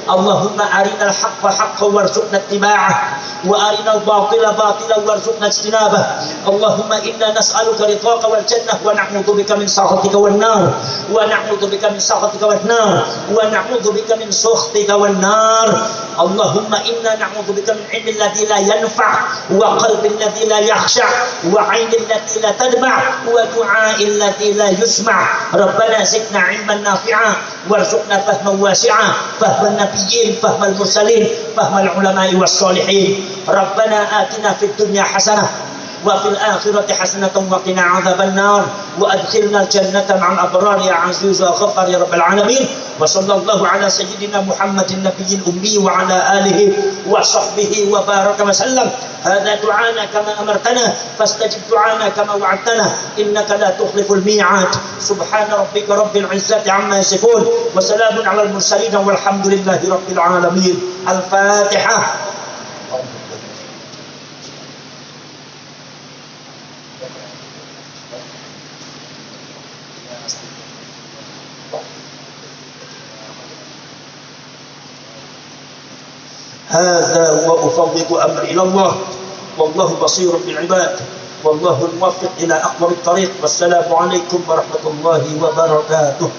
A: Allahumma arina al-haqqa haqqan warzuqna ittiba'ah wa arina al-batila batilan warzuqna ijtinabah. Allahumma inna nas'aluka ridhaka wal jannah wa na'udzu bika min sakhatika wan nar wa na'udzu bika min sakhatika wan nar wa na'udzu bika min sukhtika wan nar. Allahumma inna na'udzu bika min 'ilmin ladzi la yanfa' wa qalbin ladzi la yakhsha wa 'ainin ladzi la tadma' wa du'a'in ladzi la yusma'. Rabbana zidna 'ilman nafi'a warzuqna fahman wasi'a, fahman nabiyyin, fahmal mursalin, fahmal ulama'i was salihin. Rabbana atina fid dunya hasanah wa fil akhirati hasanatan wa qina 'adzabannar wa adkhilna al-jannata ma'al abrar ya 'aziz ya ghaffar ya rabbal alamin. Wa sallallahu ala sayyidina Muhammadin nabiyil ummi wa ala alihi wa sahbihi wa baraka wa sallam. Hadza du'ana kama amartana fastajib du'ana kama wa'adtana innaka la tukhliful mi'ad. Subhana rabbika rabbil izzati 'amma yasifun wa salamun 'alal mursalin walhamdulillahi rabbil alamin. Al-Fatihah. هذا وأفوض أمري إلى الله والله بصير بالعباد والله الموفق إلى أقوم الطريق. والسلام عليكم ورحمة الله وبركاته.